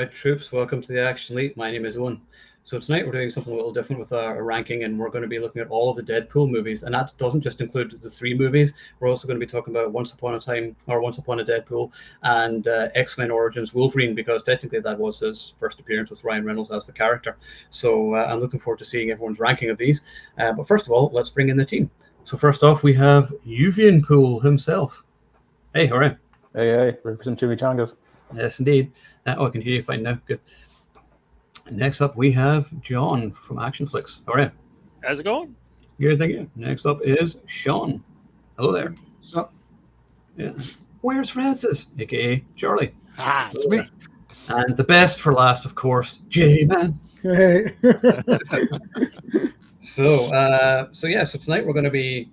right, troops, welcome to the Action Elite. My name is Owen. So tonight we're doing something a little different with our ranking, and we're going to be looking at all of the Deadpool movies. And that doesn't just include the three movies. We're also going to be talking about Once Upon a Time, or Once Upon a Deadpool, and X-Men Origins Wolverine, because technically that was his first appearance with Ryan Reynolds as the character. So I'm looking forward to seeing everyone's ranking of these. But first of all, let's bring in the team. So first off, we have Uvian Pool himself. Hey, how are you? Hey, ready for some chimichangas? Yes, indeed. I can hear you fine now. Good. Next up, we have John from Action Flicks. How are you? How's it going? Good, thank you. Next up is Sean. Hello there. What's up? Yeah. Where's Francis, aka Charlie? It's me. And the best for last, of course, J-Man. Hey. So tonight we're going to be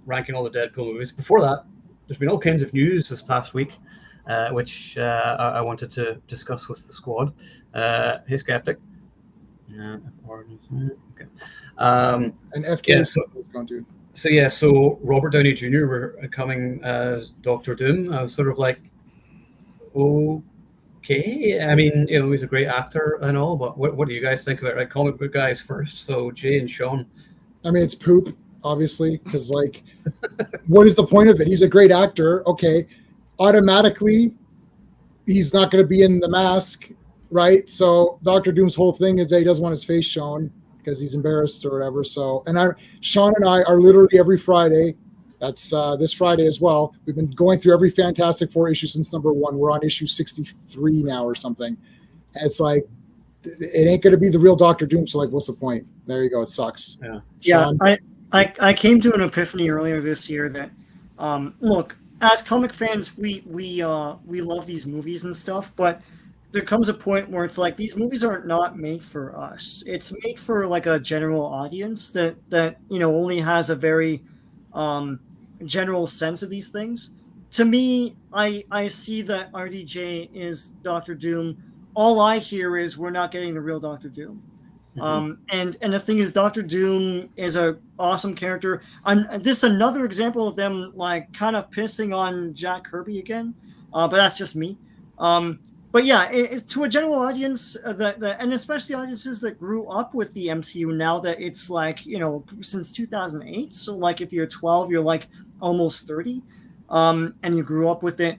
ranking all the Deadpool movies. Before that, there's been all kinds of news this past week, which I wanted to discuss with the squad. Hey, Skeptic. Yeah. Okay. And FK is going to. So Robert Downey Jr. were coming as Doctor Doom. I was sort of like, okay. I mean, he's a great actor and all, but what do you guys think of it? Right, comic book guys first. So Jay and Sean. I mean, it's poop, obviously, because what is the point of it? He's a great actor. Okay, automatically, he's not going to be in the mask, right? So Doctor Doom's whole thing is that he doesn't want his face shown because he's embarrassed or whatever. So, Sean and I are literally every Friday. That's this Friday as well. We've been going through every Fantastic Four issue since number 1. We're on issue 63 now or something. And it's like, it ain't going to be the real Doctor Doom. So what's the point? There you go. It sucks. Yeah. I came to an epiphany earlier this year that, look, as comic fans, we love these movies and stuff, but there comes a point where it's like these movies are not made for us. It's made for a general audience that only has a very general sense of these things. To me, I see that RDJ is Doctor Doom. All I hear is we're not getting the real Doctor Doom. And the thing is, Doctor Doom is an awesome character. And this is another example of them kind of pissing on Jack Kirby again. But that's just me. But yeah, to a general audience, and especially audiences that grew up with the MCU now that it's since 2008. So if you're 12, you're almost 30, and you grew up with it.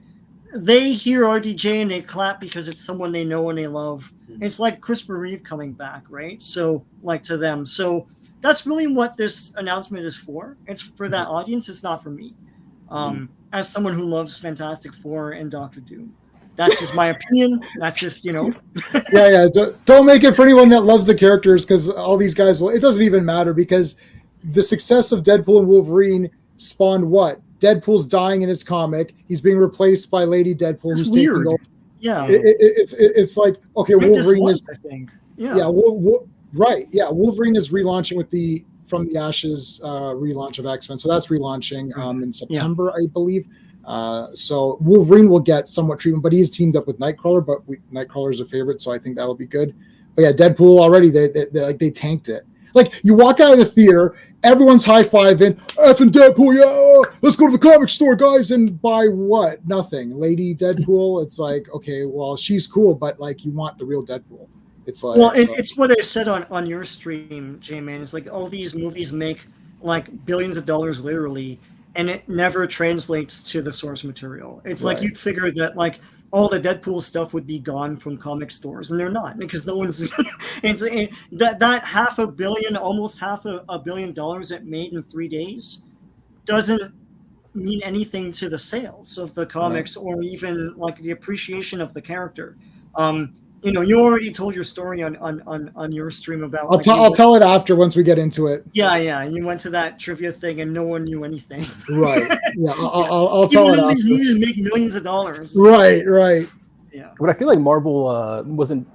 They hear RDJ and they clap because it's someone they know and they love. It's like Christopher Reeve coming back, right? So to them. So that's really what this announcement is for. It's for that audience. It's not for me. As someone who loves Fantastic Four and Doctor Doom. That's just my opinion. That's just, Yeah. Don't make it for anyone that loves the characters, because all these guys it doesn't even matter, because the success of Deadpool and Wolverine spawned what? Deadpool's dying in his comic. He's being replaced by Lady Deadpool. It's who's weird. Taking over. Yeah. It's like, okay, Wolverine is, I think. Yeah. Right. Yeah. Wolverine is relaunching with the From the Ashes relaunch of X-Men. So that's relaunching in September, I believe. So Wolverine will get somewhat treatment, but he's teamed up with Nightcrawler, but Nightcrawler's a favorite, so I think that'll be good. But yeah, Deadpool already, they tanked it. You walk out of the theater, everyone's high-fiving, effing Deadpool, yeah, let's go to the comic store, guys, and buy what? Nothing. Lady Deadpool, it's like, okay, well, she's cool, but you want the real Deadpool. It's like, well, it's what I said on your stream, J-Man. It's all these movies make billions of dollars literally, and it never translates to the source material. It's right. You'd figure that all the Deadpool stuff would be gone from comic stores, and they're not, because no one's that $500 million, almost $500 million it made in 3 days doesn't mean anything to the sales of the comics, right, or even the appreciation of the character. You already told your story on your stream about. I'll tell it after, once we get into it. Yeah. You went to that trivia thing and no one knew anything. Right. Yeah. I'll tell it after. These movies make millions of dollars. Right. Yeah. But I feel like Marvel wasn't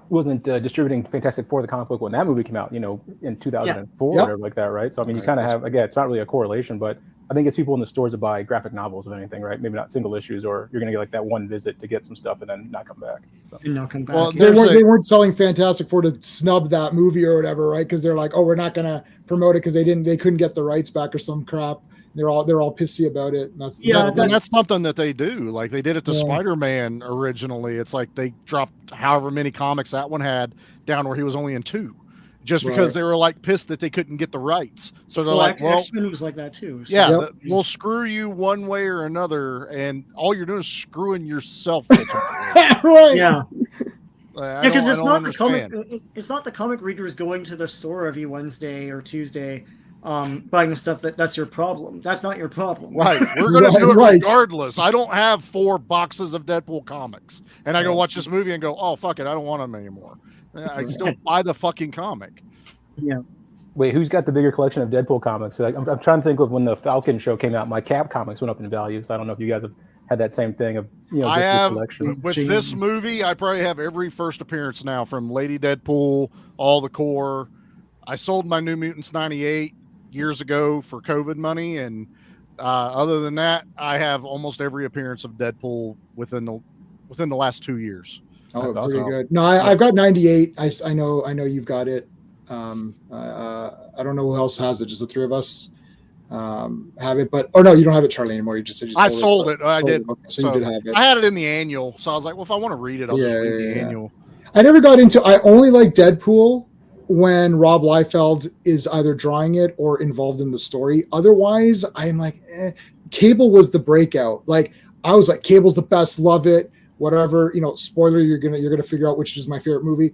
distributing Fantastic Four, the comic book, when that movie came out, in 2004 or whatever like that, right? So I mean, you kind of have, again, it's not really a correlation, but I think it's people in the stores that buy graphic novels, if anything, right? Maybe not single issues, or you're going to get that one visit to get some stuff and then not come back. So. And not come back. Well, they weren't selling Fantastic Four to snub that movie or whatever, right? Because they're like, oh, we're not going to promote it because they couldn't get the rights back or some crap. They're all pissy about it. And that's and that's something that they do. Like they did it to Yeah. Spider-Man originally. It's like they dropped however many comics that one had down where he was only in 2. Just because they were like pissed that they couldn't get the rights. So they're like, well, X-Men was like that too. So. Yeah, we'll screw you one way or another, and all you're doing is screwing yourself. Right. Yeah. Because it's not understand. the comic. It's not the comic readers going to the store every Wednesday or Tuesday, buying the stuff that's your problem. That's not your problem. Right. We're going to do it regardless. I don't have 4 boxes of Deadpool comics, and I go watch this movie and go, oh fuck it, I don't want them anymore. I still buy the fucking comic. Yeah. Wait, who's got the bigger collection of Deadpool comics? Like, I'm trying to think of when the Falcon show came out. My Cap comics went up in value, so I don't know if you guys have had that same thing of I have collection. with this movie. I probably have every first appearance now, from Lady Deadpool, all the core. I sold my New Mutants 98 years ago for COVID money, and other than that, I have almost every appearance of Deadpool within the last 2 years. Oh, That's pretty awesome. good. No, I've got 98. I know you've got it. I don't know who else has it. Just the 3 of us have it. But no, you don't have it, Charlie, anymore. You just said you sold I sold it. I did. Okay, so you did have it. I had it in the annual, so I was like, well, if I want to read it, I'll just read the annual. I never got into. I only like Deadpool when Rob Liefeld is either drawing it or involved in the story. Otherwise, I'm like, Cable was the breakout. Like I was like, Cable's the best. Love it. Whatever, spoiler, you're gonna figure out which is my favorite movie.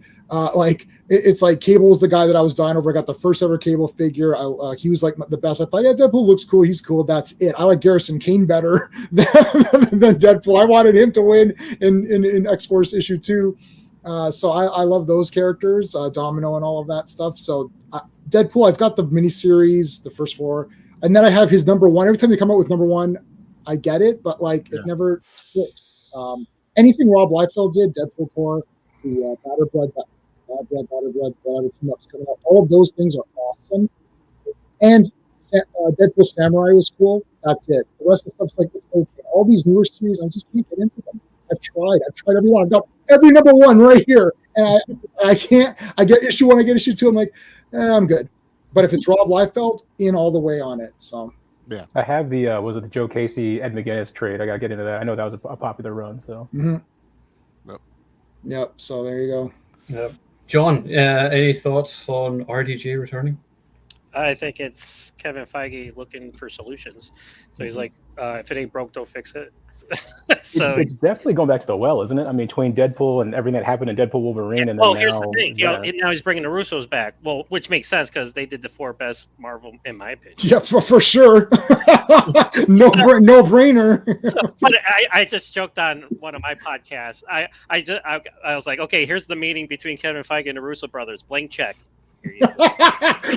It's like Cable was the guy that I was dying over. I got the first ever Cable figure. He was like the best. I thought, yeah, Deadpool looks cool. He's cool. That's it. I like Garrison Kane better than Deadpool. I wanted him to win in X-Force issue 2. So I love those characters, Domino and all of that stuff. So Deadpool, I've got the miniseries, the first 4, and then I have his number 1. Every time they come out with number 1, I get it, but it never sticks. Anything Rob Liefeld did, Deadpool Core, the Batter Blood, whatever team-ups coming out, all of those things are awesome. And Deadpool Samurai was cool. That's it. The rest of the stuff's like, it's okay. All these newer series, I just can't get into them. I've tried every one. I've got every number 1 right here. And I can't. I get issue 1, I get issue 2. I'm like, I'm good. But if it's Rob Liefeld, in all the way on it. So. Yeah, I have the was it the Joe Casey Ed McGuinness trade? I gotta get into that. I know that was a popular run. So. Yep. So there you go. Yep. John, any thoughts on RDJ returning? I think it's Kevin Feige looking for solutions. So he's like, if it ain't broke, don't fix it. So it's definitely going back to the well, isn't it? I mean, between Deadpool and everything that happened in Deadpool Wolverine, and well, then here's the thing. Now he's bringing the Russos back. Well, which makes sense because they did the 4 best Marvel, in my opinion. Yeah, for sure. no brainer. So, but I just joked on one of my podcasts. I was like, okay, here's the meeting between Kevin Feige and the Russo brothers. Blank check.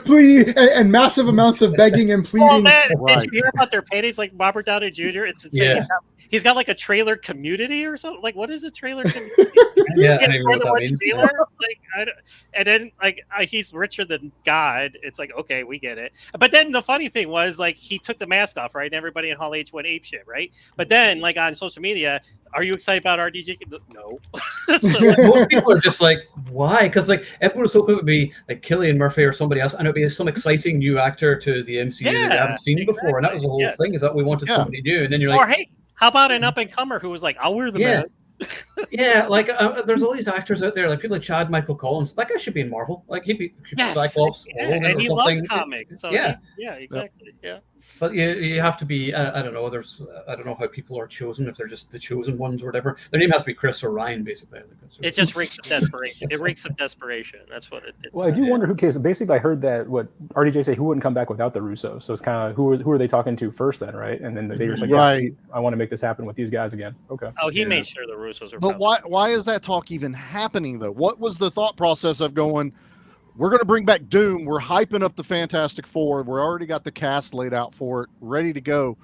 Please, and massive amounts of begging and pleading. Did you hear about their paydays? Like Robert Downey Jr. It's insane. Yeah. He's got like a trailer community or something. Like, what is a trailer community? Yeah, I don't even know what that means. Trailer? And then he's richer than God. It's like, okay, we get it. But then the funny thing was, like, he took the mask off, right? And everybody in Hall H went apeshit, right? But then, like, on social media, are you excited about RDJ? No. So, most people are just like, why? Because everyone was hoping it would be like Cillian Murphy or somebody else, and it'd be some exciting new actor to the MCU that we haven't seen before. And that was the whole thing, is that we wanted somebody new. And then you're like, or hey, how about an up and comer who was like, I'll wear the mask. Yeah, there's all these actors out there, like people like Chad Michael Collins. That guy should be in Marvel. Like should be Cyclops, and he loves comics. So yeah, exactly. Yeah. But you have to be. I don't know. I don't know how people are chosen, if they're just the chosen ones or whatever. Their name has to be Chris or Ryan, basically. I think it just reeks of desperation. It reeks of desperation. That's what it did. Well, I do wonder who cares. Basically, I heard that what RDJ say, who wouldn't come back without the Russos. So it's kind of who are they talking to first then, right? And then they were like, right, I want to make this happen with these guys again. Okay. Oh, he made sure the Russos are. But why is that talk even happening though? What was the thought process of going, we're going to bring back Doom. We're hyping up the Fantastic Four. We already got the cast laid out for it, ready to go.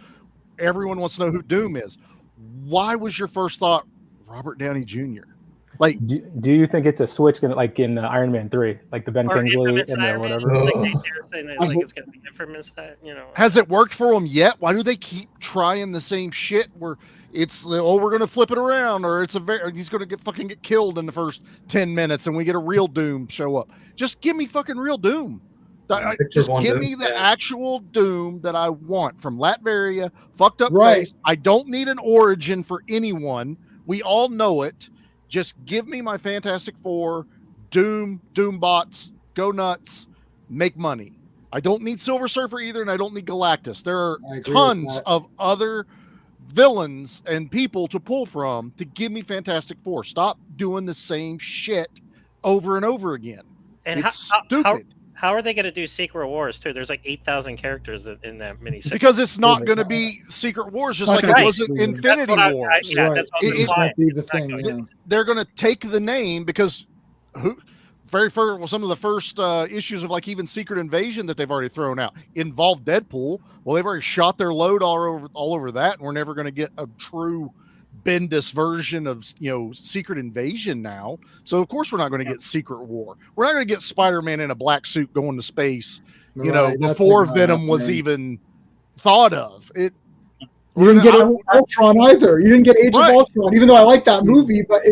Everyone wants to know who Doom is. Why was your first thought Robert Downey Jr.? Like, do you think it's a switch like in Iron Man 3, like the Ben Kingsley and whatever? Like they're saying that, like it's going to be infamous. Has it worked for them yet? Why do they keep trying the same shit? Where it's we're going to flip it around, or he's going to get killed in the first 10 minutes, and we get a real Doom show up. Just give me fucking real Doom. Just give me the actual Doom that I want from Latveria, fucked up face. I don't need an origin for anyone. We all know it. Just give me my Fantastic Four, Doom bots, go nuts, make money. I don't need Silver Surfer either, and I don't need Galactus. There are tons of other villains and people to pull from to give me Fantastic Four. Stop doing the same shit over and over again. And it's stupid. How are they going to do Secret Wars too? There's like 8,000 characters in that mini. Because it's not going to be Secret Wars, just like it wasn't Infinity Wars. That's what it might be the thing. Yeah. They're going to take the name because some of the first issues of like even Secret Invasion that they've already thrown out involved Deadpool. Well, they've already shot their load all over that, and we're never going to get a true Bendis version of Secret Invasion now. So of course we're not going to get Secret War. We're not going to get Spider-Man in a black suit going to space, before Venom was even thought of. You didn't get Ultron either. You didn't get Age of Ultron, even though I like that movie. But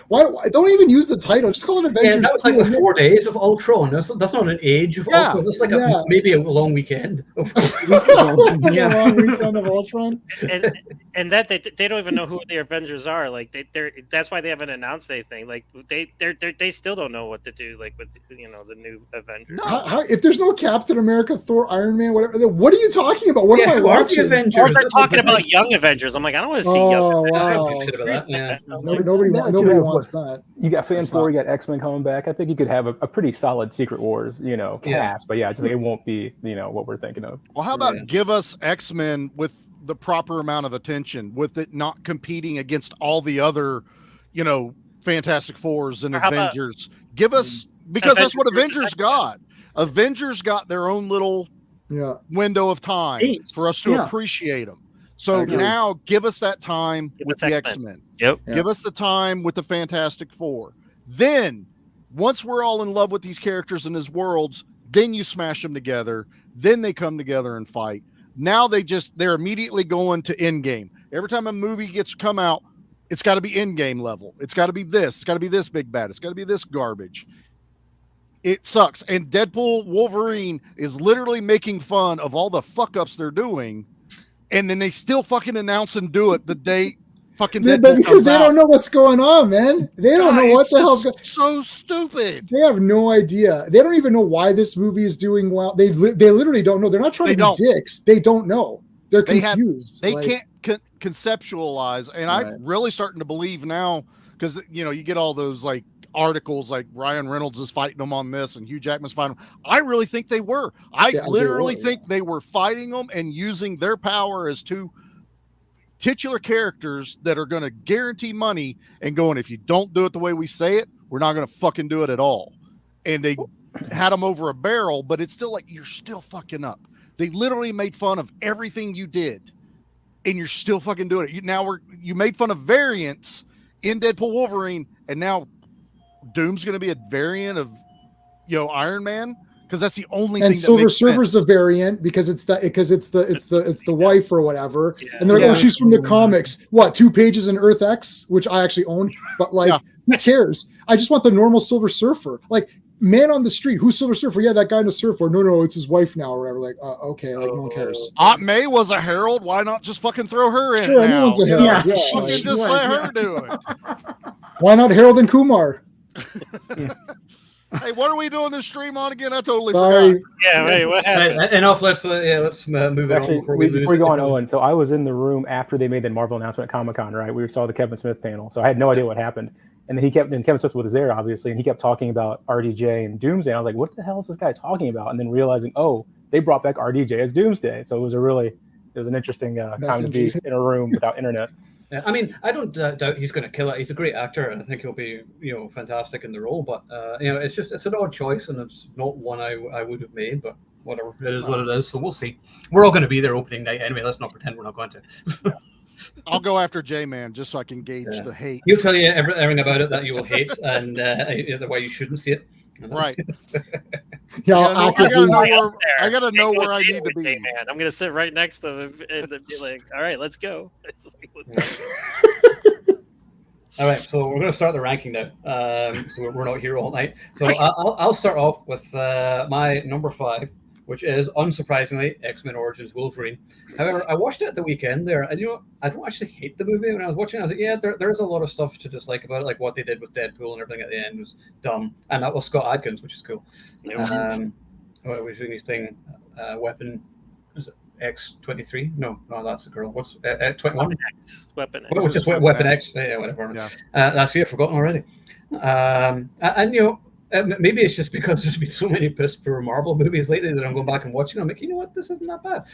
why don't even use the title? Just call it Avengers. Yeah, that was like the 4 days of Ultron. That's not an Age of Ultron. That's like maybe a long weekend. Long weekend of Ultron. And that they don't even know who the Avengers are. Like that's why they haven't announced anything. Like they still don't know what to do. Like with the new Avengers. If there's no Captain America, Thor, Iron Man, whatever, what are you talking about? What am I watching? Avengers? They're talking about Young Avengers. I'm like, I don't want to see Young Avengers. Wow. Nobody wants that. You got Fan 4, you got X-Men coming back. I think you could have a pretty solid Secret Wars, cast. But just it won't be, what we're thinking of. Well, how about give us X-Men with the proper amount of attention, with it not competing against all the other, Fantastic Fours and Avengers. Give us, because that's what Avengers got. Avengers got their own little window of time for us to appreciate them. So now give us that time with the X-Men. Yep. Give us the time with the Fantastic Four. Then once we're all in love with these characters and his worlds, then you smash them together. Then they come together and fight. Now they're immediately going to Endgame. Every time a movie come out, it's got to be Endgame level. It's got to be this. It's got to be this big bad. It's got to be this garbage. It sucks. And Deadpool Wolverine is literally making fun of all the fuck ups they're doing. And then they still fucking announce and do it the day fucking Deadpool because they don't know what's going on, man. They don't know what the hell's going on. So stupid. They have no idea. They don't even know why this movie is doing well. They literally don't know. They're not trying to be dicks. They don't know. They're confused. They can't conceptualize. And I'm really starting to believe now because, you get all those like articles like Ryan Reynolds is fighting them on this and Hugh Jackman's fighting them. I really think they were. I literally think they were fighting them and using their power as two titular characters that are going to guarantee money and going, if you don't do it the way we say it, we're not going to fucking do it at all. And they had them over a barrel, but it's still like, you're still fucking up. They literally made fun of everything you did and you're still fucking doing it. You made fun of variants in Deadpool Wolverine, and now Doom's going to be a variant of, Iron Man, because that's the only thing. And Silver Surfer's a variant because it's the wife or whatever. Yeah. And they're like, she's from the comics. What, 2 pages in Earth X, which I actually own, but who cares? I just want the normal Silver Surfer. Like, man on the street, who's Silver Surfer? Yeah, that guy in the surfboard. No, it's his wife now or whatever. Like, okay, like no one cares. Aunt May was a herald. Why not just fucking throw her in? Sure, anyone's a herald. Just let her do it. Why not Harold and Kumar? Hey, what are we doing this stream on again? I totally forgot. Yeah, wait, what happened? Enough. Let's move it on before we go on, Owen. So I was in the room after they made the Marvel announcement at Comic-Con, right? We saw the Kevin Smith panel, so I had no idea what happened. And then Kevin Smith was there, obviously, and he kept talking about RDJ and Doomsday. And I was like, what the hell is this guy talking about? And then realizing, they brought back RDJ as Doomsday. So it was an interesting time to be in a room without internet. I mean, I don't doubt he's going to kill it. He's a great actor, and I think he'll be, fantastic in the role. But it's an odd choice, and it's not one I would have made. But whatever, it is what it is. So we'll see. We're all going to be there opening night anyway. Let's not pretend we're not going to. I'll go after J-Man just so I can gauge the hate. He'll tell you everything about it that you will hate, and why you shouldn't see it. Right. I gotta know where I need to be. Man, I'm gonna sit right next to him and be like, "All right, let's go." All right, so we're going to start the ranking now. So we're not here all night. So I'll start off with my number 5, which is unsurprisingly X-Men Origins Wolverine. However, I watched it at the weekend there, and I don't actually hate the movie. When I was watching it, I was like, yeah, there's a lot of stuff to dislike about it, like what they did with Deadpool and everything at the end was dumb, and that was Scott Adkins, which is cool. He's playing Weapon. Is it X-23? No, that's the girl. What's 21? Weapon X. Well, just Weapon X. Yeah, whatever. Yeah. That's it. Forgotten already. And maybe it's just because there's been so many piss poor Marvel movies lately that I'm going back and watching. I'm like, you know what, this isn't that bad.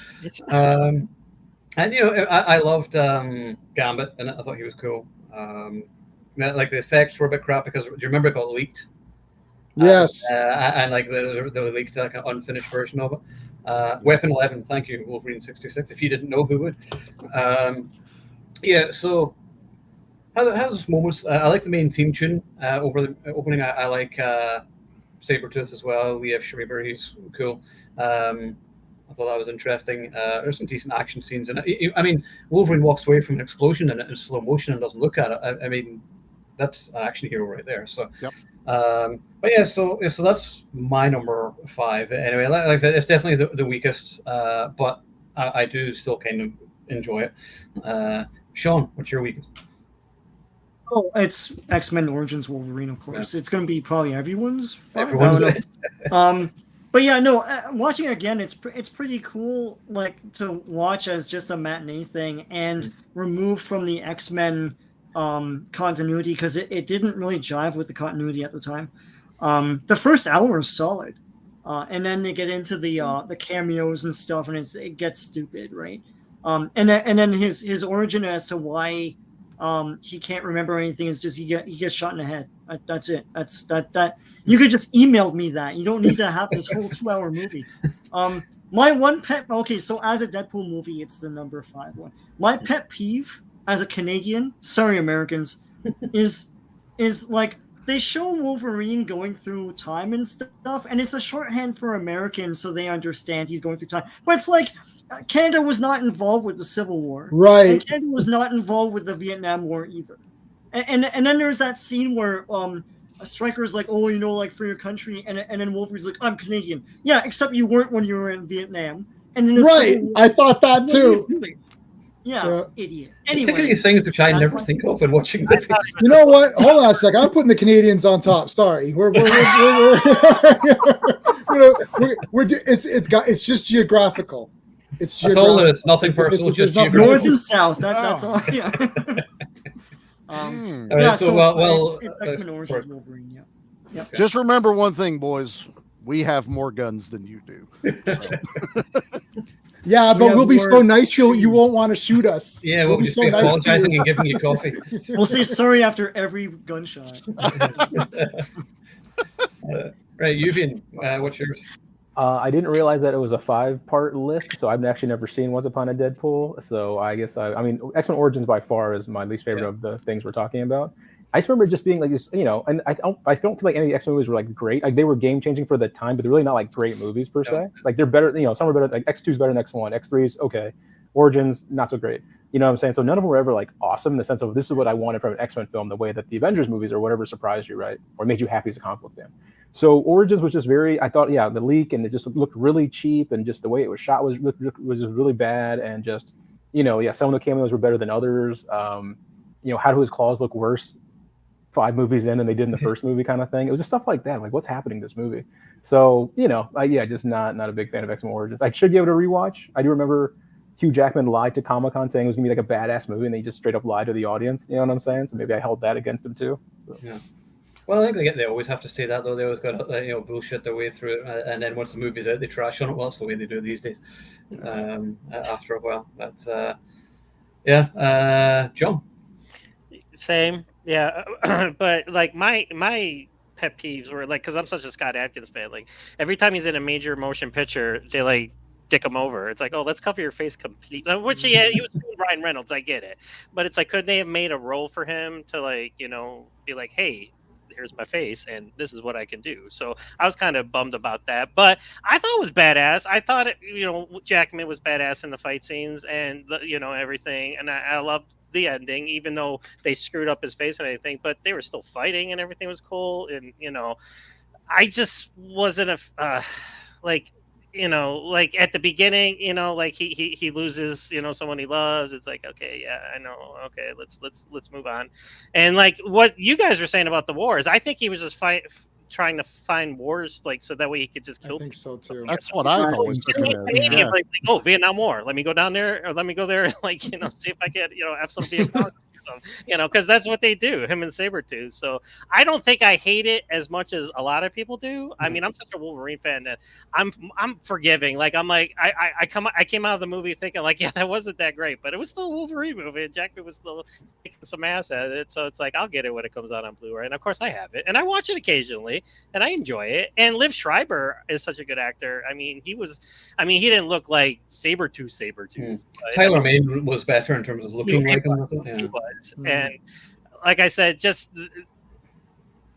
I loved Gambit, and I thought he was cool. Like the effects were a bit crap because do you remember it got leaked? Yes. And like the leaked like an unfinished version of it. Weapon 11, thank you, Wolverine 66. If you didn't know, who would? So has moments. I like the main theme tune over the opening. I like Sabretooth as well. Liev Schreiber, he's cool. I thought that was interesting. There's some decent action scenes in it. I mean, Wolverine walks away from an explosion in slow motion and doesn't look at it. I mean, that's an action hero right there. So, yep. But yeah, so that's my number 5. Anyway, like I said, it's definitely the weakest, but I do still kind of enjoy it. Sean, what's your weakest? Oh, it's X-Men Origins Wolverine, of course. Yeah. It's going to be probably everyone's 5. But yeah, no. Watching it again, it's pretty cool, like to watch as just a matinee thing and removed from the X-Men continuity because it didn't really jive with the continuity at the time. The first hour is solid, and then they get into the cameos and stuff, and it gets stupid, right? And then his origin as to why he can't remember anything is just he gets shot in the head. That's it. That's that. You could just email me that. You don't need to have this whole 2-hour movie. My one pet. Okay, so as a Deadpool movie, it's the number 5 one. My pet peeve as a Canadian, sorry Americans, is like they show Wolverine going through time and stuff, and it's a shorthand for Americans so they understand he's going through time. But it's like Canada was not involved with the Civil War, right? And Canada was not involved with the Vietnam War either. And then there's that scene where a striker's like, oh, like for your country, and then Wolverine's like, I'm Canadian. Yeah, except you weren't when you were in Vietnam. And in the right, I thought that too. Yeah, idiot. Anyway, think of these things which I never think of when watching movies. You know what? Hold on a second. I'm putting the Canadians on top. Sorry, it's just geographical. It's geographical. That's all it is. Nothing personal. It's just geographical. North and south. That's all. Yeah. It's X-Men Origins Wolverine. Yeah. Yep. Just remember one thing, boys. We have more guns than you do. So. Yeah, but we'll be so nice you won't want to shoot us. Yeah, we'll be so nice apologizing and giving you coffee. We'll say sorry after every gunshot. Right, Yuvian, what's yours? I didn't realize that it was a 5-part list, so I've actually never seen Once Upon a Deadpool. So I guess I mean X-Men Origins by far is my least favorite of the things we're talking about. I just remember just being like this, and I don't feel like any of the X-Men movies were like great. Like they were game changing for the time, but they're really not like great movies per se. Like they're better, some are better. Like X2 is better than X1. X3 is okay. Origins not so great. You know what I'm saying? So none of them were ever like awesome in the sense of this is what I wanted from an X-Men film, the way that the Avengers movies or whatever surprised you, right, or made you happy as a comic book fan. So Origins was just I thought, the leak and it just looked really cheap, and just the way it was shot was just really bad, and just some of the cameos were better than others. How do his claws look worse 5 movies in than they did in the first movie, kind of thing? It was just stuff like that. Like, what's happening in this movie? So just not a big fan of X-Men Origins. I should give it a rewatch. I do remember Hugh Jackman lied to Comic-Con saying it was gonna be like a badass movie, and they just straight up lied to the audience. You know what I'm saying? So maybe I held that against him too. So. Yeah. Well, I think they always have to say that, though. They always got bullshit their way through it, and then once the movie's out, they trash on it. Well, that's the way they do it these days. After a while, but John. Same, yeah. But like my pet peeves were like, because I'm such a Scott Adkins fan. Like every time he's in a major motion picture, they like dick him over. It's like, oh, let's cover your face completely. Which he was doing Ryan Reynolds. I get it, but it's like, could they have made a role for him to like, be like, hey, here's my face and this is what I can do. So I was kind of bummed about that, but I thought it was badass. I thought Jackman was badass in the fight scenes and everything, and I loved the ending, even though they screwed up his face and everything. But they were still fighting, and everything was cool. And I just wasn't like. Like at the beginning, like he loses, someone he loves. It's like, okay, yeah, I know. Okay, let's move on. And like what you guys were saying about the wars, I think he was just trying to find wars, like so that way he could just kill. I think so too. That's what I always took it as. Yeah. Like, oh, Vietnam War. Let me go down there, or let me go there. Like, see if I can, have some Vietnam. Because that's what they do, him and Sabretooth. So I don't think I hate it as much as a lot of people do. I mean, I'm such a Wolverine fan that I'm forgiving. Like I'm like I came out of the movie thinking like, yeah, that wasn't that great, but it was still a Wolverine movie, and Jackman was still kicking some ass at it. So it's like I'll get it when it comes out on Blu-ray, and of course I have it, and I watch it occasionally, and I enjoy it. And Liv Schreiber is such a good actor. I mean, he didn't look like Sabretooth. Tyler Mane was better in terms of looking like him. He was. And like I said, just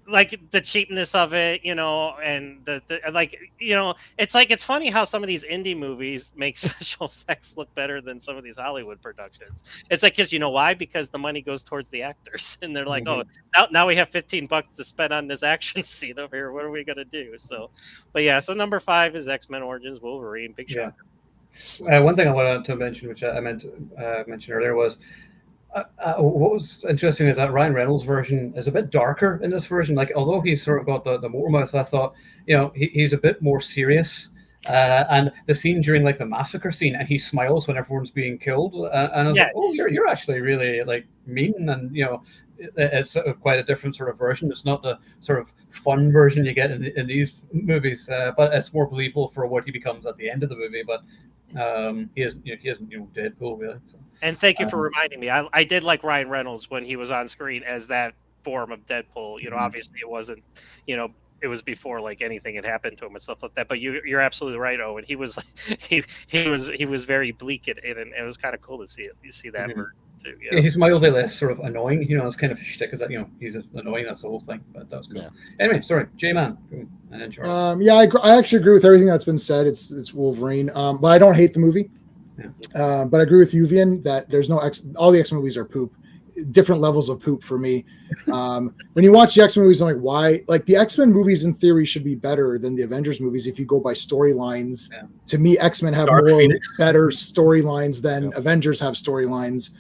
like the cheapness of it, and the like, it's funny how some of these indie movies make special effects look better than some of these Hollywood productions. It's like, because why? Because the money goes towards the actors, and they're like, oh, now we have $15 to spend on this action scene over here. What are we gonna do? So, but yeah, so number 5 is X-Men Origins Wolverine. Big shocker. One thing I wanted to mention, which I meant to mention earlier, was what was interesting is that Ryan Reynolds' version is a bit darker in this version. Like, although he's sort of got the motor mouth, I thought, he's a bit more serious. And the scene during like the massacre scene, and he smiles when everyone's being killed, and I was like, oh, you're actually really like mean, and it's sort of quite a different sort of version. It's not the sort of fun version you get in these movies, but it's more believable for what he becomes at the end of the movie. But he isn't Deadpool really. So. And thank you for reminding me. I did like Ryan Reynolds when he was on screen as that form of Deadpool. Obviously it wasn't, it was before like anything had happened to him and stuff like that. But you're absolutely right, Owen. He was he was very bleak and it was kind of cool to see it. You see that too. Yeah, he's mildly less sort of annoying. It's kind of his shtick is that he's annoying. That's the whole thing. But that was cool. Yeah. Anyway, sorry, J-Man. I actually agree with everything that's been said. It's Wolverine. But I don't hate the movie. Yeah. But I agree with you, Vian, that there's all the X-Men movies are poop. Different levels of poop for me. When you watch the X-Men movies, I'm like, why? Like the X-Men movies in theory should be better than the Avengers movies if you go by storylines. Yeah. To me, X-Men have better storylines than Avengers have storylines.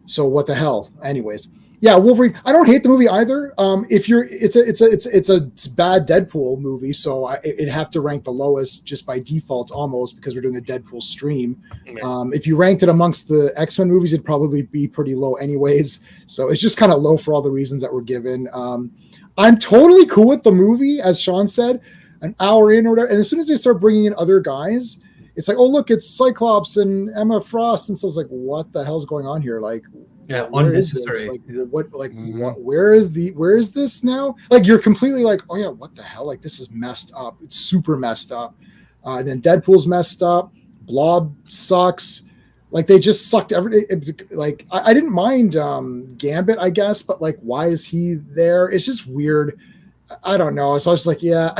So what the hell? Anyways, yeah, Wolverine. I don't hate the movie either. It's a bad Deadpool movie, so it'd have to rank the lowest just by default almost because we're doing a Deadpool stream. If you ranked it amongst the X-Men movies, it'd probably be pretty low anyways. So it's just kind of low for all the reasons that were given. I'm totally cool with the movie, as Sean said, an hour in or whatever. And as soon as they start bringing in other guys, it's like, oh, look, it's Cyclops and Emma Frost. And so it's like, what the hell's going on here? Like, unnecessary. Like, what? Like, what? Where is this now? Like, you're completely like, oh yeah, what the hell? Like, this is messed up. It's super messed up. And then Deadpool's messed up. Blob sucks. Like, they just sucked everything. Like, I didn't mind Gambit, I guess, but like, why is he there? It's just weird. I don't know. So I was just like, yeah,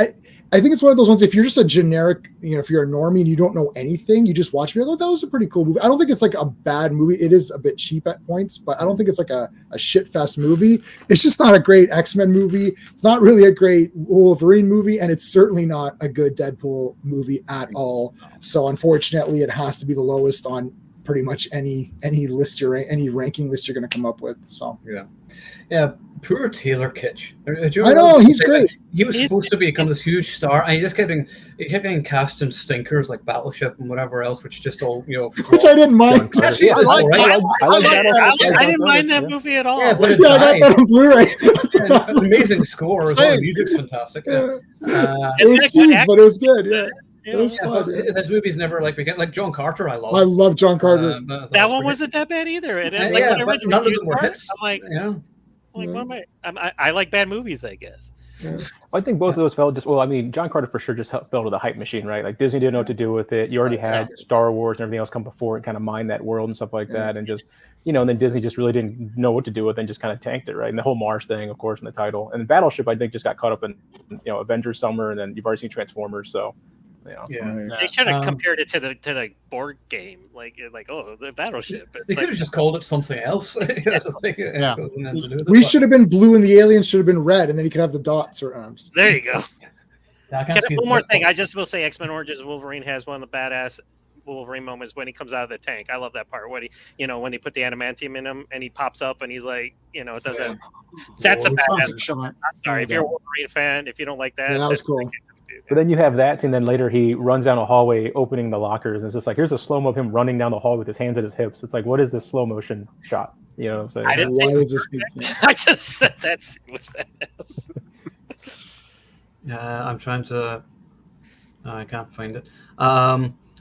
I think it's one of those ones. If you're just a generic, if you're a normie and you don't know anything, you just watch me. Oh, that was a pretty cool movie. I don't think it's like a bad movie. It is a bit cheap at points, but I don't think it's like a shit fest movie. It's just not a great X-Men movie. It's not really a great Wolverine movie, and it's certainly not a good Deadpool movie at all. So unfortunately, it has to be the lowest on pretty much any list any ranking list you're going to come up with. So yeah. Poor Taylor Kitsch. I know, he's great. He was supposed to become this huge star, and he just kept getting cast in stinkers like Battleship and whatever else, which just all which I didn't mind. I didn't mind that movie at all. Yeah, but I got that on Blu-ray. It's an amazing score. The music's fantastic. It was cheap, but it was good. Yeah. This movie's never like John Carter. I love John Carter. That one wasn't that bad either. And but none of them were hits. I'm like, what am I like bad movies, I guess. Yeah. I think both of those fell John Carter for sure just fell to the hype machine, right? Like Disney didn't know what to do with it. You already had Star Wars and everything else come before and kind of mine that world and stuff like that. And just, and then Disney just really didn't know what to do with it and just kind of tanked it, right? And the whole Mars thing, of course, in the title. And Battleship, I think, just got caught up in, Avengers Summer, and then you've already seen Transformers. So You know? Yeah. They should have compared it to the board game, like the battleship. They could have just called it something else. That's the thing. Yeah. We should have been blue and the aliens should have been red, and then you could have the dots around. There you go. One more thing. I just will say X-Men Origins Wolverine has one of the badass Wolverine moments when he comes out of the tank. I love that part when when they put the adamantium in him and he pops up and he's like, does that. That's a badass shot. I'm sorry if you're a Wolverine fan, if you don't like that. Yeah, that was cool. But then you have that scene, then later he runs down a hallway opening the lockers, and it's just like, here's a slow-mo of him running down the hall with his hands at his hips. It's like, what is this slow motion shot? You know what I'm saying? I didn't Why say is this I just said that scene was badass. I'm trying to. I can't find it.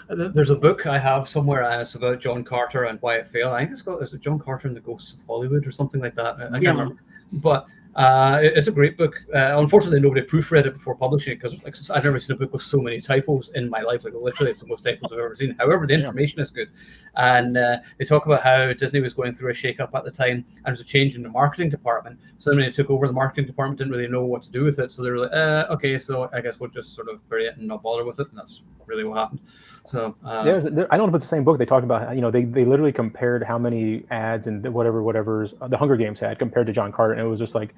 There's a book I have somewhere. It's about John Carter and why it failed. I think it's John Carter and the Ghosts of Hollywood or something like that. I can't remember. But it's a great book. Unfortunately, nobody proofread it before publishing it because I've never seen a book with so many typos in my life. Like literally, it's the most typos I've ever seen. However, the information is good. And they talk about how Disney was going through a shake-up at the time, and there was a change in the marketing department. So then when they took over, the marketing department didn't really know what to do with it. So they were like, okay, so I guess we'll just sort of bury it and not bother with it. And that's really what happened. So I don't know if it's the same book. They talked about, they literally compared how many ads and whatever's the Hunger Games had compared to John Carter, and it was just like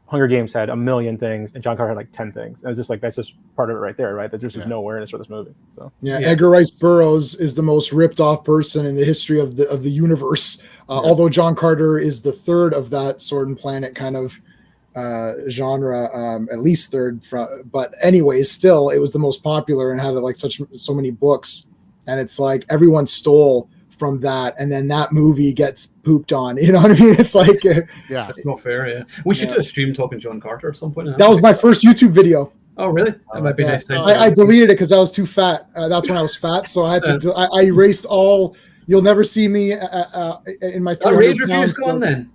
Hunger Games had 1 million things, and John Carter had like 10 things. And it's just like that's just part of it right there, right? That there's just no awareness for this movie. So Edgar Rice Burroughs is the most ripped off person in the history of the universe. Although John Carter is the third of that Sword and Planet kind of genre, at least third. But anyways, still it was the most popular and had like so many books, and it's like everyone stole from that, and then that movie gets pooped on. You know what I mean? It's like it's not fair. Yeah, we should do a stream talking John Carter at some point. That was my first YouTube video. Oh, really? That might be nice. I deleted it because I was too fat. That's when I was fat, so I had to. I erased all. You'll never see me in my 300 rage reviews gone then.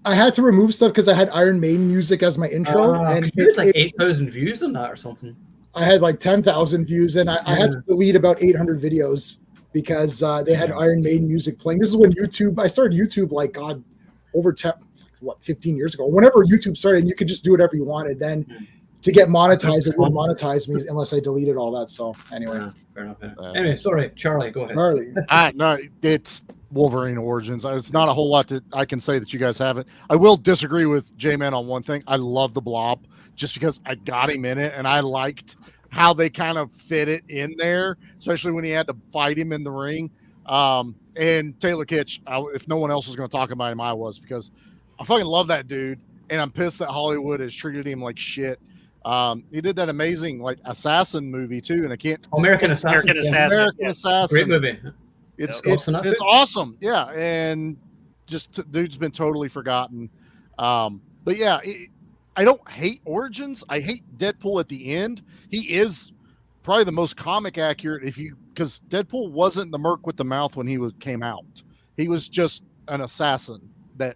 I had to remove stuff because I had Iron Maiden music as my intro, and you had like 8,000 views on that or something. I had like 10,000 views, and I had to delete about 800 videos because they had Iron Maiden music playing. This is when I started YouTube like over 15 years ago. Whenever YouTube started, and you could just do whatever you wanted. Then to get monetized, it wouldn't monetize me unless I deleted all that. So anyway, fair enough. Anyway, sorry, Charlie, go ahead. Charlie, no, it's Wolverine Origins. It's not a whole lot that I can say that you guys haven't. I will disagree with J-Man on one thing. I love the Blob just because I got him in it, and I liked how they kind of fit it in there, especially when he had to fight him in the ring. And Taylor Kitsch, if no one else was going to talk about him, I was, because I fucking love that dude, and I'm pissed that Hollywood has treated him like shit. He did that amazing like Assassin movie too, and I can't. American Assassin. American Assassin. Great movie. It's awesome. Yeah, and just dude's been totally forgotten. But yeah. I don't hate Origins. I hate Deadpool at the end. He is probably the most comic accurate because Deadpool wasn't the merc with the mouth when he came out. He was just an assassin that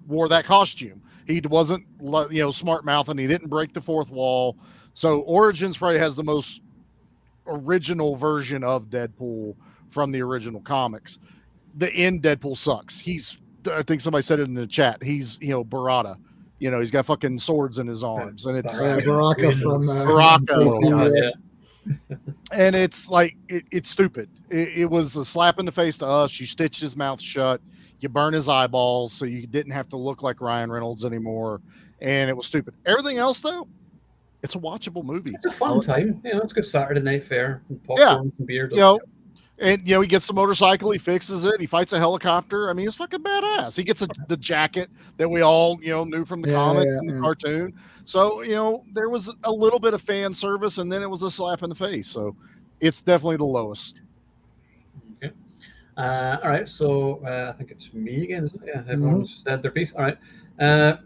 wore that costume. He wasn't smart mouth, and he didn't break the fourth wall. So Origins probably has the most original version of Deadpool from the original comics. The end Deadpool sucks. I think somebody said it in the chat. He's Barada. He's got fucking swords in his arms, and it's Baraka from Baraka. And it's like it's stupid. It was a slap in the face to us. You stitched his mouth shut. You burn his eyeballs, so you didn't have to look like Ryan Reynolds anymore. And it was stupid. Everything else, though, it's a watchable movie. It's a fun time. It's a good Saturday night fare. Popcorn and beer. And he gets the motorcycle, he fixes it, he fights a helicopter. I mean, it's fucking badass. He gets the jacket that we all knew from the comic and the cartoon. So there was a little bit of fan service, and then it was a slap in the face. So it's definitely the lowest. Okay. All right. So I think it's me again. Isn't it? Yeah. Everyone's said their piece. All right.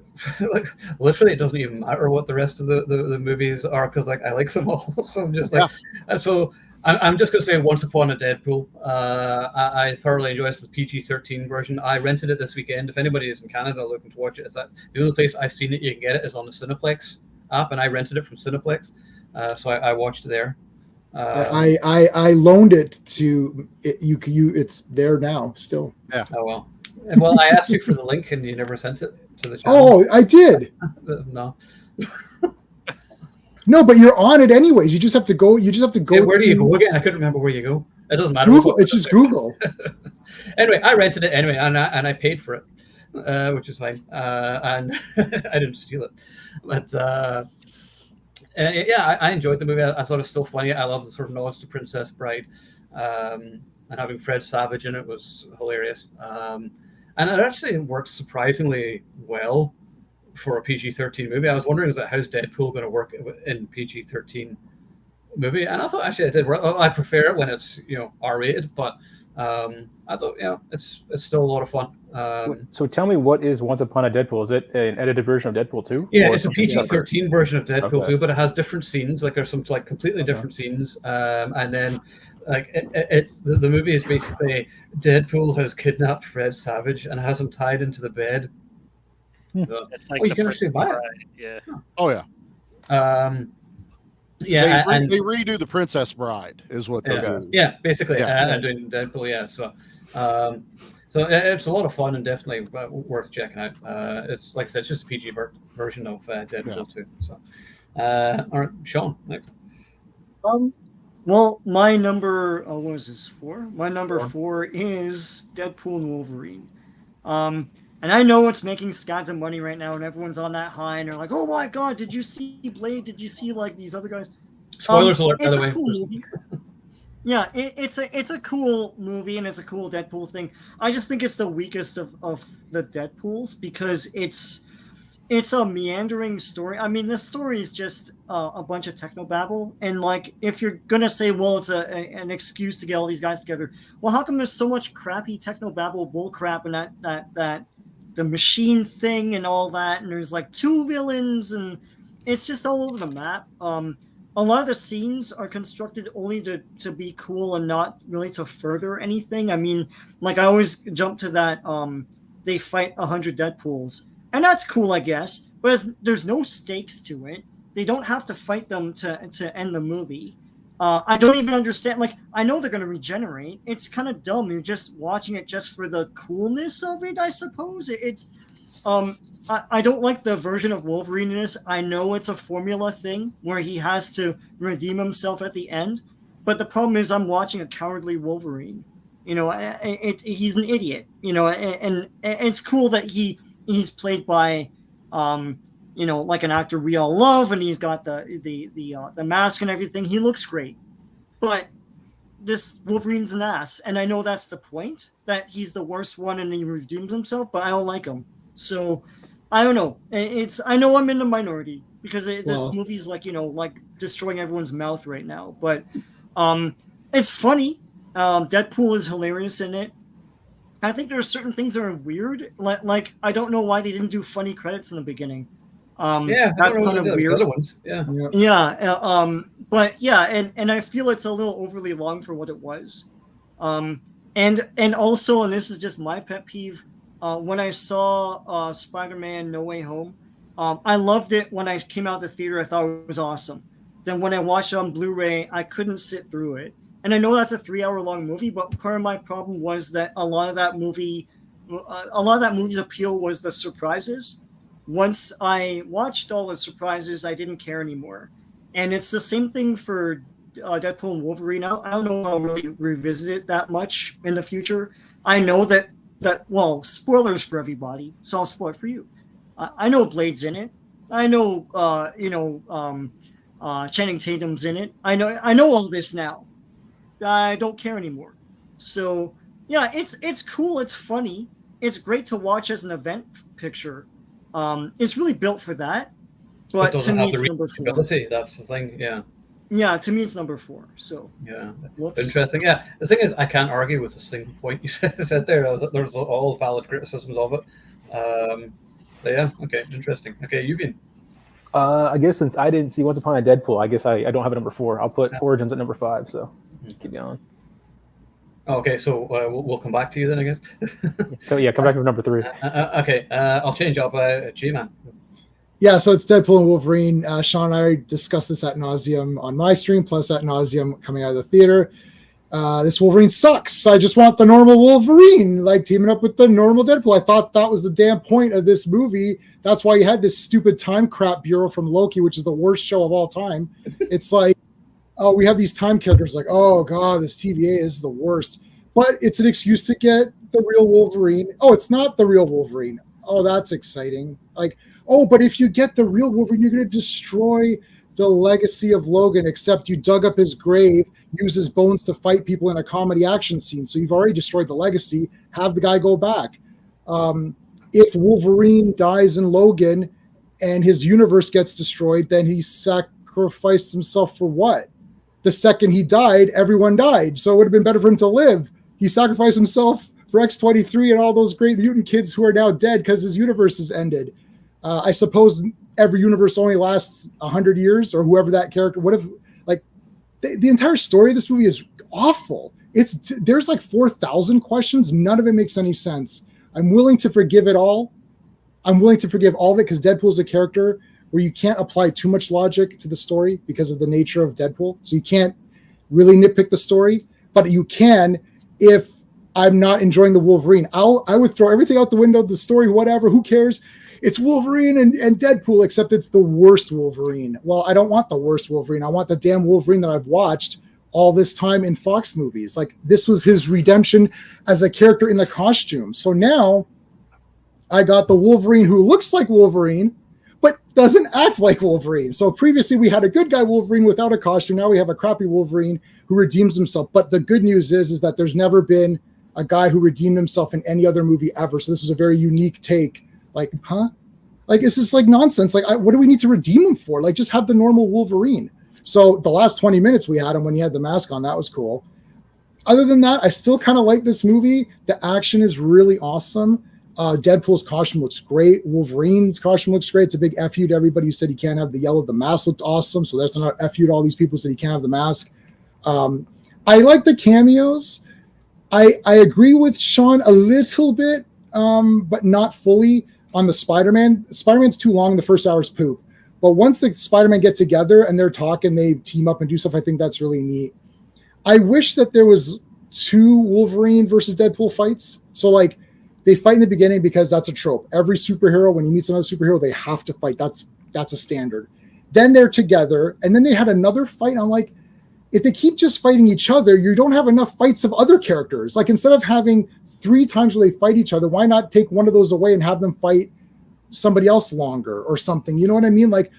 Literally, it doesn't even matter what the rest of the movies are because I like them all. So I'm just like so. I'm just going to say Once Upon a Deadpool. I thoroughly enjoy this, the PG-13 version. I rented it this weekend. If anybody is in Canada looking to watch it, it's the only place I've seen it you can get it is on the Cineplex app, and I rented it from Cineplex. So I watched it there. I loaned it to you. It's there now still. Yeah. Oh, well. Well, I asked you for the link, and you never sent it to the channel. Oh, I did. No. No, but you're on it anyways. You just have to go. You just have to go. Yeah, where do you go again? I couldn't remember where you go. It doesn't matter. Google. It's just Google. Anyway, I rented it anyway, and I paid for it, which is fine. And I didn't steal it, but yeah, I enjoyed the movie. I thought it was still funny. I love the sort of nods to Princess Bride, and having Fred Savage in it was hilarious. And it actually worked surprisingly well for a PG-13 movie. I was wondering, how's Deadpool going to work in PG-13 movie? And I thought actually it did. Well, I prefer it when it's R-rated, but I thought it's still a lot of fun. So tell me, what is Once Upon a Deadpool? Is it an edited version of Deadpool 2? Yeah, it's a PG-13 version of Deadpool Okay. 2, but it has different scenes. Like there's some like completely different scenes, and then like the movie is basically Deadpool has kidnapped Fred Savage and has him tied into the bed. So, It's like you the can actually buy it. Yeah. Oh yeah. Yeah, they redo the Princess Bride is what they're doing. Yeah, basically, Yeah. and doing Deadpool. Yeah, so it's a lot of fun and definitely worth checking out. It's like I said, it's just a PG version of Deadpool 2. So, all right, Sean, next. Well, my number what was this 4? My number 4 is Deadpool and Wolverine. And I know it's making scads of money right now, and everyone's on that high, and they're like, "Oh my god, did you see Blade? Did you see like these other guys?" Spoilers alert, by it's the a way. cool movie. Yeah, it's a cool movie, and it's a cool Deadpool thing. I just think it's the weakest of the Deadpools because it's a meandering story. I mean, this story is just a bunch of technobabble, and like if you're gonna say, well, it's an excuse to get all these guys together, well, how come there's so much crappy technobabble bullcrap and that the machine thing and all that, and there's like 2 villains, and it's just all over the map. A lot of the scenes are constructed only to be cool and not really to further anything. I mean, like I always jump to that they fight 100 Deadpools, and that's cool, I guess, but there's no stakes to it. They don't have to fight them to end the movie. I don't even understand. Like, I know they're going to regenerate. It's kind of dumb. You're just watching it just for the coolness of it, I suppose. I don't like the version of Wolverine in this. I know it's a formula thing where he has to redeem himself at the end. But the problem is I'm watching a cowardly Wolverine. He's an idiot. And it's cool that he's played by like an actor we all love, and he's got the mask and everything. He looks great, but this Wolverine's an ass, and I know that's the point, that he's the worst one and he redeems himself, but I don't like him. So I don't know. I know I'm in the minority because this movie's like destroying everyone's mouth right now, but it's funny. Deadpool is hilarious in it. I think there are certain things that are weird, like I don't know why they didn't do funny credits in the beginning. That's kind of weird. Other ones. But yeah, and I feel it's a little overly long for what it was. And also, and this is just my pet peeve, when I saw Spider-Man No Way Home, I loved it when I came out of the theater. I thought it was awesome. Then when I watched it on Blu-ray, I couldn't sit through it. And I know that's a 3-hour-long movie, but part of my problem was that a lot of that movie's appeal was the surprises. Once I watched all the surprises, I didn't care anymore. And it's the same thing for Deadpool and Wolverine. I don't know if I'll really revisit it that much in the future. I know that spoilers for everybody, so I'll spoil it for you. I know Blade's in it. I know, Channing Tatum's in it. I know all this now. I don't care anymore. So yeah, it's cool. It's funny. It's great to watch as an event picture. It's really built for that. But to me, it's number 4. That's the thing. Yeah. Yeah, to me, it's number 4. So yeah, whoops. Interesting. Yeah, the thing is, I can't argue with a single point you said there. There's all valid criticisms of it. But yeah, okay, interesting. Okay, you've been. I guess since I didn't see Once Upon a Deadpool, I guess I don't have a number 4. I'll put Origins at number 5. So keep going. Okay, so we'll come back to you then, I guess. Come back to number 3. Okay, I'll change up. G-Man. Yeah, so it's Deadpool and Wolverine. Sean and I discussed this ad nauseum on my stream, plus ad nauseum coming out of the theater. this Wolverine sucks. I just want the normal Wolverine, like teaming up with the normal Deadpool. I thought that was the damn point of this movie. That's why you had this stupid time crap bureau from Loki, which is the worst show of all time. It's like, oh, we have these time characters like, oh God, this TVA is the worst. But it's an excuse to get the real Wolverine. Oh, it's not the real Wolverine. Oh, that's exciting. Like, oh, but if you get the real Wolverine, you're going to destroy the legacy of Logan, except you dug up his grave, use his bones to fight people in a comedy action scene. So you've already destroyed the legacy. Have the guy go back. If Wolverine dies in Logan and his universe gets destroyed, then he sacrificed himself for what? The second he died, everyone died. So it would have been better for him to live. He sacrificed himself for X-23 and all those great mutant kids who are now dead because his universe is ended. I suppose every universe only lasts 100 years, or whoever that character. What if, like, the entire story of this movie is awful. There's like 4,000 questions. None of it makes any sense. I'm willing to forgive it all. I'm willing to forgive all of it because Deadpool is a character where you can't apply too much logic to the story because of the nature of Deadpool. So you can't really nitpick the story, but you can if I'm not enjoying the Wolverine. I would throw everything out the window, the story, whatever, who cares? It's Wolverine and Deadpool, except it's the worst Wolverine. Well, I don't want the worst Wolverine. I want the damn Wolverine that I've watched all this time in Fox movies. Like, this was his redemption as a character in the costume. So now I got the Wolverine who looks like Wolverine, but doesn't act like Wolverine. So previously we had a good guy Wolverine without a costume. Now we have a crappy Wolverine who redeems himself. But the good news is that there's never been a guy who redeemed himself in any other movie ever. So this was a very unique take. Like, huh? Like, it's just like nonsense. Like, what do we need to redeem him for? Like, just have the normal Wolverine. So the last 20 minutes we had him when he had the mask on, that was cool. Other than that, I still kind of like this movie. The action is really awesome. Deadpool's costume looks great. Wolverine's costume looks great. It's a big F you to everybody who said he can't have the yellow. The mask looked awesome. So that's not F you to all these people who said he can't have the mask. I like the cameos. I agree with Sean a little bit, but not fully on the Spider-Man. Spider-Man's too long. The first hour's poop. But once the Spider-Man get together and they're talking, they team up and do stuff, I think that's really neat. I wish that there was 2 Wolverine versus Deadpool fights. So, like, they fight in the beginning because that's a trope. Every superhero, when he meets another superhero, they have to fight. That's a standard. Then they're together, and then they had another fight. I'm like, if they keep just fighting each other, you don't have enough fights of other characters. Like, instead of having 3 times where they fight each other, why not take one of those away and have them fight somebody else longer or something? You know what I mean? Like,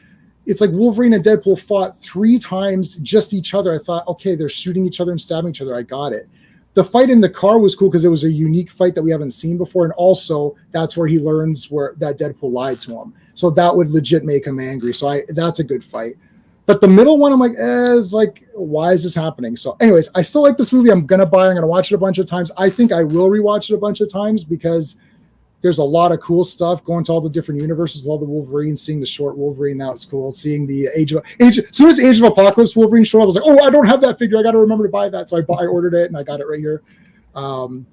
it's like Wolverine and Deadpool fought 3 times just each other. I thought, okay, they're shooting each other and stabbing each other. I got it. The fight in the car was cool because it was a unique fight that we haven't seen before. And also that's where he learns that Deadpool lied to him. So that would legit make him angry. So that's a good fight. But the middle one, I'm like, is like, why is this happening? So anyways, I still like this movie. I'm going to watch it a bunch of times. I think I will rewatch it a bunch of times because there's a lot of cool stuff going to all the different universes, all the Wolverines, seeing the short Wolverine. That was cool. Seeing the as soon as Age of Apocalypse Wolverine showed up, I was like, oh, I don't have that figure. I got to remember to buy that. So I ordered it and I got it right here. Ryan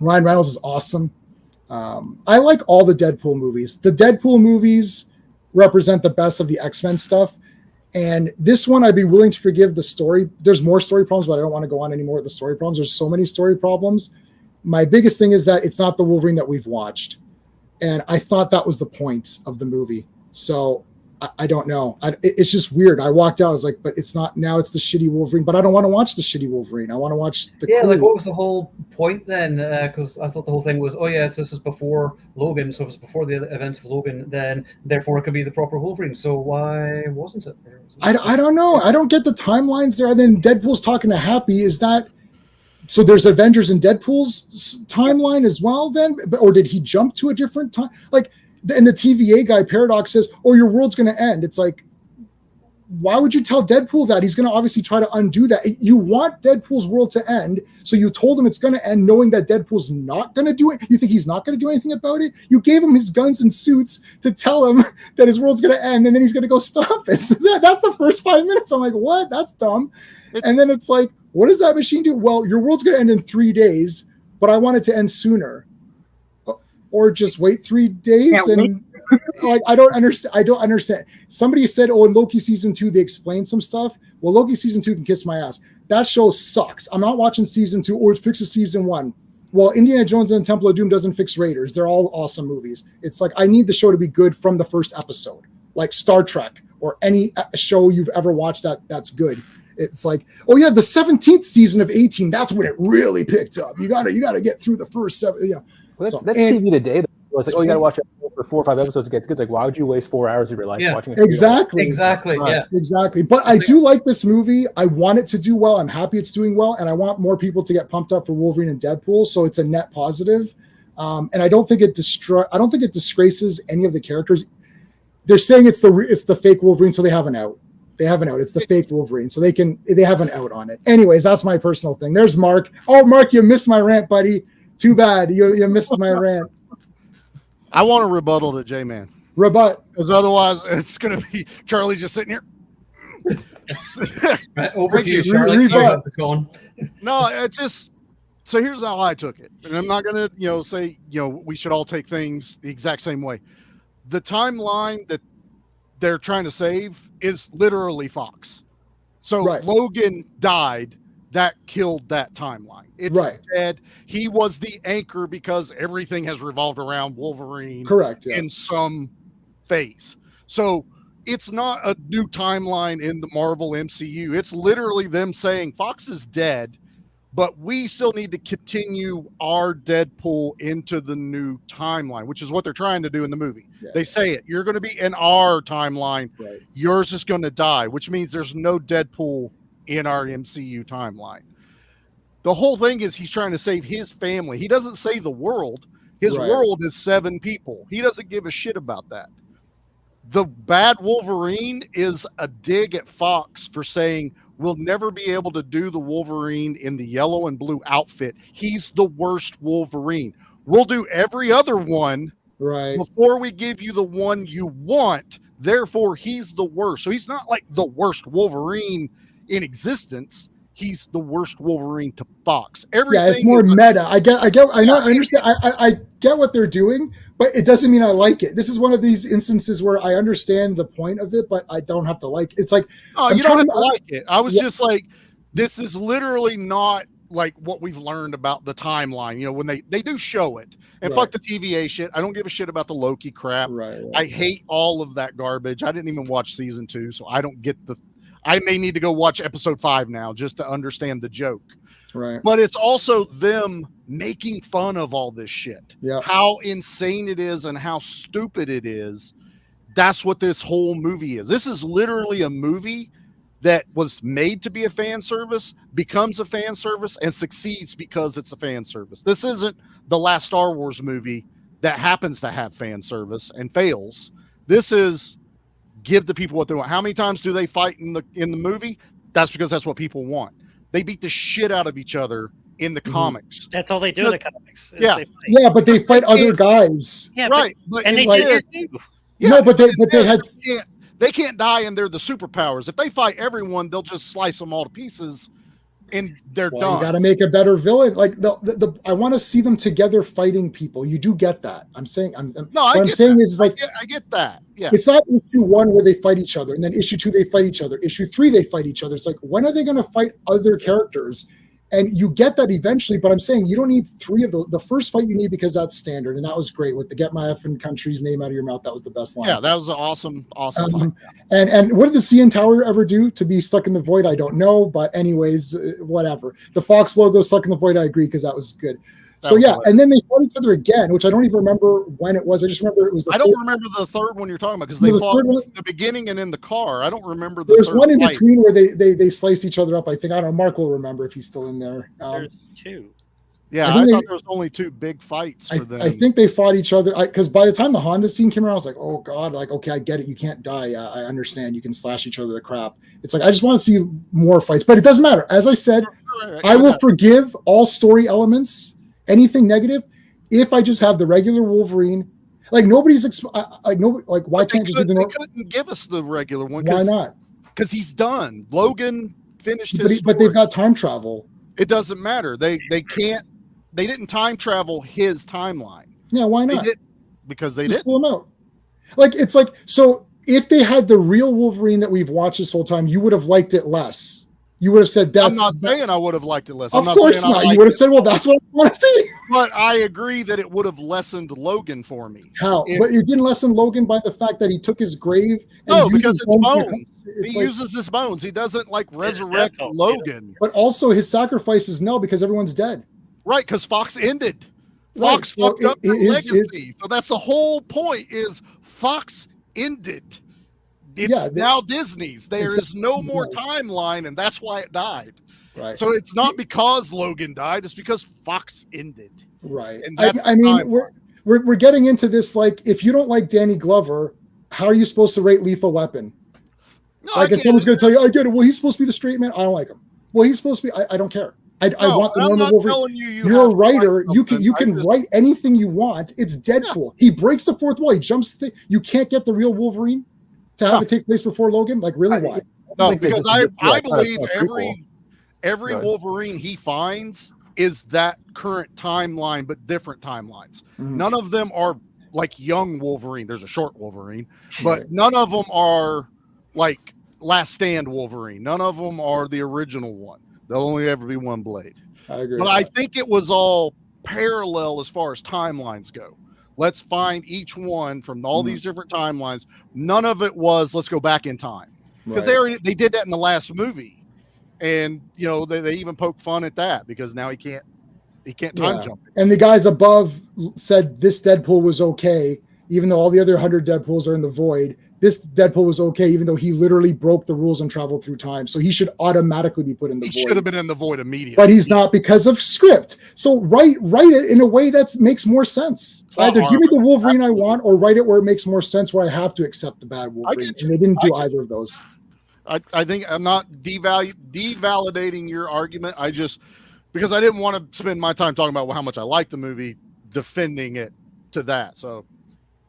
Reynolds is awesome. I like all the Deadpool movies. The Deadpool movies represent the best of the X-Men stuff. And this one, I'd be willing to forgive the story. There's more story problems, but I don't want to go on anymore with the story problems. There's so many story problems. My biggest thing is that it's not the Wolverine that we've watched. And I thought that was the point of the movie. So I don't know. It's just weird. I walked out. I was like, but it's not. Now it's the shitty Wolverine. But I don't want to watch the shitty Wolverine. I want to watch the cool. Like, what was the whole point then? Because I thought the whole thing was, oh yeah, this is before Logan. So if it's before the events of Logan, then therefore it could be the proper Wolverine. So why wasn't it? I don't know. I don't get the timelines there. And then Deadpool's talking to Happy. Is that so? There's Avengers in Deadpool's timeline as well. Then, or did he jump to a different time? Like. And the TVA guy, Paradox, says, oh, your world's going to end. It's like, why would you tell Deadpool that? He's going to obviously try to undo that. You want Deadpool's world to end, so you told him it's going to end knowing that Deadpool's not going to do it. You think he's not going to do anything about it? You gave him his guns and suits to tell him that his world's going to end, and then he's going to go stop it. So that's the first 5 minutes. I'm like, what? That's dumb. And then it's like, what does that machine do? Well, your world's going to end in 3 days, but I want it to end sooner. Or just wait 3 days and like I don't understand. Somebody said, oh, in Loki season 2 they explained some stuff. Well, Loki season 2 can kiss my ass. that show sucks. I'm not watching season 2 or it fixes season 1. Well, Indiana Jones and the Temple of Doom doesn't fix Raiders. They're all awesome movies. It's like I need the show to be good from the first episode, like Star Trek or any show you've ever watched that's good. It's like, oh yeah, the 17th season of 18. That's when it really picked up. You gotta get through the first 7. You know, well, that's TV today. Though. It's like, oh, you got to watch it for 4 or 5 episodes. It gets good. It's like, why would you waste 4 hours of your life watching it? Exactly. Right. Yeah. Exactly. But I do like this movie. I want it to do well. I'm happy it's doing well, and I want more people to get pumped up for Wolverine and Deadpool. So it's a net positive. And I don't think it disgraces any of the characters. They're saying it's the fake Wolverine, so they have an out. It's the fake Wolverine, so they have an out on it. Anyways, that's my personal thing. There's Mark. Oh, Mark, you missed my rant, buddy. Too bad. You missed my rant. I want a rebuttal to J-Man. Rebut. Because otherwise it's going to be Charlie just sitting here. Right, over to you, Charlie. No, it's just, so here's how I took it. And I'm not going to, say, we should all take things the exact same way. The timeline that they're trying to save is literally Fox. So Logan died. That killed that timeline. It's dead. He was the anchor because everything has revolved around Wolverine. Correct. Yeah. In some phase. So it's not a new timeline in the Marvel MCU. It's literally them saying Fox is dead, but we still need to continue our Deadpool into the new timeline, which is what they're trying to do in the movie. Yeah. They say it. You're going to be in our timeline. Right. Yours is going to die, which means there's no Deadpool in our MCU timeline. The whole thing is he's trying to save his family. He doesn't save the world. His world is 7 people. He doesn't give a shit about that. The bad Wolverine is a dig at Fox for saying we'll never be able to do the Wolverine in the yellow and blue outfit. He's the worst Wolverine. We'll do every other one before we give you the one you want. Therefore, he's the worst. So he's not like the worst Wolverine in existence. He's the worst Wolverine to Fox. Everything it's more meta. I understand. I get what they're doing, but it doesn't mean I like it. This is one of these instances where I understand the point of it, but I don't have to like it. It's like, you don't have to like it. I was just like, this is literally not like what we've learned about the timeline. When they do show it, and fuck the TVA shit. I don't give a shit about the Loki crap. I hate all of that garbage. I didn't even watch season 2, so I don't get I may need to go watch episode 5 now just to understand the joke. Right. But it's also them making fun of all this shit. Yeah. How insane it is and how stupid it is. That's what this whole movie is. This is literally a movie that was made to be a fan service, becomes a fan service, and succeeds because it's a fan service. This isn't the last Star Wars movie that happens to have fan service and fails. This is give the people what they want. How many times do they fight in the movie? That's because that's what people want. They beat the shit out of each other in the comics. That's all they do in the comics. Yeah, but they fight other guys. Yeah, right. And they did too. Yeah, no, but they can't die, and they're the superpowers. If they fight everyone, they'll just slice them all to pieces, and they're done. You got to make a better villain. Like I want to see them together fighting people. You do get that. I'm saying. I get that. Yeah. It's not issue 1 where they fight each other, and then issue 2 they fight each other. Issue 3 they fight each other. It's like, when are they going to fight other characters? And you get that eventually, but I'm saying you don't need 3 of the first fight you need because that's standard, and that was great with the "Get my effing country's name out of your mouth." That was the best line. Yeah, that was an awesome. And what did the CN Tower ever do to be stuck in the void? I don't know, but anyways, whatever. The Fox logo stuck in the void. I agree because that was good. And then they fought each other again, which I don't even remember when it was. I just remember it was. I don't remember the third one you're talking about because they fought in the beginning and in the car. I don't remember the. There's one in between where they sliced each other up. I think I don't know. Mark will remember if he's still in there. There's 2. Yeah, I thought there was only 2 big fights for them. I think they fought each other because by the time the Honda scene came around, I was like, oh god, like okay, I get it. You can't die. I understand. You can slash each other to crap. It's like I just want to see more fights, but it doesn't matter. As I said, I will forgive all story elements. Anything negative, if I just have the regular Wolverine, like nobody's why can't just do the? They couldn't give us the regular one. Why not? Because he's done. Logan finished his. But they've got time travel. It doesn't matter. They can't. They didn't time travel his timeline. Yeah, why not? Because they just did. Pull him out. Like it's like so. If they had the real Wolverine that we've watched this whole time, you would have liked it less. you would have said that's. I'm not saying I would have liked it less. Of course not. You would have said, "Well, that's what I want to see." But I agree that it would have lessened Logan for me. How? But it didn't lessen Logan by the fact that he took his grave. And No, because it's bones. He uses his bones. He doesn't like resurrect Logan. But also his sacrifices no, because everyone's dead. Right, because Fox ended. Fox fucked up their legacy. So that's the whole point. Is Fox ended. It's now Disney's. There is no more timeline, and that's why it died. Right. So it's not because Logan died; it's because Fox ended. Right. And I mean, we're getting into this. Like, if you don't like Danny Glover, how are you supposed to rate Lethal Weapon? No, like, if someone's going to tell you, "I get it," well, he's supposed to be the straight man. I don't like him. Well, he's supposed to be. I don't care. I want the normal Wolverine. You're a writer. You can write anything you want. It's Deadpool. He breaks the fourth wall. He jumps. You can't get the real Wolverine to have it take place before Logan. Like, really? Why? No, because I believe every Wolverine he finds is that current timeline, but different timelines. None of them are like young Wolverine. There's a short Wolverine, but none of them are like Last Stand Wolverine. None of them are the original one. There'll only ever be one Blade. I agree. But I think it was all parallel as far as timelines go. Let's find each one from all these different timelines. None of it was let's go back in time, because they did that in the last movie, and you know they even poked fun at that because now he can't time jump. And the guys above said this Deadpool was okay, even though all the other 100 Deadpools are in the void. This Deadpool was okay, even though he literally broke the rules and traveled through time. So he should automatically be put in the void. He should have been in the void immediately. But he's not because of script. So write it in a way that makes more sense. Either give me the Wolverine I want, or write it where it makes more sense, where I have to accept the bad Wolverine. And they didn't do either of those. I think I'm not devalidating your argument. Because I didn't want to spend my time talking about how much I like the movie, defending it to that. So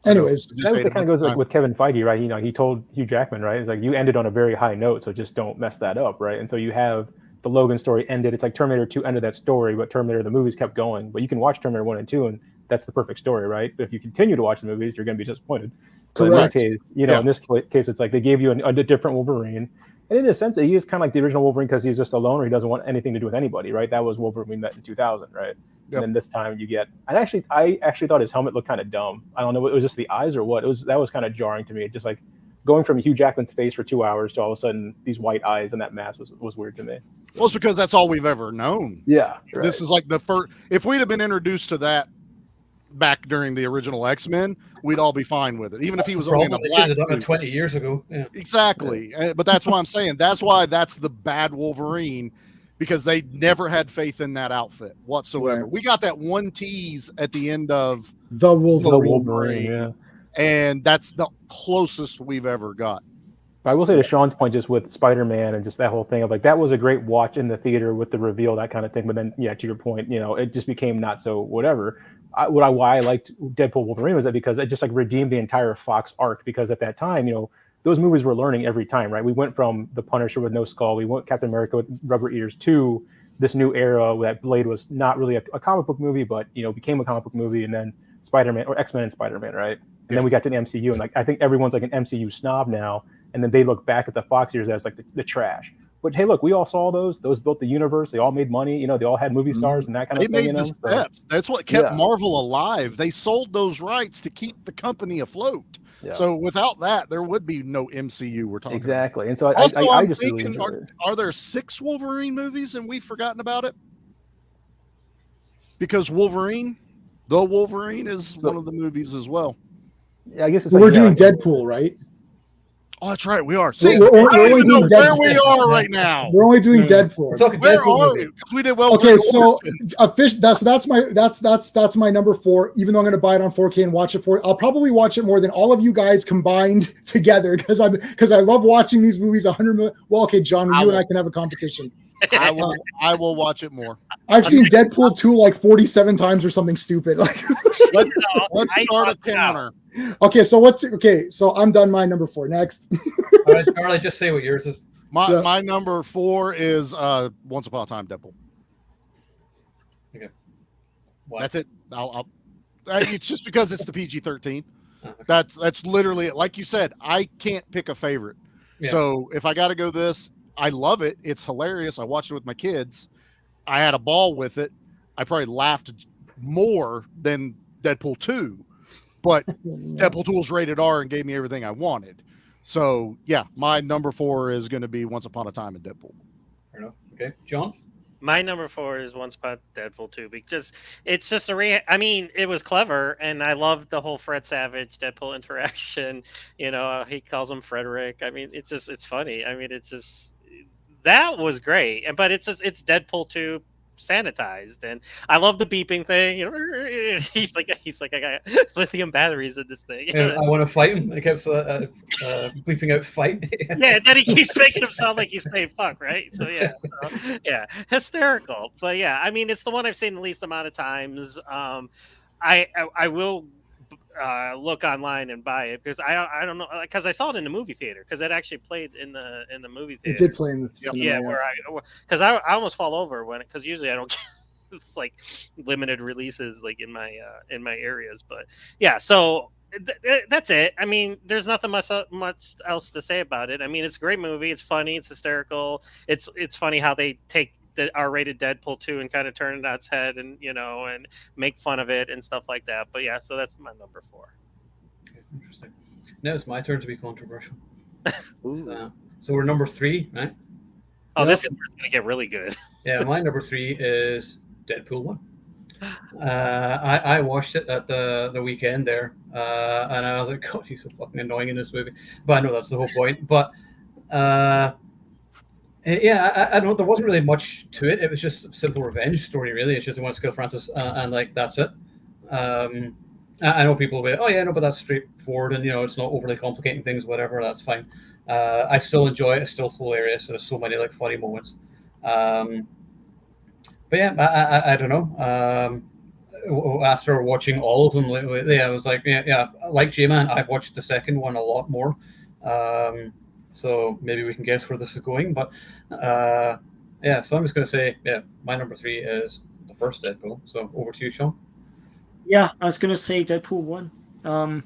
anyways, that kind of goes like with Kevin Feige, right? You know, he told Hugh Jackman, right? It's like, you ended on a very high note, so just don't mess that up, right? And so you have the Logan story ended. It's like Terminator 2 ended that story, but Terminator the movies kept going. But you can watch Terminator 1 and 2, and that's the perfect story, right? But if you continue to watch the movies, you're going to be disappointed. So correct. in this case, in this case, it's like they gave you a different Wolverine. And in a sense, he is kind of like the original Wolverine because he's just a loner. He doesn't want anything to do with anybody, right? That was Wolverine we met in 2000, right? Yep. And then this time you get, I actually thought his helmet looked kind of dumb. I don't know, it was just the eyes or what. That was kind of jarring to me. Just like going from Hugh Jackman's face for 2 hours to all of a sudden these white eyes and that mask was weird to me. Well, it's because that's all we've ever known. Yeah. Right. This is like the first, if we'd have been introduced to that back during the original X-Men, we'd all be fine with it. Even if he was only in a black suit. 20 years ago. Yeah. Exactly. Yeah. But that's why I'm saying that's why that's the bad Wolverine, because they never had faith in that outfit whatsoever. Right. We got that one tease at the end of the Wolverine. Yeah. And that's the closest we've ever got. I will say to Sean's point, just with Spider-Man and just that whole thing of like, that was a great watch in the theater with the reveal, that kind of thing. But then, yeah, to your point, it just became not so whatever. Why I liked Deadpool Wolverine was that because it just like redeemed the entire Fox arc, because at that time, those movies were learning every time, right? We went from The Punisher with no skull, we went Captain America with rubber ears, to this new era that Blade was not really a comic book movie, but became a comic book movie, and then Spider-Man or X-Men and Spider-Man, right? And then we got to the MCU, and like I think everyone's like an MCU snob now, and then they look back at the Fox years as like the trash. But hey, look, we all saw those. Those built the universe. They all made money. They all had movie stars and that kind of thing. They made the steps. So, that's what kept Marvel alive. They sold those rights to keep the company afloat. Yeah. So without that, there would be no MCU. We're talking exactly. And so also, I I'm just thinking, really are there 6 Wolverine movies and we've forgotten about it? Because the Wolverine is one of the movies as well. Yeah, I guess it's we're doing Deadpool, right? Oh, that's right. We are. See, we're I don't even know where we are right now. We're only doing Deadpool. Where are we? Because we did well. Okay, so that's my number 4. Even though I'm going to buy it on 4K and watch it I'll probably watch it more than all of you guys combined together because I love watching these movies 100 million. Well, okay, John, you and I can have a competition. I will watch it more. I've seen Deadpool 2 like 47 times or something stupid. Like let's start a counter. Okay, so I'm done. My number 4. Next. All right, Charlie, just say what yours is. My number 4 is Once Upon a Time Deadpool. Okay. That's it. It's just because it's the PG-13. That's literally it. Like you said, I can't pick a favorite. Yeah. So if I got to go this, I love it. It's hilarious. I watched it with my kids. I had a ball with it. I probably laughed more than Deadpool 2, but Deadpool 2 was rated R and gave me everything I wanted. So yeah, my number 4 is going to be Once Upon a Time in Deadpool. Fair enough. Okay, John. My number 4 is Once Upon Deadpool 2 because it's just I mean, it was clever, and I loved the whole Fred Savage Deadpool interaction. You know, he calls him Frederick. I mean, it's funny. I mean, it's just that was great. But it's Deadpool 2 sanitized, and I love the beeping thing. You know, he's like I got lithium batteries in this thing. I want to fight him. He keeps bleeping out fight. Yeah, and then he keeps making him sound like he's saying fuck, right? So yeah, hysterical. But yeah, I mean, it's the one I've seen the least amount of times. I will look online and buy it because I don't know, because I saw it in the movie theater, because it actually played in the movie theater. It did play in the cinema. Yeah, where because I almost fall over when, because usually I don't. It's like limited releases like in my areas, but yeah, so that's it. I mean, there's nothing much else to say about it. I mean, it's a great movie. It's funny. It's hysterical. It's funny how they take the R-rated Deadpool 2 and kind of turn it on its head, and and make fun of it and stuff like that. But yeah, so that's my number 4. Okay, interesting. Now it's my turn to be controversial. So we're number 3, right? Oh, this is going to get really good. Yeah, my number 3 is Deadpool 1. I watched it at the weekend there, and I was like, God, he's so fucking annoying in this movie. But I know that's the whole point. But yeah, I don't. There wasn't really much to it. It was just a simple revenge story, really. It's just he wants to kill Francis, and like that's it. I know people will be, oh yeah, no, but that's straightforward, and it's not overly complicating things, whatever. That's fine. I still enjoy it. It's still hilarious. There's so many like funny moments. But yeah, I don't know. After watching all of them lately, I was like, yeah, like J-Man, I've watched the second one a lot more. So maybe we can guess where this is going. But yeah, so I'm just going to say, yeah, my number 3 is the first Deadpool. So over to you, Sean. Yeah, I was going to say Deadpool 1.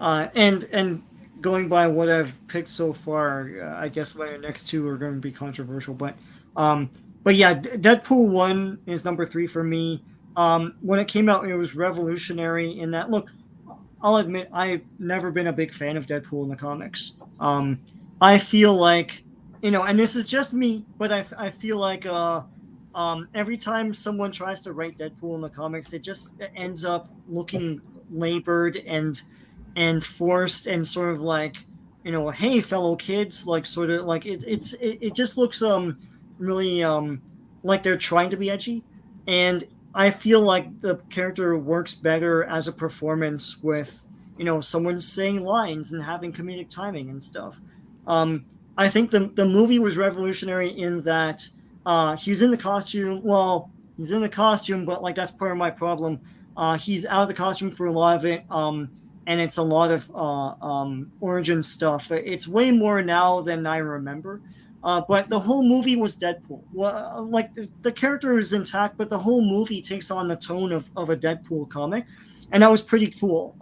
And going by what I've picked so far, I guess my next 2 are going to be controversial. But yeah, Deadpool 1 is number 3 for me. When it came out, it was revolutionary in that, look, I'll admit I've never been a big fan of Deadpool in the comics. I feel like, and this is just me, but I feel like every time someone tries to write Deadpool in the comics, it just ends up looking labored and forced, and sort of like, hey, fellow kids, like sort of like it just looks really like they're trying to be edgy. And I feel like the character works better as a performance with, someone saying lines and having comedic timing and stuff. I think the movie was revolutionary in that he's in the costume. Well, he's in the costume, but like that's part of my problem. He's out of the costume for a lot of it, and it's a lot of origin stuff. It's way more now than I remember. But the whole movie was Deadpool. Well, like the character is intact, but the whole movie takes on the tone of a Deadpool comic, and that was pretty cool.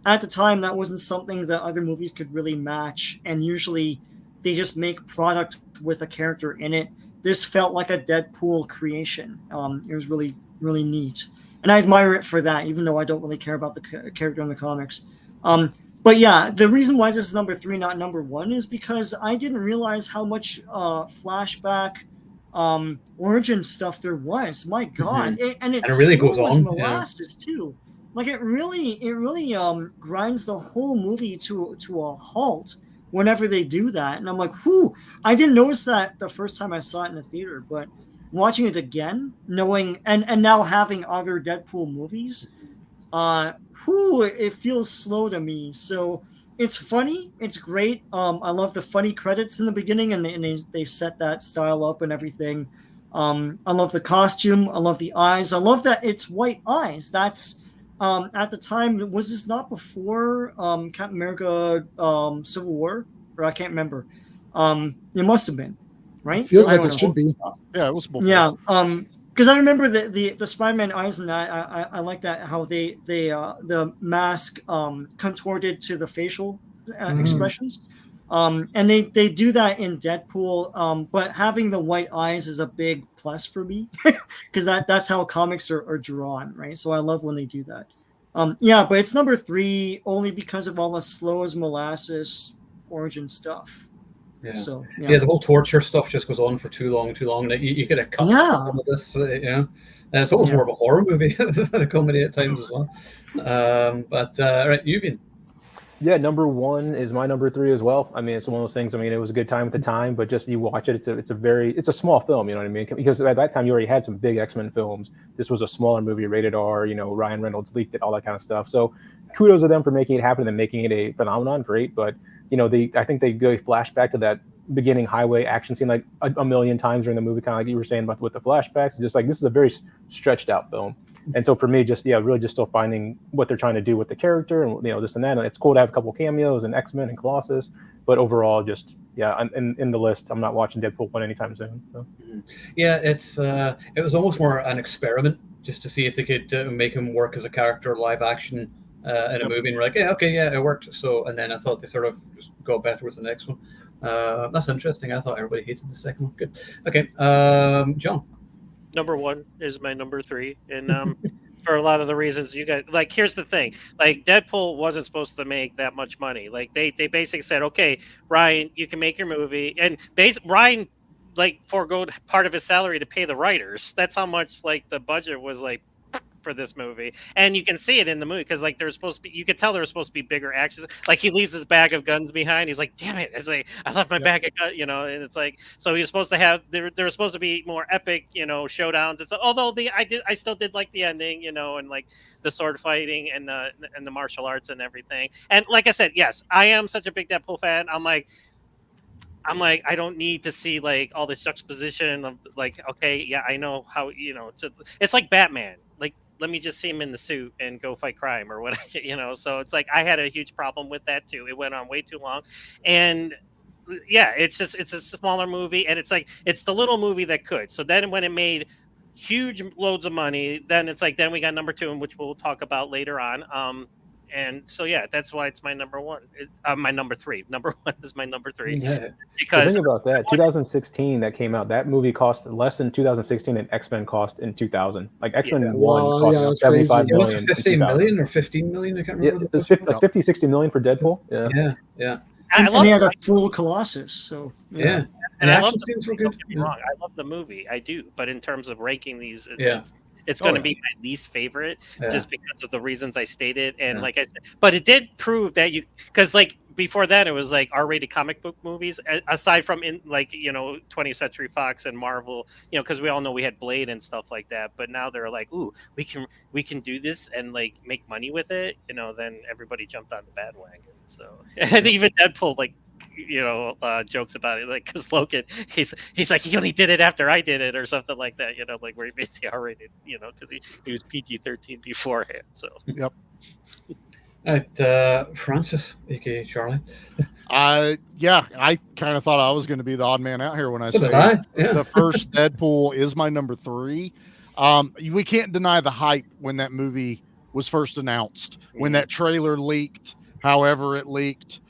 At the time, that wasn't something that other movies could really match, and usually they just make product with a character in it. This felt like a Deadpool creation. It was really, really neat, and I admire it for that, even though I don't really care about the character in the comics. But yeah, the reason why this is number 3, not number 1, is because I didn't realize how much flashback origin stuff there was. My God, and it really goes on. Molasses too. Like it really grinds the whole movie to a halt whenever they do that. And I'm like, whew, I didn't notice that the first time I saw it in the theater, but watching it again, knowing and now having other Deadpool movies, it feels slow to me. So it's funny, it's great. I love the funny credits in the beginning, and they set that style up and everything. I love the costume. I love the eyes. I love that it's white eyes. That's at the time, was this not before Captain America Civil War? Or I can't remember. It must have been, right? It feels like it should be. Yeah, it was before. Yeah. Because I remember the Spider-Man eyes, and that I like that how the mask contorted to the facial expressions. And they do that in Deadpool, but having the white eyes is a big plus for me because that's how comics are drawn, right? So I love when they do that. Yeah, but it's number 3 only because of all the slow as molasses origin stuff. Yeah. So Yeah, the whole torture stuff just goes on for too long. And you get a cut Yeah. of this, and it's almost more of a horror movie than a comedy at times as well. Right, Yuvian. Yeah, number 1 is my number 3 as well. I mean, it's one of those things. I mean, it was a good time at the time, but just you watch it, it's a small film. You know what I mean? Because at that time you already had some big X-Men films. This was a smaller movie, rated R. You know, Ryan Reynolds leaked it, all that kind of stuff. So kudos to them for making it happen and making it a phenomenon. Great, but you know, I think they go flashback to that beginning highway action scene like a million times during the movie, kind of like you were saying about with the flashbacks. Just like this is a very stretched out film. And so for me, really just still finding what they're trying to do with the character and, you know, this and that. And it's cool to have a couple cameos and X-Men and Colossus, but overall just, I'm in the list. I'm not watching Deadpool 1 anytime soon. So. Yeah, it was almost more an experiment just to see if they could make him work as a character live action in a movie. And we're like, yeah, it worked. So, and then I thought they sort of just got better with the next one. That's interesting. I thought everybody hated the second one. Good. Okay, John. Number 1 is my number 3, and for a lot of the reasons you guys like. Here's the thing: like Deadpool wasn't supposed to make that much money. Like they basically said, okay, Ryan, you can make your movie, and Ryan like foregoed part of his salary to pay the writers. That's how much like the budget was like for this movie, and you can see it in the movie because like there's supposed to be, you could tell there was supposed to be bigger actions. Like he leaves his bag of guns behind. He's like, damn it! It's like I left my bag of guns, you know. And it's like so he was supposed to have there was supposed to be more epic, you know, showdowns. It's although I still did like the ending, you know, and like the sword fighting and the martial arts and everything. And like I said, yes, I am such a big Deadpool fan. I'm like, I don't need to see like all this juxtaposition of like, okay, yeah, I know how, you know, it's like Batman. Like, let me just see him in the suit and go fight crime or what, you know? So it's like, I had a huge problem with that too. It went on way too long. And yeah, it's a smaller movie. And it's like, it's the little movie that could. So then when it made huge loads of money, then it's like, then we got number 2, which we'll talk about later on. And so, yeah, that's why it's my number 1. My number 3. Number 1 is my number 3. Yeah. Because think about that. 2016 that came out. That movie cost less in 2016 than X-Men cost in 2000. Like X-Men 1 cost 75 million. 15 million or 15 million. I can't remember. Yeah, it was 50, 60 million for Deadpool. Yeah. And he had a full Colossus. So yeah. And I love the scenes were good. Don't get me wrong, I love the movie. I do. But in terms of ranking these, it's Oh, going to yeah. be my least favorite just because of the reasons I stated. And Yeah. like I said, but it did prove that because like before that, it was like R-rated comic book movies, aside from in like, you know, 20th Century Fox and Marvel, you know, because we all know we had Blade and stuff like that. But now they're like, ooh, we can do this and like make money with it. You know, then everybody jumped on the bandwagon. So and even Deadpool, like, you know, jokes about it, like because Logan, he's like he only did it after I did it or something like that, you know, like where he made the R-rated, you know, because he was PG-13 beforehand. So Yep. Francis, aka Charlie. I kind of thought I was going to be the odd man out here when I So say did I. Yeah. the first Deadpool is my number 3. We can't deny the hype when that movie was first announced, when that trailer leaked, however it leaked.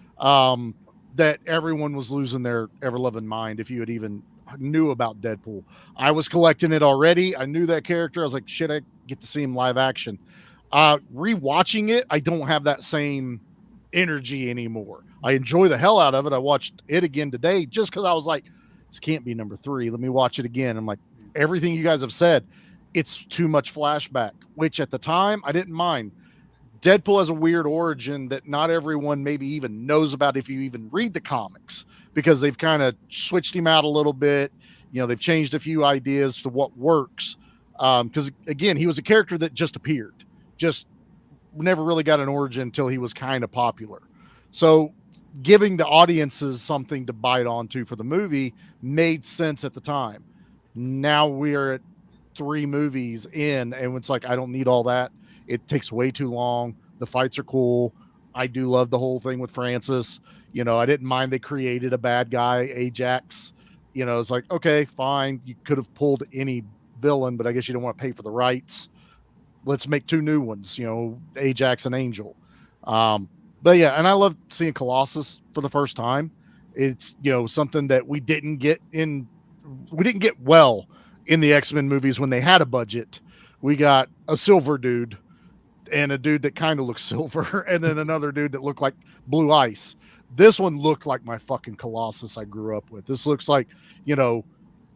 That everyone was losing their ever-loving mind if you had even knew about Deadpool. I was collecting it already. I knew that character. I was like, shit, I get to see him live action. Rewatching it, I don't have that same energy anymore. I enjoy the hell out of it. I watched it again today just because I was like, this can't be number 3. Let me watch it again. I'm like, everything you guys have said, it's too much flashback, which at the time I didn't mind. Deadpool has a weird origin that not everyone maybe even knows about if you even read the comics, because they've kind of switched him out a little bit. You know, they've changed a few ideas to what works. Because again, he was a character that just appeared, just never really got an origin until he was kind of popular. So giving the audiences something to bite onto for the movie made sense at the time. Now we're at 3 movies in, and it's like, I don't need all that. It takes way too long. The fights are cool. I do love the whole thing with Francis. You know, I didn't mind they created a bad guy, Ajax. You know, it's like, okay, fine. You could have pulled any villain, but I guess you don't want to pay for the rights. Let's make 2 new ones, you know, Ajax and Angel. But yeah, and I love seeing Colossus for the first time. It's, something that we didn't get well in the X-Men movies when they had a budget. We got a silver dude and a dude that kind of looks silver, and then another dude that looked like blue ice. This one looked like my fucking Colossus I grew up with. This looks like,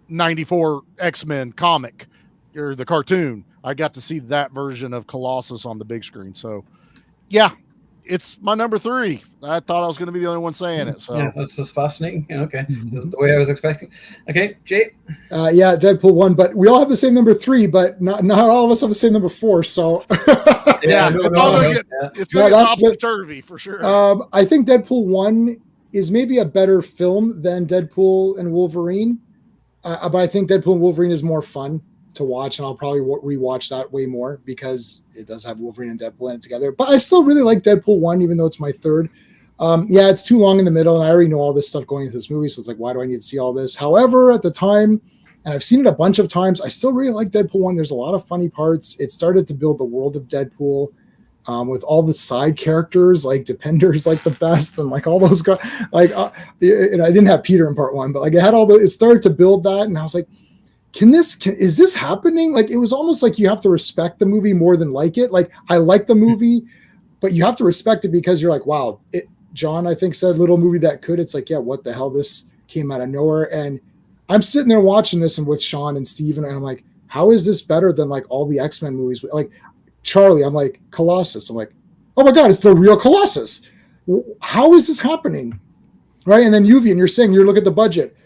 94 X-Men comic or the cartoon. I got to see that version of Colossus on the big screen. So yeah, it's my number 3. I thought I was going to be the only one saying it. So yeah, that's just fascinating. Okay, this is the way I was expecting. Okay, Jay. Yeah, Deadpool 1, but we all have the same number 3, but not all of us have the same number 4. So it's all going to get topsy-turvy for sure. I think Deadpool 1 is maybe a better film than Deadpool and Wolverine, but I think Deadpool and Wolverine is more fun to watch, and I'll probably rewatch that way more because it does have Wolverine and Deadpool in it together. But I still really like Deadpool 1, even though it's my 3rd. Yeah, it's too long in the middle, and I already know all this stuff going into this movie, so it's like, why do I need to see all this? However, at the time, and I've seen it a bunch of times, I still really like Deadpool 1. There's a lot of funny parts. It started to build the world of Deadpool with all the side characters, like Depender's like the best, and like all those guys. Like, I didn't have Peter in part 1, but like it had it started to build that, and I was like, is this happening? Like, it was almost like you have to respect the movie more than like it. Like, I like the movie, but you have to respect it because you're like, wow, John, I think, said little movie that could. It's like, yeah, what the hell? This came out of nowhere. And I'm sitting there watching this and with Sean and Steven, and I'm like, how is this better than like all the X-Men movies? Like Charlie, I'm like, Colossus. I'm like, oh my God, it's the real Colossus. How is this happening? Right. And then Yuvian, you're saying, you look at the budget.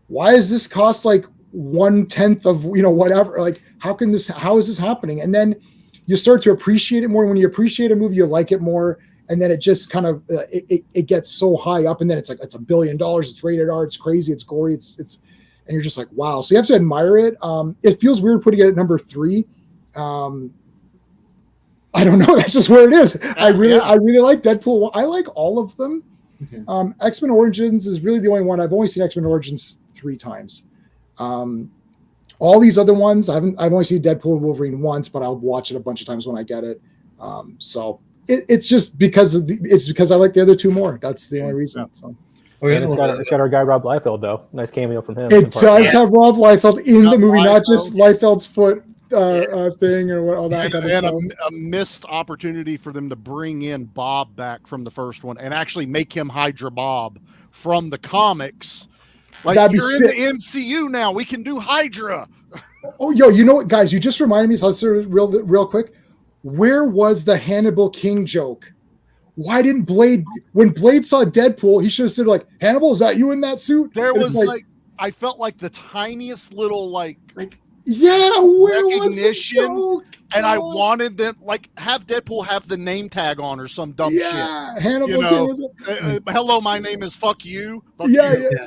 Why is this cost like 1/10 of, whatever? Like, how is this happening? And then you start to appreciate it more. When you appreciate a movie, you like it more. And then it just kind of, it gets so high up, and then it's like, it's $1 billion. It's rated R. It's crazy. It's gory. It's, and you're just like, wow. So you have to admire it. It feels weird putting it at number 3. I don't know. That's just where it is. I really like Deadpool. I like all of them. Mm-hmm. X-Men Origins is really the only one. I've only seen X-Men Origins 3 times. All these other ones, I've only seen Deadpool and Wolverine once, but I'll watch it a bunch of times when I get it. So it's just because I like the other 2 more. That's the only reason. So. It's got our guy Rob Liefeld though. Nice cameo from him. It does have Rob Liefeld in the movie, not just Liefeld's foot thing or all that kind of stuff. And a missed opportunity for them to bring in Bob back from the first one and actually make him Hydra Bob from the comics. Like, you're in the MCU now, we can do Hydra. Oh, yo, you know what, guys? You just reminded me. So let's do it real quick. Where was the Hannibal King joke? Why didn't Blade? When Blade saw Deadpool, he should have said like, "Hannibal, is that you in that suit?" There was like I felt like the tiniest little like yeah, where was the joke? And I wanted them have Deadpool have the name tag on or some dumb shit. Hannibal King. Hello, my name is fuck you. Fuck you.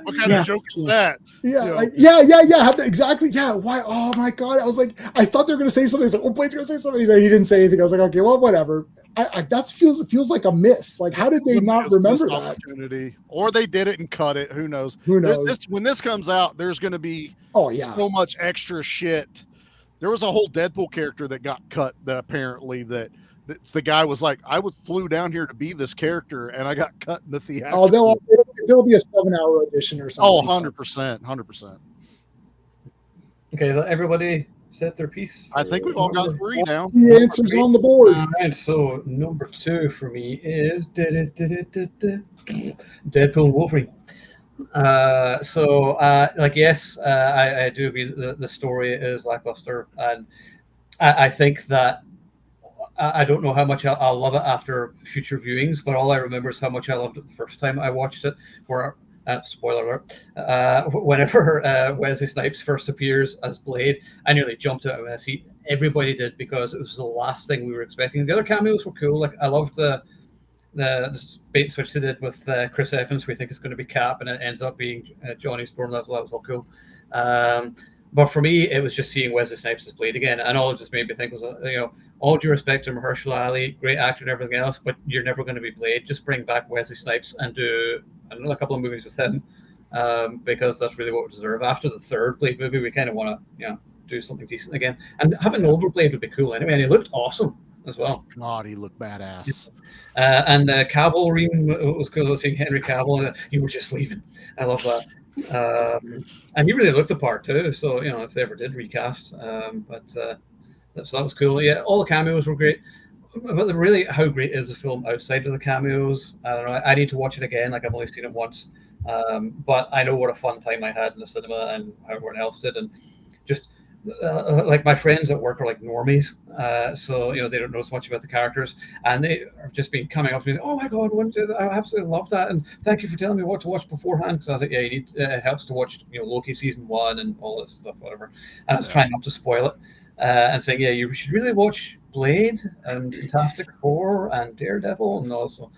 What kind of joke is that? Yeah. Exactly. Yeah. Why? Oh my God. I was like, I thought they were gonna say something. I was like, oh, Blade's gonna say something. He didn't say anything. I was like, okay, well, whatever. That feels like a miss. Like, how did they not remember that? Opportunity, or they did it and cut it. Who knows? When this comes out, there's going to be so much extra shit. There was a whole Deadpool character that got cut. That apparently that the guy was like, I flew down here to be this character, and I got cut in the theater. Oh, there'll be a 7-hour edition or something. Oh, 100%. Okay, so everybody said their piece. I think we've all got 3 now. The answers on the board. All right, so number 2 for me is Deadpool Wolverine. Yes, I do agree that the story is lackluster, and I think that I don't know how much I'll love it after future viewings, but all I remember is how much I loved it the first time I watched it, where spoiler alert, whenever Wesley Snipes first appears as Blade, I nearly jumped out of my seat. Everybody did, because it was the last thing we were expecting. The other cameos were cool. Like, I loved the bait and switch they did with Chris Evans. We think it's going to be Cap, and it ends up being Johnny Storm. That was all cool. But for me, it was just seeing Wesley Snipes as Blade again, and all it just made me think was, all due respect to Mahershala Ali, great actor and everything else, but you're never going to be Blade. Just bring back Wesley Snipes and do a couple of movies with him, because that's really what we deserve. After the 3rd Blade movie, we kind of want to, do something decent again, and having an older Blade would be cool anyway. And he looked awesome. as well. God, he looked badass. And Cavalry was cool seeing Henry Cavill. You were just leaving. I love that. And he really looked the part too. So if they ever did recast, so that was cool. Yeah, all the cameos were great. But really, how great is the film outside of the cameos? I don't know. I need to watch it again. Like I've only seen it once, but I know what a fun time I had in the cinema and how everyone else did, and just. Like my friends at work are like normies, so they don't know so much about the characters, and they have just been coming up to me saying, "Oh my god, I absolutely love that, and thank you for telling me what to watch beforehand." Because I was like, "Yeah, you need it helps to watch Loki season 1 and all this stuff, whatever." And I was trying not to spoil it, and saying, "Yeah, you should really watch Blade and Fantastic Four and Daredevil and also."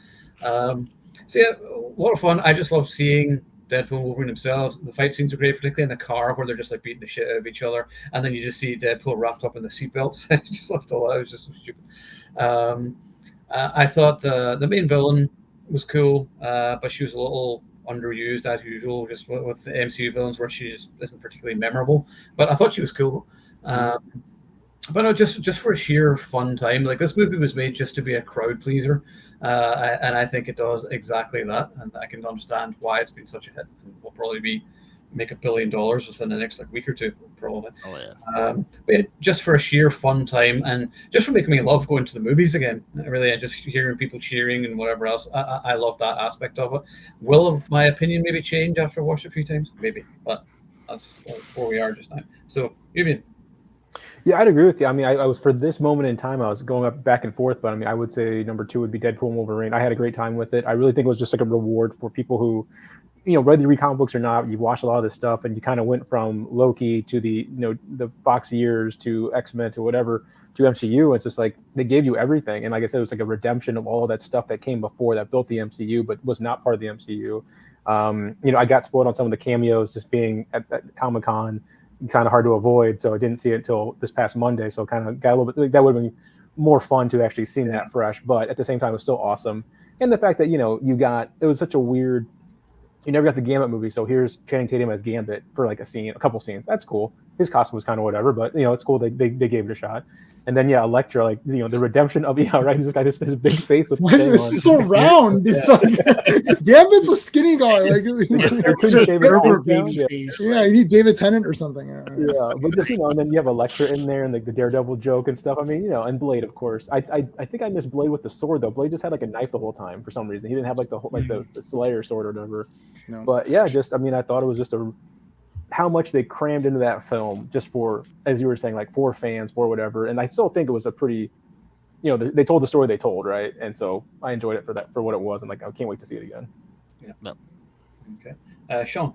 So yeah, a lot of fun. I just love seeing Deadpool and Wolverine themselves. The fight scenes are great, particularly in the car where they're just like beating the shit out of each other, and then you just see Deadpool wrapped up in the seatbelts. I just loved all that. It was just so stupid. I thought the main villain was cool, but she was a little underused as usual, just with the MCU villains, where she just isn't particularly memorable. But I thought she was cool. But no, just for a sheer fun time. Like this movie was made just to be a crowd pleaser, and I think it does exactly that. And I can understand why it's been such a hit. And will probably make $1 billion within the next week or two, probably. Oh yeah. But just for a sheer fun time, and just for making me love going to the movies again. Really, and just hearing people cheering and whatever else. I love that aspect of it. Will my opinion maybe change after I watched it a few times? Maybe, but that's where we are just now. So, Yubian. Yeah, I'd agree with you. I mean, I was for this moment in time, I was going up back and forth, but I mean, I would say number 2 would be Deadpool and Wolverine. I had a great time with it. I really think it was just like a reward for people who, whether you read comic books or not, you watched a lot of this stuff, and you kind of went from Loki to the Fox years to X-Men to whatever to MCU. It's just like they gave you everything, and like I said, it was like a redemption of all of that stuff that came before that built the MCU, but was not part of the MCU. I got spoiled on some of the cameos just being at Comic-Con. Kind of hard to avoid, so I didn't see it until this past Monday. So kind of got a little bit. That would have been more fun to actually see that fresh, but at the same time, it was still awesome. And the fact that it was such a weird. You never got the Gambit movie, so here's Channing Tatum as Gambit for like a couple scenes. That's cool. His costume was kind of whatever, but it's cool. They gave it a shot. And then Elektra, like the redemption of right. This guy just his big face with. Why is this so round? Gambit's a skinny guy. Like yeah, you need David Tennant or something. Yeah, but just and then you have Elektra in there and like the Daredevil joke and stuff. I mean, and Blade, of course. I think I missed Blade with the sword though. Blade just had like a knife the whole time for some reason. He didn't have like the Slayer sword or whatever. No. But yeah, I thought it was just how much they crammed into that film just for, as you were saying, like for fans, for whatever. And I still think it was a pretty, they told the story they told, right? And so I enjoyed it for what it was. And like, I can't wait to see it again. Yeah. No. Okay. Sean.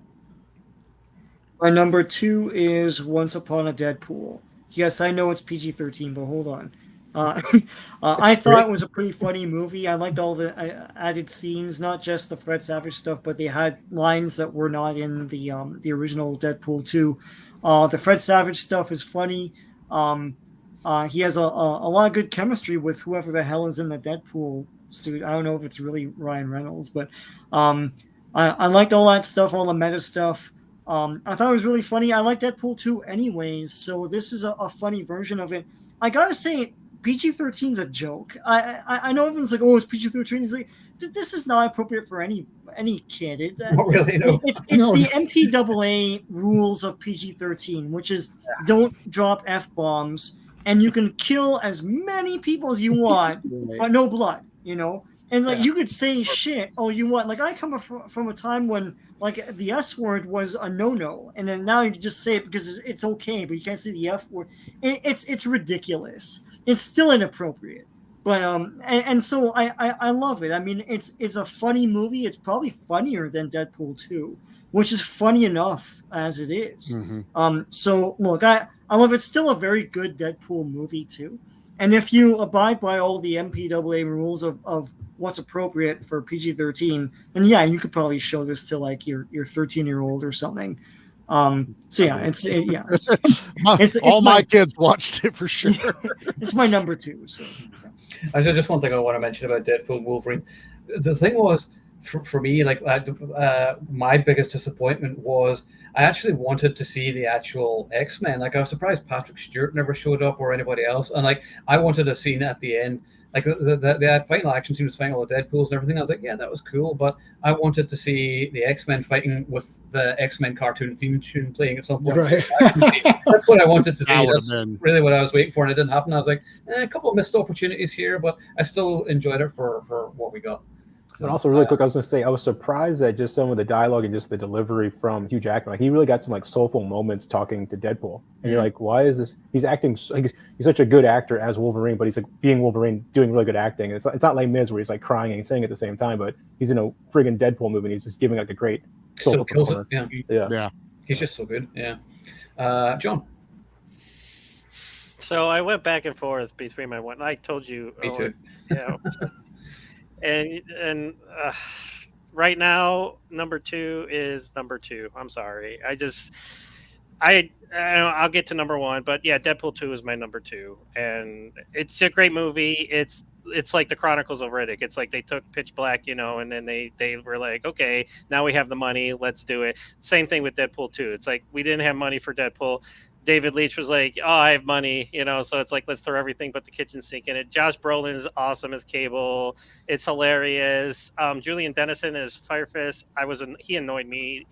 My number 2 is Once Upon a Deadpool. Yes, I know it's PG-13, but hold on. I thought it was a pretty funny movie. I liked all the added scenes, not just the Fred Savage stuff, but they had lines that were not in the original Deadpool 2. The Fred Savage stuff is funny. He has a lot of good chemistry with whoever the hell is in the Deadpool suit. I don't know if it's really Ryan Reynolds, but I liked all that stuff, all the meta stuff. I thought it was really funny. I like Deadpool 2 anyways, so this is a funny version of it. I gotta say, PG-13 is a joke. I know everyone's like, oh, it's PG-13. It's like, this is not appropriate for any kid. Not really, no. It's the MPAA rules of PG-13, which is don't drop F-bombs, and you can kill as many people as you want, but no blood, And like you could say shit all you want. Like I come from a time when like the S word was a no-no, and then now you can just say it because it's okay, but you can't say the F word. It's ridiculous. It's still inappropriate, but and so I love it. I mean, it's a funny movie. It's probably funnier than Deadpool 2, which is funny enough as it is. Mm-hmm. So look, I love it. It's still a very good Deadpool movie too. And if you abide by all the MPAA rules of what's appropriate for PG-13, then yeah, you could probably show this to like your 13-year-old or something. So yeah, it's all my kids watched it for sure. It's my number 2. So just one thing I want to mention about Deadpool Wolverine. The thing was, for me, like my biggest disappointment was I actually wanted to see the actual X-Men. Like I was surprised Patrick Stewart never showed up or anybody else, and like I wanted a scene at the end. Like the final action scene was fighting all the Deadpools and everything. I was like, yeah, that was cool, but I wanted to see the X-Men fighting with the X-Men cartoon theme tune playing at some point. Right. That's what I wanted to see. That's been... really what I was waiting for, and it didn't happen. I was like, a couple of missed opportunities here, but I still enjoyed it for what we got. But also, really quick, I was going to say, I was surprised at just some of the dialogue and just the delivery from Hugh Jackman. Like, he really got some like soulful moments talking to Deadpool, and you're like, why is this? He's acting. He's such a good actor as Wolverine, but he's like being Wolverine, doing really good acting. And it's not like Miz where he's like crying and singing at the same time, but he's in a friggin' Deadpool movie, and he's just giving like a great soulful performance. Yeah. He's just so good. Yeah. John. So I went back and forth between my one. I told you. Me too. Yeah. And right now, number 2 is number 2. I'm sorry. I'll get to number 1, but yeah, Deadpool 2 is my number 2, and it's a great movie. It's like the Chronicles of Riddick. It's like they took Pitch Black, and then they were like, okay, now we have the money, let's do it. Same thing with Deadpool 2. It's like we didn't have money for Deadpool. David Leitch was like, oh, I have money, so it's like, let's throw everything but the kitchen sink in it. Josh Brolin is awesome as Cable. It's hilarious. Julian Dennison is Firefist. He annoyed me.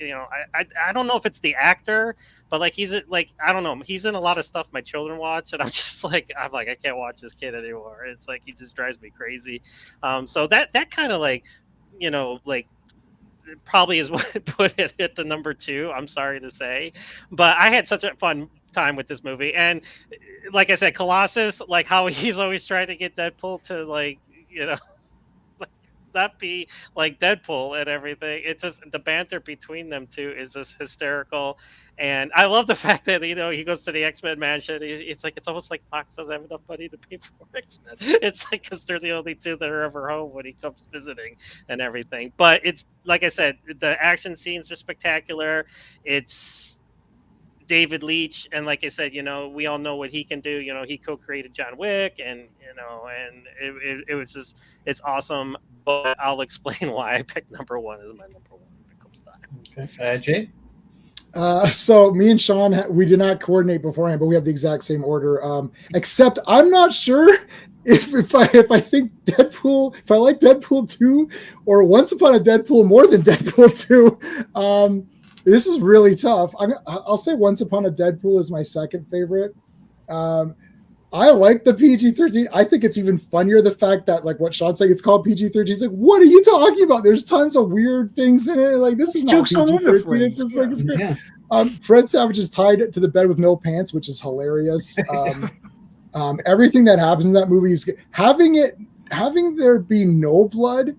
I don't know if it's the actor, but like, I don't know. He's in a lot of stuff my children watch, and I'm like, I can't watch this kid anymore. It's like, he just drives me crazy. So that kind of like, probably is what put it at the number 2. I'm sorry to say, but I had such a fun time with this movie. And like I said, Colossus, like how he's always trying to get Deadpool to like, not be like Deadpool and everything. It's just the banter between them two is just hysterical. And I love the fact that, he goes to the X-Men mansion. It's almost like Fox doesn't have enough money to pay for X-Men. It's like, because they're the only two that are ever home when he comes visiting and everything. But it's, like I said, the action scenes are spectacular. It's David Leitch, and like I said, we all know what he can do. He co-created John Wick, and and it was just, it's awesome. But I'll explain why I picked number 1 as my number 1 when it comes to that. Okay, Jay. So me and Sean, we did not coordinate beforehand, but we have the exact same order. Except I'm not sure if I think Deadpool, if I like Deadpool 2 or Once Upon a Deadpool more than Deadpool 2. This is really tough. I'll say Once Upon a Deadpool is my second favorite. I like the PG-13. I think it's even funnier the fact that, like what Sean's saying, it's called PG-13. It's like, what are you talking about? There's tons of weird things in it. Like, this is not PG-13. It's just like, it's great. Yeah. Fred Savage is tied to the bed with no pants, which is hilarious. Everything that happens in that movie is having there be no blood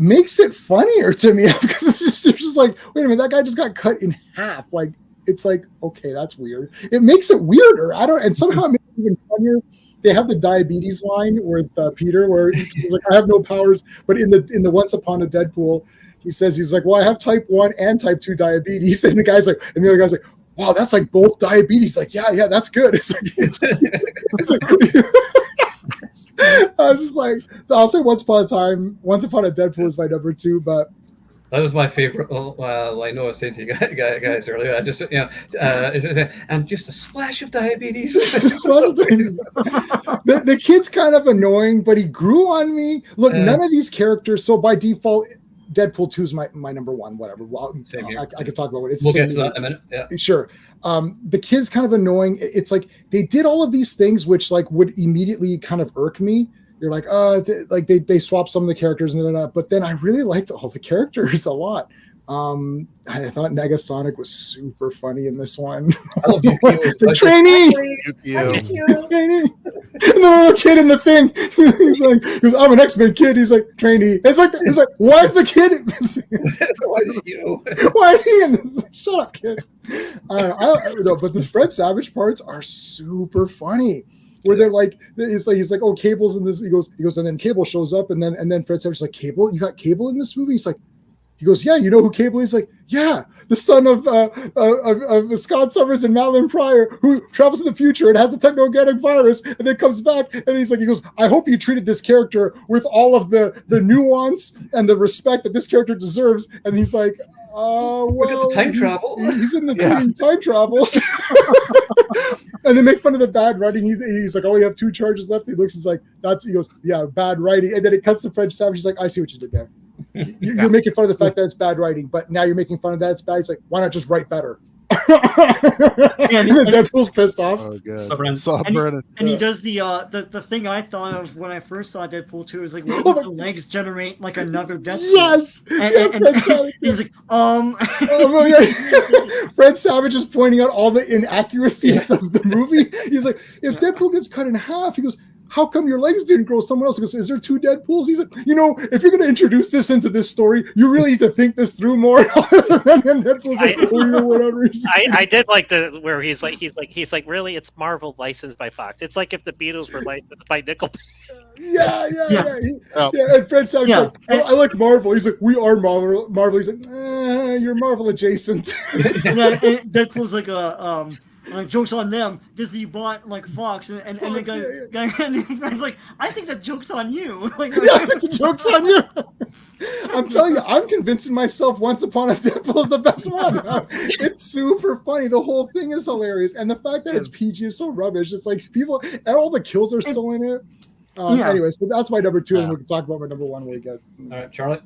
makes it funnier to me, because it's just like, wait a minute, that guy just got cut in half. Like, it's like, okay, that's weird. It makes it weirder. And somehow it makes it even funnier. They have the diabetes line with Peter, where he's like, I have no powers. But in the Once Upon a Deadpool, he's like, well, I have type 1 and type 2 diabetes. And the other guy's like, wow, that's like both diabetes. Like, yeah, that's good. It's like, I was just like, I'll say Once Upon a Deadpool is my number 2, but that was my favorite line I was saying to you guys earlier. I just, and just a splash of diabetes. The kid's kind of annoying, but he grew on me. Look, none of these characters, so by default, Deadpool 2 is my number 1, whatever. Well, I could talk about it. We'll get to that in a minute. Yeah. Sure. The kid's kind of annoying. It's like they did all of these things which like would immediately kind of irk me. You're like, they swapped some of the characters and but then I really liked all the characters a lot. I thought Negasonic was super funny in this one. I love Yukio. It's like, trainee. And the little kid in the thing, he's like, I'm an X-Men kid. He's like, trainee. It's like, why is the kid? Why is he in this? Shut up, kid. But the Fred Savage parts are super funny. Where they're like, he's like, oh, Cable's in this. He goes, and then Cable shows up, and then Fred Savage's like, Cable, you got Cable in this movie? He's like, he goes, yeah, you know who Cable is? Like, yeah, the son of Scott Summers and Madeline Pryor, who travels to the future and has a techno-organic virus, and then comes back, and he goes, I hope you treated this character with all of the nuance and the respect that this character deserves. And he's like, well, look at the time travel. He's in the time travel. And they make fun of the bad writing. He's like, oh, you have 2 charges left. He looks, he's like, he goes, yeah, bad writing. And then it cuts to Fred Savage. He's like, I see what you did there. You're making fun of the fact that it's bad writing, but now you're making fun of that it's bad. It's like, why not just write better? And Deadpool's pissed off. Oh, good. And he does the thing I thought of when I first saw Deadpool 2 is like, the legs generate like another Deadpool. Yes. And he's like, Fred Savage is pointing out all the inaccuracies of the movie. He's like, if Deadpool gets cut in half, he goes, how come your legs didn't grow? Someone else goes, is there 2 Deadpools? He's like, if you're going to introduce this into this story, you really need to think this through more. And Deadpool's like, whatever. I did like where he's like, really, it's Marvel licensed by Fox. It's like if the Beatles were licensed by Nickelback. Yeah. And Fred Savage's like, I like Marvel. He's like, we are Marvel. He's like, you're Marvel adjacent. And Deadpool's like joke's on them. Disney bought like Fox, and the guy and Fred's like, I think that joke's on you. Like, I think the joke's on you. I'm telling you, I'm convincing myself Once Upon a Deadpool is the best one. It's super funny. The whole thing is hilarious, and the fact that it's PG is so rubbish. It's like people, and all the kills are still in it. Anyway, so that's my number 2, and we can talk about my number 1 when we get. All right, Charlotte.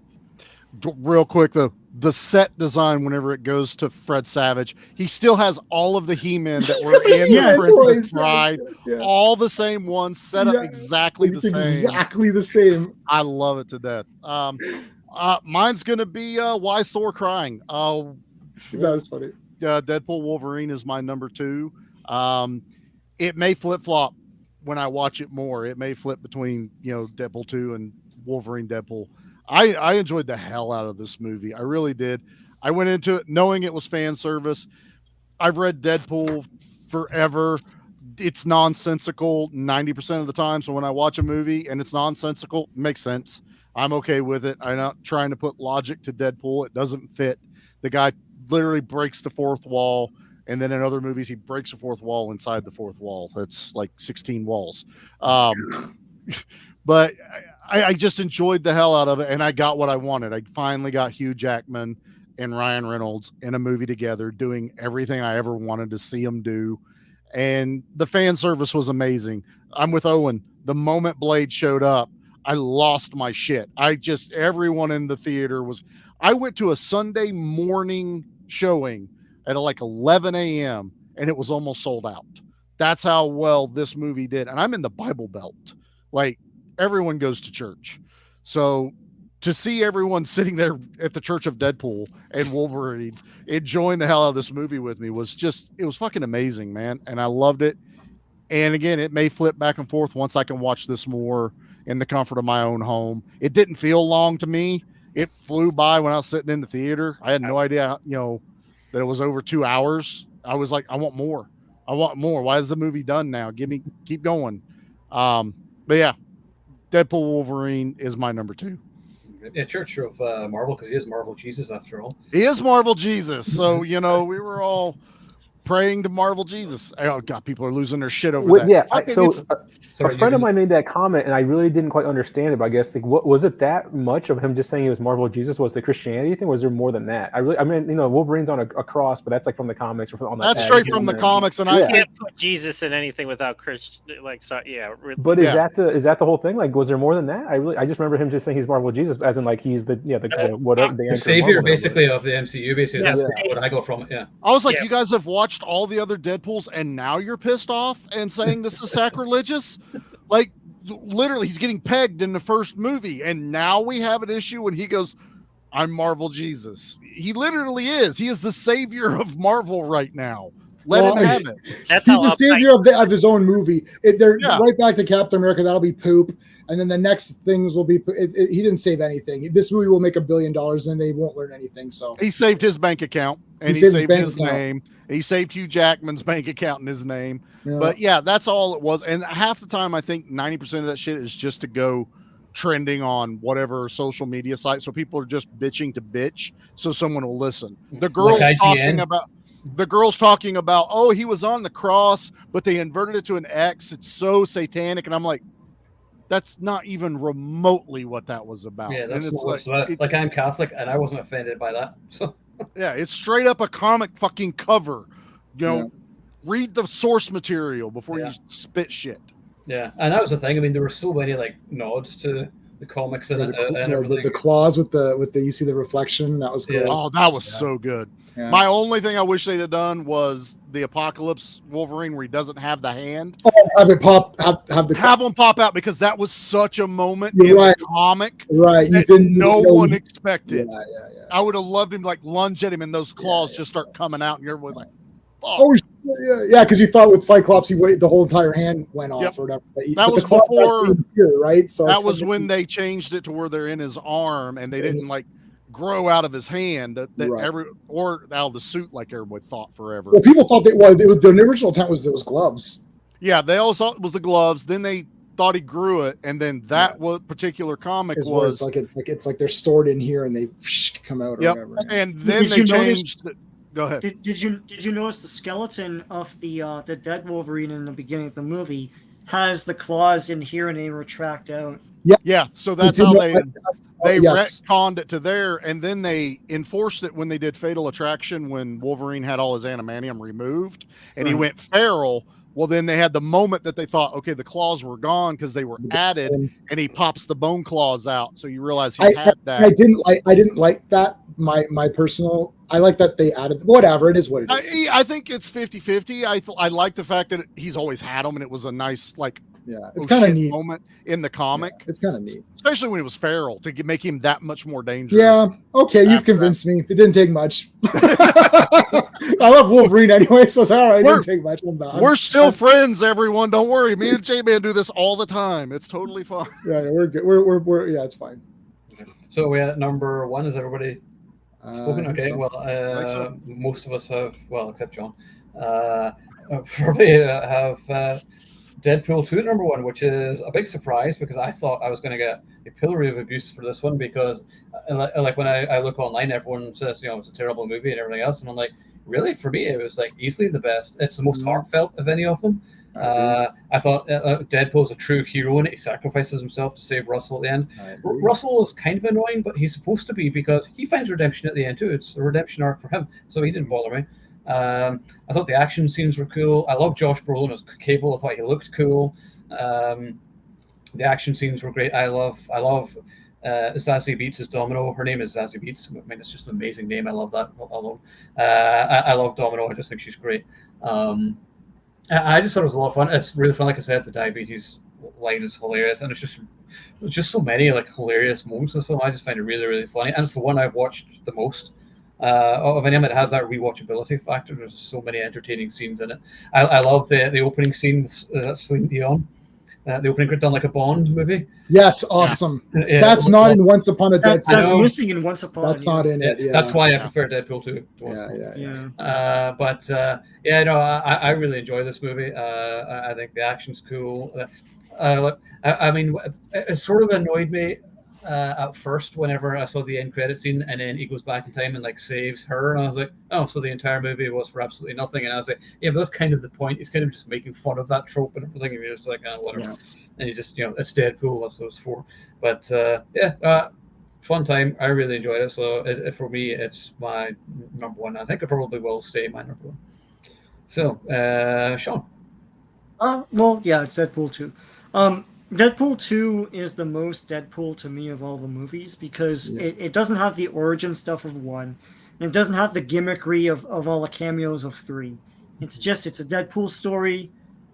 Real quick though, the set design whenever it goes to Fred Savage, he still has all of the He-Men that were in the Princess Bride, all the same ones, set up exactly the same. Exactly the same. I love it to death. Mine's gonna be Why Thor Crying. That is funny. Deadpool Wolverine is my number 2. It may flip-flop when I watch it more. It may flip between Deadpool 2 and Wolverine Deadpool. I enjoyed the hell out of this movie. I really did. I went into it knowing it was fan service. I've read Deadpool forever. It's nonsensical 90% of the time. So when I watch a movie and it's nonsensical, it makes sense. I'm okay with it. I'm not trying to put logic to Deadpool. It doesn't fit. The guy literally breaks the 4th wall. And then in other movies, he breaks the 4th wall inside the 4th wall. That's like 16 walls. But I just enjoyed the hell out of it, and I got what I wanted. I finally got Hugh Jackman and Ryan Reynolds in a movie together doing everything I ever wanted to see them do, and the fan service was amazing. I'm with Owen. The moment Blade showed up, I lost my shit. Everyone in the theater was... I went to a Sunday morning showing at like 11 a.m., and it was almost sold out. That's how well this movie did, and I'm in the Bible Belt. Like, everyone goes to church. So to see everyone sitting there at the Church of Deadpool and Wolverine enjoying the hell out of this movie with me was it was fucking amazing, man. And I loved it. And again, it may flip back and forth once I can watch this more in the comfort of my own home. It didn't feel long to me. It flew by when I was sitting in the theater. I had no idea, that it was over 2 hours. I was like, I want more. Why is the movie done now? Keep going. But yeah, Deadpool Wolverine is my number 2. Yeah, Church of Marvel, because he is Marvel Jesus after all. He is Marvel Jesus. So, we were all praying to Marvel Jesus. Oh, God, people are losing their shit over that. Yeah, a friend of mine made that comment, and I really didn't quite understand it. But I guess what was it that much of him just saying he was Marvel Jesus? Was the Christianity thing? Was there more than that? Wolverine's on a cross, but that's like from the comics or on the. That's straight from the comics, and I can't put Jesus in anything without Christian. But is that the whole thing? Like, was there more than that? I just remember him just saying he's Marvel Jesus, as in like he's the savior basically of the MCU. Basically, that's what I go from. Yeah, I was like, you guys have watched all the other Deadpools, and now you're pissed off and saying this is sacrilegious. Like, literally, he's getting pegged in the first movie, and now we have an issue when he goes, I'm Marvel Jesus. He literally is. He is the savior of Marvel right now. Let him have it. He's the savior of his own movie. They're right back to Captain America. That'll be poop. And then the next things will be. He didn't save anything. This movie will make $1 billion, and they won't learn anything. So he saved his bank account, and he saved his name. He saved Hugh Jackman's bank account and his name. Yeah. But yeah, that's all it was. And half the time, I think 90% of that shit is just to go, trending on whatever social media site. So people are just bitching to bitch so someone will listen. The girls Like talking about, oh, he was on the cross, but they inverted it to an X. It's so satanic. And I'm like, that's not even remotely what that was about. Yeah, and that's it's not what's about. Like, I'm Catholic and I wasn't offended by that. So yeah, it's straight up a comic fucking cover. You know, read the source material before you spit shit. Yeah, and that was the thing. I mean, there were so many like nods to the comics and, the claws with the you see the reflection. That was cool. Yeah. Oh, that was so good. Yeah. My only thing I wish they'd have done was the Apocalypse Wolverine where he doesn't have the hand. Oh, have it pop, have him pop out, because that was such a moment in the comic, right? That no one expected. Yeah. I would have loved him to, like, lunge at him and those claws just start coming out, and everyone's like, "Oh, yeah," because you thought with Cyclops, the whole entire hand went off or whatever. That was before, here, right? So that was when they changed it to where they're in his arm, and they didn't like grow out of his hand or out of the suit like everybody thought forever. Well, people thought the original intent was it was gloves. Yeah, they all thought it was the gloves. Then they thought he grew it, and then that particular comic was it's like they're stored in here and they come out or whatever. And then they changed it. Go ahead. Did you notice the skeleton of the dead Wolverine in the beginning of the movie has the claws in here and they retract out? Yeah. So that's how they retconned it to there, and then they enforced it when they did Fatal Attraction, when Wolverine had all his adamantium removed and he went feral. Well, then they had the moment that they thought, okay, the claws were gone because they were added, and he pops the bone claws out. So you realize he had that. I didn't like that. My personal, I like that they added, whatever, it is what it is. I think it's 50-50. I like the fact that he's always had them, and it was a nice, like, it's kind of neat moment in the comic. It's kind of neat, especially when he was feral, to make him that much more dangerous. Yeah, okay, you've convinced me. It didn't take much. I love Wolverine anyway, so it's all right. It didn't take much. We're still friends, everyone. Don't worry. Me and J-Man do this all the time. It's totally fine. Yeah, we're good. We're it's fine. So we're at number 1. Is everybody spoken? Okay. So. Well, most of us have. Well, except John. Probably have. Deadpool 2 number 1, which is a big surprise because I thought I was going to get a pillory of abuse for this one, because like when I look online, everyone says, it's a terrible movie and everything else, and I'm like, really? For me, it was like easily the best. It's the most heartfelt of any of them. I thought Deadpool's a true hero in it. He sacrifices himself to save Russell at the end. Russell is kind of annoying, but he's supposed to be, because he finds redemption at the end too. It's a redemption arc for him, so he didn't bother me. I thought the action scenes were cool. I love Josh Brolin as Cable. I thought he looked cool. The action scenes were great. I love Zazie Beetz as Domino. Her name is Zazie Beetz. I mean, it's just an amazing name. I love that alone. I love Domino. I just think she's great. I just thought it was a lot of fun. It's really fun. Like I said, the diabetes line is hilarious, and there's just so many like hilarious moments in this film. I just find it really, really funny, and it's the one I've watched the most. Of any of it has that rewatchability factor. There's so many entertaining scenes in it. I love the opening scene with Celine Dion. The opening credit done like a Bond movie. Yes, awesome. Yeah, that's not in Once Upon a Deadpool. That's missing in Once Upon. That's not in it. Yeah. That's why I prefer Deadpool 2. I really enjoy this movie. I think the action's cool. I mean, it sort of annoyed me at first whenever I saw the end credit scene, and then he goes back in time and like saves her, and I was like, oh, so the entire movie was for absolutely nothing. And I was like, yeah, but that's kind of the point. He's kind of just making fun of that trope and everything, and you're just like, whatever. Yes. And you just, it's Deadpool, that's what it's for. But fun time. I really enjoyed it. So for me, it's my number 1. I think it probably will stay my number 1. So, Sean. Well, yeah, it's Deadpool 2. Deadpool 2 is the most Deadpool to me of all the movies, because it doesn't have the origin stuff of 1, and it doesn't have the gimmickry of all the cameos of 3. It's a Deadpool story.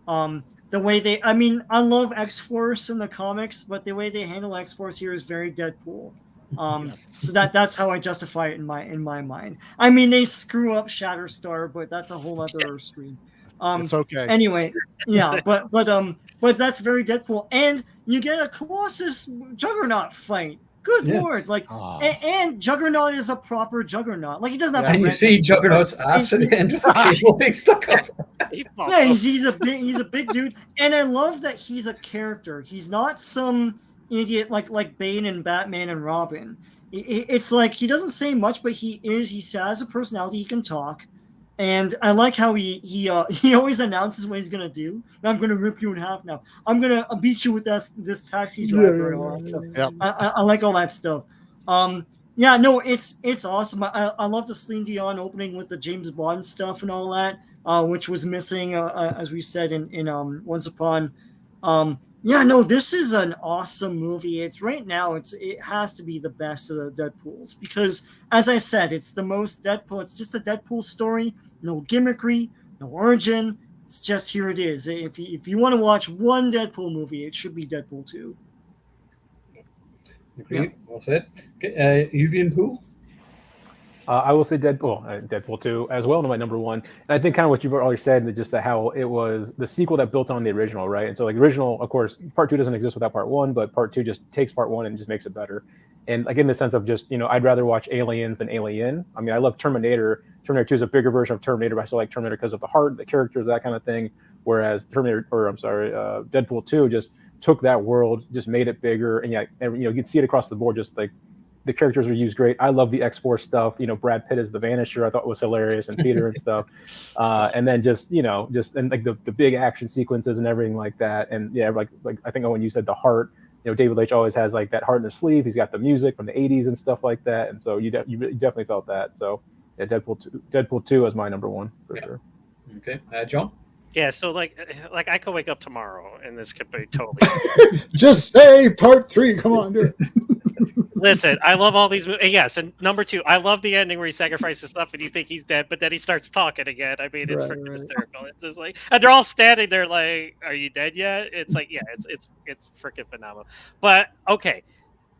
The way I love X-Force in the comics, but the way they handle X-Force here is very Deadpool. So that's how I justify it in my mind. I mean, they screw up Shatterstar, but that's a whole other stream. It's okay. Anyway, yeah, but that's very Deadpool, and you get a Colossus Juggernaut fight. Good Lord! Like, and Juggernaut is a proper Juggernaut. Like, he doesn't have. And you see Juggernaut's ass at the end of the cable being stuck up. Yeah, he's a big dude, and I love that he's a character. He's not some idiot like Bane and Batman and Robin. It's like he doesn't say much, but he has a personality. He can talk, and I like how he he always announces what he's gonna do. I'm gonna rip you in half now. I'm gonna beat you with this taxi driver and all that stuff. Yep. I like all that stuff. Yeah, no, it's awesome. I love the Celine Dion opening with the James Bond stuff and all that, which was missing, as we said in Once Upon. Yeah, no, this is an awesome movie. It's right now. It has to be the best of the Deadpools because, as I said, it's the most Deadpool. It's just a Deadpool story. No gimmickry, no origin. It's just here it is. If you want to watch one Deadpool movie, it should be Deadpool 2. Agreed. Yeah. Well said. Okay, UV and Pool. I will say Deadpool 2 as well, my number one. And I think kind of what you've already said, just that how it was the sequel that built on the original, right? And so like original, of course, part 2 doesn't exist without part 1, but part 2 just takes part 1 and just makes it better. And like in the sense of just, I'd rather watch Aliens than Alien. I mean, I love Terminator. Terminator 2 is a bigger version of Terminator, but I still like Terminator because of the heart, the characters, that kind of thing. Whereas Deadpool 2 just took that world, just made it bigger, and you can see it across the board, just like the characters are used great. I love the X-Force stuff. Brad Pitt as the Vanisher, I thought was hilarious, and Peter and stuff. And then just like the big action sequences and everything like that. And yeah, like I think Owen, you said the heart. David Leitch always has like that heart in his sleeve. He's got the music from the '80s and stuff like that. And so you definitely felt that. So yeah, Deadpool 2 is my number one for sure. Okay, John. Yeah, so like I could wake up tomorrow and this could be totally. Just say part 3. Come on, do it. Listen, I love all these movies. Yes, and number 2, I love the ending where he sacrifices stuff and you think he's dead, but then he starts talking again. I mean, it's freaking hysterical. It's just like, and they're all standing there like, "Are you dead yet?" It's like, yeah, it's freaking phenomenal. But okay,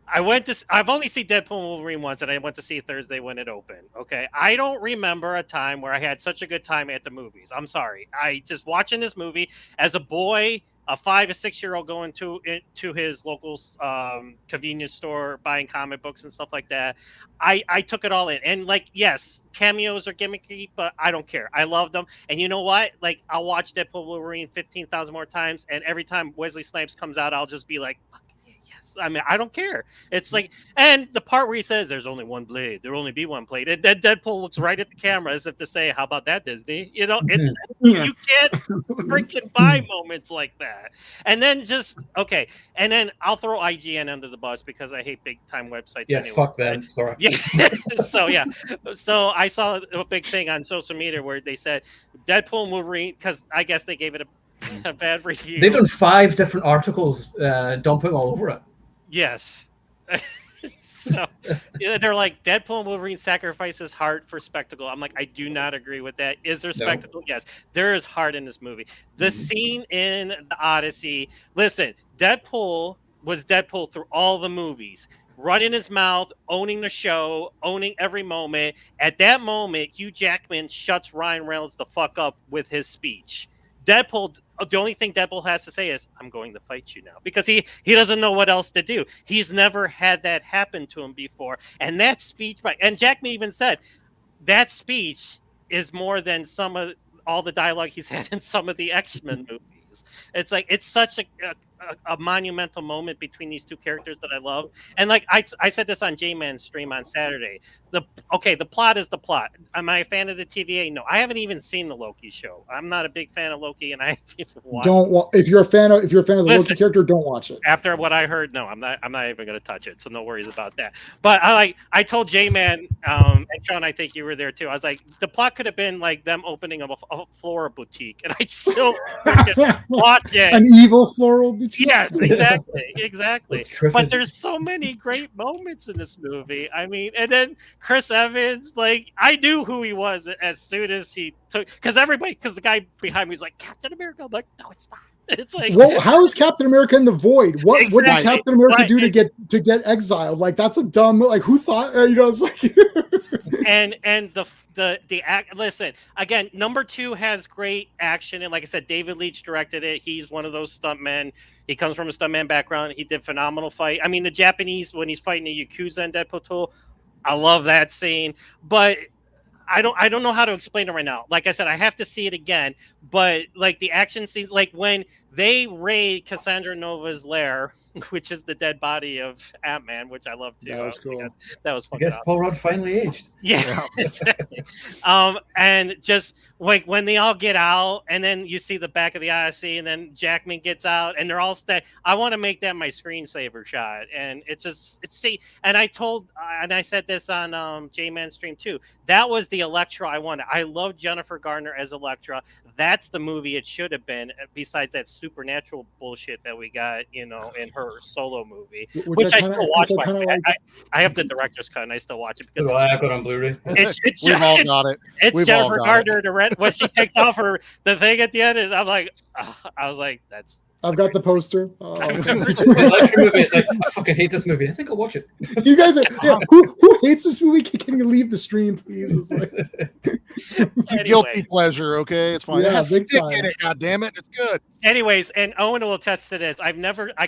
I've only seen Deadpool and Wolverine once, and I went to see it Thursday when it opened. Okay, I don't remember a time where I had such a good time at the movies. I'm sorry. I just watching this movie as a boy, a 5 or 6 year old going to his local convenience store, buying comic books and stuff like that. I took it all in, and like, yes, cameos are gimmicky, but I don't care. I love them, and you know what? Like, I'll watch Deadpool Wolverine 15,000 more times, and every time Wesley Snipes comes out, I'll just be like, yes. I mean, I don't care. It's like, and the part where he says there's only one blade, there will only be one blade, and then Deadpool looks right at the camera as if to say, how about that, Disney? You can't freaking buy moments like that. And then okay. And then I'll throw IGN under the bus because I hate big time websites. Yeah, anyway. fuck them. Sorry. Yeah. So I saw a big thing on social media where they said Deadpool and Wolverine, because I guess they gave it a bad review. They've done 5 different articles dumping all over it. Yes. So they're like, Deadpool and Wolverine sacrifices heart for spectacle. I'm like, I do not agree with that. Is there spectacle? No. Yes, there is heart in this movie. The scene in the Odyssey. Listen, Deadpool was Deadpool through all the movies. Running his mouth, owning the show, owning every moment. At that moment, Hugh Jackman shuts Ryan Reynolds the fuck up with his speech. Deadpool, the only thing Deadpool has to say is, I'm going to fight you now, because he doesn't know what else to do. He's never had that happen to him before. And that speech, and Jackman even said, that speech is more than some of all the dialogue he's had in some of the X-Men movies. It's like, it's such a monumental moment between these two characters that I love. And like I said this on J-Man's stream on Saturday. The plot is the plot. Am I a fan of the TVA? No, I haven't even seen the Loki show. I'm not a big fan of Loki, and I haven't even watched if you're a fan of the Loki character, don't watch it. After what I heard, no, I'm not even going to touch it. So no worries about that. But I told J-Man and Sean, I think you were there too. I was like, the plot could have been like them opening up a floral boutique, and I'd still watch it. An evil floral boutique. Yes, exactly. But there's so many great moments in this movie. I mean, and then Chris Evans, like, I knew who he was as soon as he took, because the guy behind me was like, Captain America. I'm like, no, it's not. It's like, well, how is Captain America in the void? What did Captain America do to get exiled? Like, that's a dumb, like, who thought? It's like. and the act. Listen, again, number 2 has great action, and like I said, David Leitch directed it. He's one of those stuntmen. He comes from a stuntman background. He did phenomenal fight. I mean, the Japanese, when he's fighting the Yakuza in Deadpool 2, I love that scene. But I don't know how to explain it right now. Like I said, I have to see it again. But like the action scenes, like when they raid Cassandra Nova's lair, which is the dead body of Ant-Man, which I love too. That was cool. That was I fucking guess awesome. Paul Rudd finally aged. Yeah, exactly. And just like when they all get out, and then you see the back of the ISC, and then Jackman gets out, and they're all I want to make that my screensaver shot, and it's see. And I said this on J-Man stream too. That was the Elektra I wanted. I love Jennifer Garner as Elektra. That's the movie it should have been. Besides that supernatural bullshit that we got, in her solo movie, which I still watch. I have the director's cut, and I still watch it because I got on Blu-ray. We've all got it. It's Jennifer Gardner when she takes off the thing at the end, and I'm like, I was like, that's. I've got the poster. It's like, I fucking hate this movie. I think I'll watch it. You guys are, who hates this movie? Can you leave the stream, please? It's like, it's a guilty pleasure, okay? It's fine. Yeah, It has big stick time. in it, God damn it. It's good. Anyways, and Owen will attest to this. I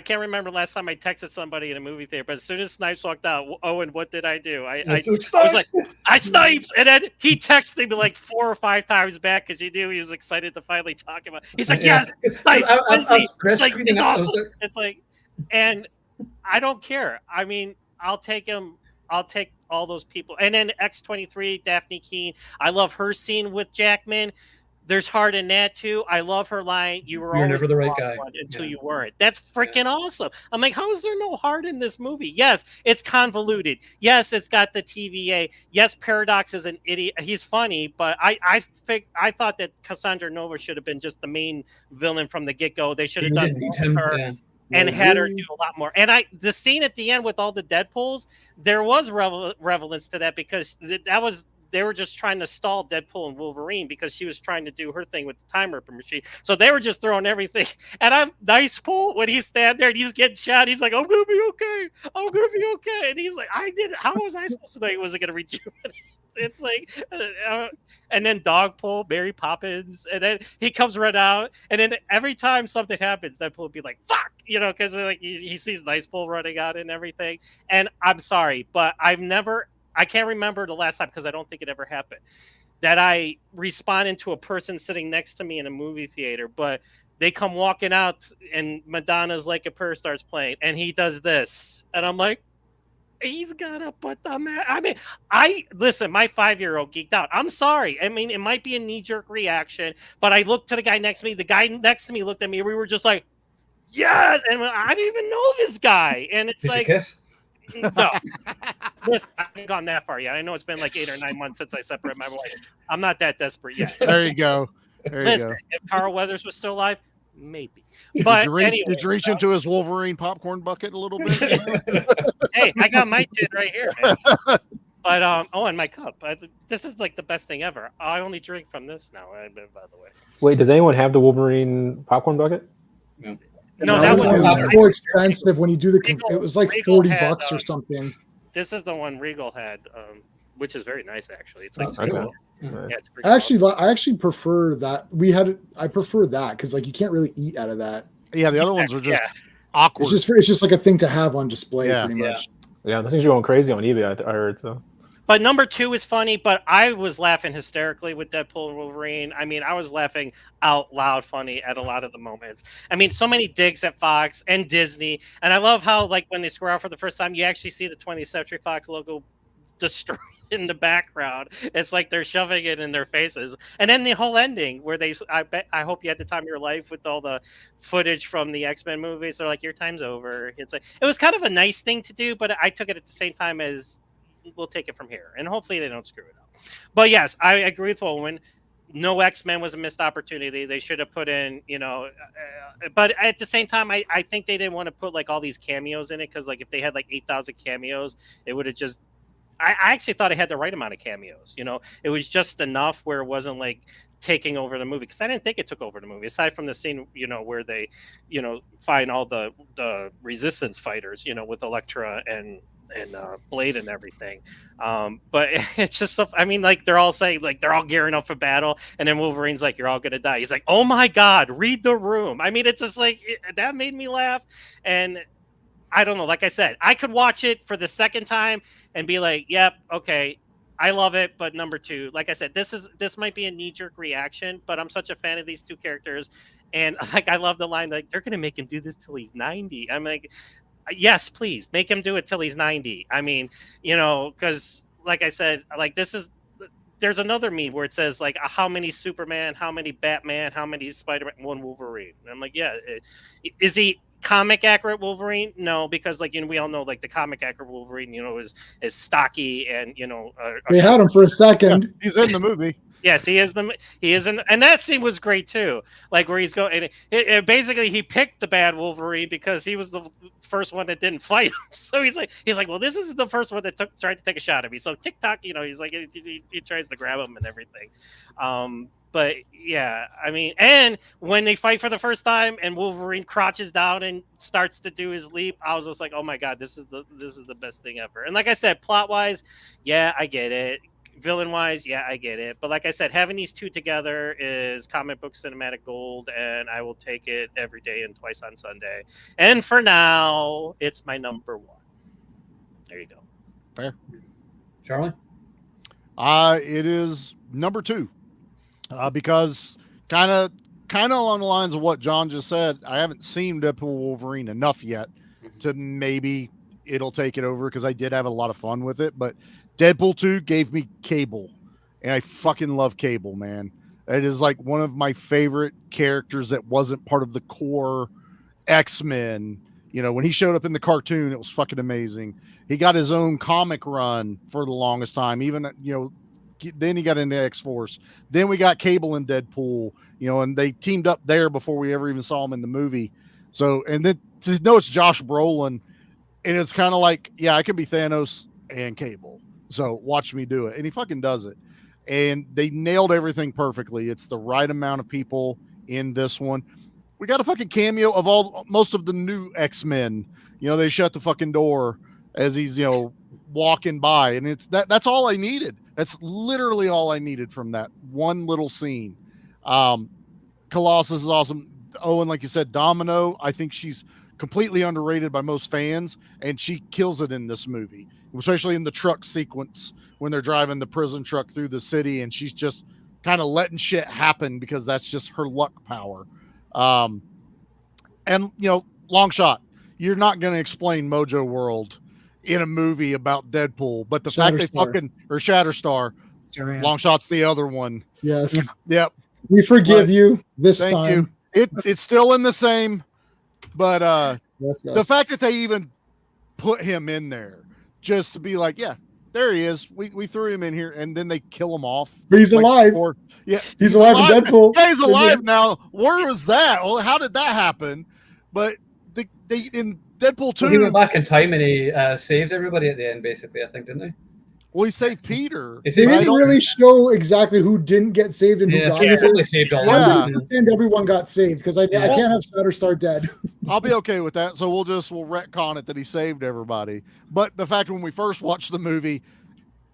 can't remember last time I texted somebody in a movie theater, but as soon as Snipes walked out, Owen, what did I do? I was like, I Snipes! And then he texted me like 4 or 5 times back because he knew he was excited to finally talk about it. He's like, yes, Snipes! It's like, it's awesome. It's like, and I don't care. I mean, I'll take him. I'll take all those people. And then X-23, Daphne Keane. I love her scene with Jackman. There's heart in that too. I love her line. You're always never the right guy until you weren't. That's freaking awesome. I'm like, how is there no heart in this movie? Yes, it's convoluted. Yes, it's got the TVA. Yes, Paradox is an idiot. He's funny, but I thought that Cassandra Nova should have been just the main villain from the get-go. They should have done her and had her do a lot more. And the scene at the end with all the Deadpools, there was relevance to that because they were just trying to stall Deadpool and Wolverine because she was trying to do her thing with the time ripper machine. So they were just throwing everything. And I'm nice Paul when he's standing there and he's getting shot. He's like, I'm gonna be okay. I'm gonna be okay. And he's like, how was I supposed to know he wasn't gonna rejuvenate? It's like, and then Dogpole, Mary Poppins, and then he comes right out. And then every time something happens, Deadpool would be like, fuck, because like he sees Nice Pole running out and everything. And I'm sorry, but I can't remember the last time, because I don't think it ever happened, that I responded to a person sitting next to me in a movie theater, but they come walking out and Madonna's Like a Prayer starts playing and he does this. And I'm like, he's gonna put the I mean, listen, my 5-year-old geeked out. I'm sorry. I mean, it might be a knee-jerk reaction, but I looked to the guy next to me. The guy next to me looked at me. We were just like, yes. And I didn't even know this guy. And it's Did you kiss? No. Listen, I haven't gone that far yet. I know it's been like 8 or 9 months since I separated my wife. I'm not that desperate yet. There you go. Listen, if Carl Weathers was still alive, maybe. But did you reach into his Wolverine popcorn bucket a little bit? Hey, I got my tin right here, man. But and my cup. This is like the best thing ever. I only drink from this now, by the way. Wait, does anyone have the Wolverine popcorn bucket? No, that was more expensive when you do it was like $40 or something. This is the one Regal had, which is very nice actually. It's like okay. Yeah, it's pretty I actually prefer that. I prefer that because like you can't really eat out of that. Yeah, the other ones are just awkward. It's just like a thing to have on display, pretty much. Yeah, those things are going crazy on eBay. I heard so. But number 2 is funny, but I was laughing hysterically with Deadpool and Wolverine. I mean, I was laughing out loud funny at a lot of the moments. I mean, so many digs at Fox and Disney. And I love how, like, when they square out for the first time, you actually see the 20th Century Fox logo destroyed in the background. It's like they're shoving it in their faces. And then the whole ending where I hope you had the time of your life with all the footage from the X-Men movies. They're like, your time's over. It's like, it was kind of a nice thing to do, but I took it at the same time as, we'll take it from here, and hopefully they don't screw it up. But yes, I agree with Owen. No X-Men was a missed opportunity. They should have put in, but at the same time, I think they didn't want to put like all these cameos in it because like if they had like 8,000 cameos, it would have just. I actually thought it had the right amount of cameos. It was just enough where it wasn't like taking over the movie, because I didn't think it took over the movie aside from the scene where they find all the resistance fighters with Elektra and Blade and everything, but it's just so, I mean, like they're all saying like they're all gearing up for battle, and then Wolverine's like, you're all gonna die. He's like, oh my god, read the room. I mean, it's just like that made me laugh. And I don't know, like I said, I could watch it for the second time and be like, yep, okay, I love it. But number 2, like I said, this might be a knee-jerk reaction, but I'm such a fan of these two characters. And like, I love the line, like, they're going to make him do this till he's 90. I'm like, yes, please make him do it till he's 90. I mean, because like I said, like, there's another meme where it says like, how many Superman, how many Batman, how many Spider-Man, one Wolverine. And I'm like, yeah, is he comic accurate Wolverine? No, because like, we all know like the comic accurate Wolverine, is stocky and we had him for a second. Yeah, he's in the movie. Yes, he is and that scene was great too. Like where he's going, and basically he picked the bad Wolverine because he was the first one that didn't fight him. So he's like, well, this isn't the first one that tried to take a shot at me. So TikTok, he's like, he tries to grab him and everything. But yeah, I mean, and when they fight for the first time and Wolverine crouches down and starts to do his leap, I was just like, oh my god, this is the best thing ever. And like I said, plot wise, yeah, I get it. Villain wise, yeah, I get it. But like I said, having these two together is comic book cinematic gold, and I will take it every day and twice on Sunday. And for now, it's my number one. There you go. Fair. Charlie? It is number 2. Because kind of along the lines of what John just said, I haven't seen Deadpool Wolverine enough yet to maybe it'll take it over, because I did have a lot of fun with it. But Deadpool 2 gave me Cable, and I fucking love Cable, man. It is like one of my favorite characters that wasn't part of the core X-Men. When he showed up in the cartoon, it was fucking amazing. He got his own comic run for the longest time. Even, then he got into X-Force. Then we got Cable and Deadpool, and they teamed up there before we ever even saw him in the movie. So, and then to know it's Josh Brolin, and it's kind of like, yeah, I can be Thanos and Cable. So watch me do it. And he fucking does it. And they nailed everything perfectly. It's the right amount of people in this one. We got a fucking cameo of most of the new X-Men. They shut the fucking door as he's, walking by. And that's all I needed. That's literally all I needed from that one little scene. Colossus is awesome. Oh, and like you said, Domino, I think she's completely underrated by most fans, and she kills it in this movie, especially in the truck sequence when they're driving the prison truck through the city, and she's just kind of letting shit happen because that's just her luck power. And long shot, you're not going to explain Mojo World in a movie about Deadpool, but the fact they fucking, or Shatterstar, long shot's the other one. Yes. Yep. We forgive you this Thank time. you. It's still in the same, but yes. The fact that they even put him in there just to be like, yeah, there he is. We threw him in here, and then they kill him off. But he's alive. He's alive in Deadpool. Yeah, he's alive now. Where was that? Well, how did that happen? But they in Deadpool 2, he went back in time and he saved everybody at the end, basically, I think, didn't he? Well, he saved Peter. They didn't really show exactly who didn't get saved and who got saved. Saved all I'm going to pretend everyone got saved, because I can't have Shatterstar dead. I'll be okay with that. So we'll retcon it that he saved everybody. But the fact when we first watched the movie,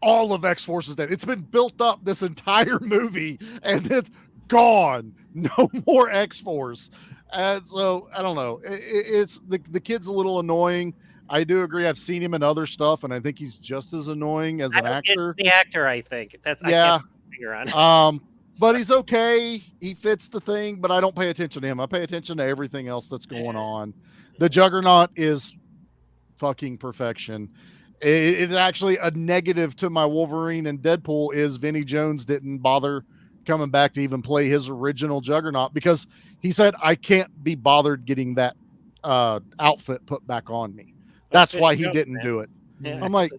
all of X-Force is dead. It's been built up this entire movie, and it's gone. No more X-Force. And so I don't know. It's the kid's a little annoying. I do agree. I've seen him in other stuff, and I think he's just as annoying as an actor. The actor, I think. I can't figure on. But he's okay. He fits the thing, but I don't pay attention to him. I pay attention to everything else that's going on. The Juggernaut is fucking perfection. It's actually a negative to my Wolverine and Deadpool is Vinnie Jones didn't bother coming back to even play his original Juggernaut, because he said, I can't be bothered getting that outfit put back on me. That's why he didn't do it. Yeah, I'm like,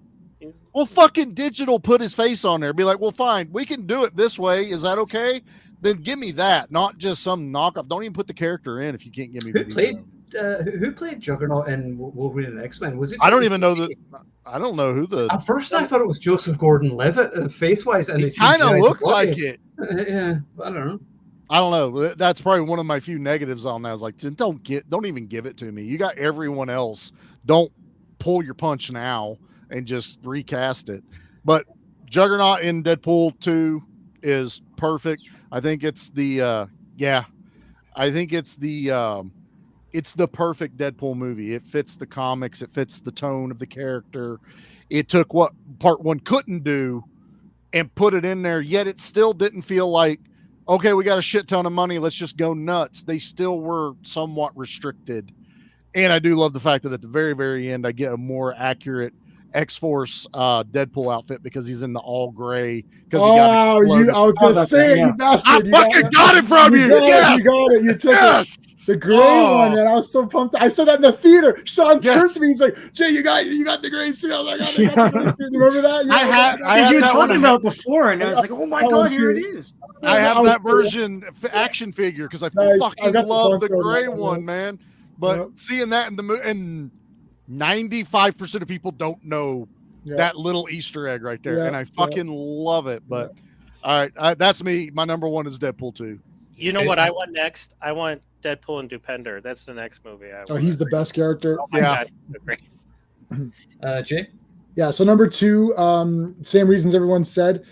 well, fucking Digital put his face on there. Be like, well, fine, we can do it this way. Is that okay? Then give me that, not just some knockoff. Don't even put the character in if you can't give me. Who played Juggernaut in Wolverine and X-Men? Was it? I don't even know that. I don't know who the. At first, I thought it was Joseph Gordon-Levitt, face-wise, and he kind of looked like it. Yeah, I don't know. I don't know. That's probably one of my few negatives on that. I was like, don't even give it to me. You got everyone else. Don't pull your punch now and just recast it. But Juggernaut in Deadpool 2 is perfect. I think it's the it's the perfect Deadpool movie. It fits the comics. It fits the tone of the character. It took what part one couldn't do and put it in there, yet it still didn't feel like, okay, we got a shit ton of money, let's just go nuts. They still were somewhat restricted. And I do love the fact that at the very, very end, I get a more accurate X-Force Deadpool outfit because he's in the all gray. Because I was gonna say it, you bastard! I fucking got it from you. You got it. You took it. The gray one, man. I was so pumped. I said that in the theater. Sean turned to me. He's like, "Jay, you got the gray suit." I was like, "I got the gray suit." Remember that? Because you were talking about before, and I was like, "Oh my god, here it is." I have that version action figure because I fucking love the gray one, man. But seeing that in the movie, and 95% of people don't know that little Easter egg right there, and I fucking love it. But all right, that's me. My number one is Deadpool 2. You know what I want next? I want Deadpool and Dupender. That's the next movie. He's the best character. Oh my God, so Jay? Yeah, so number 2, same reasons everyone said.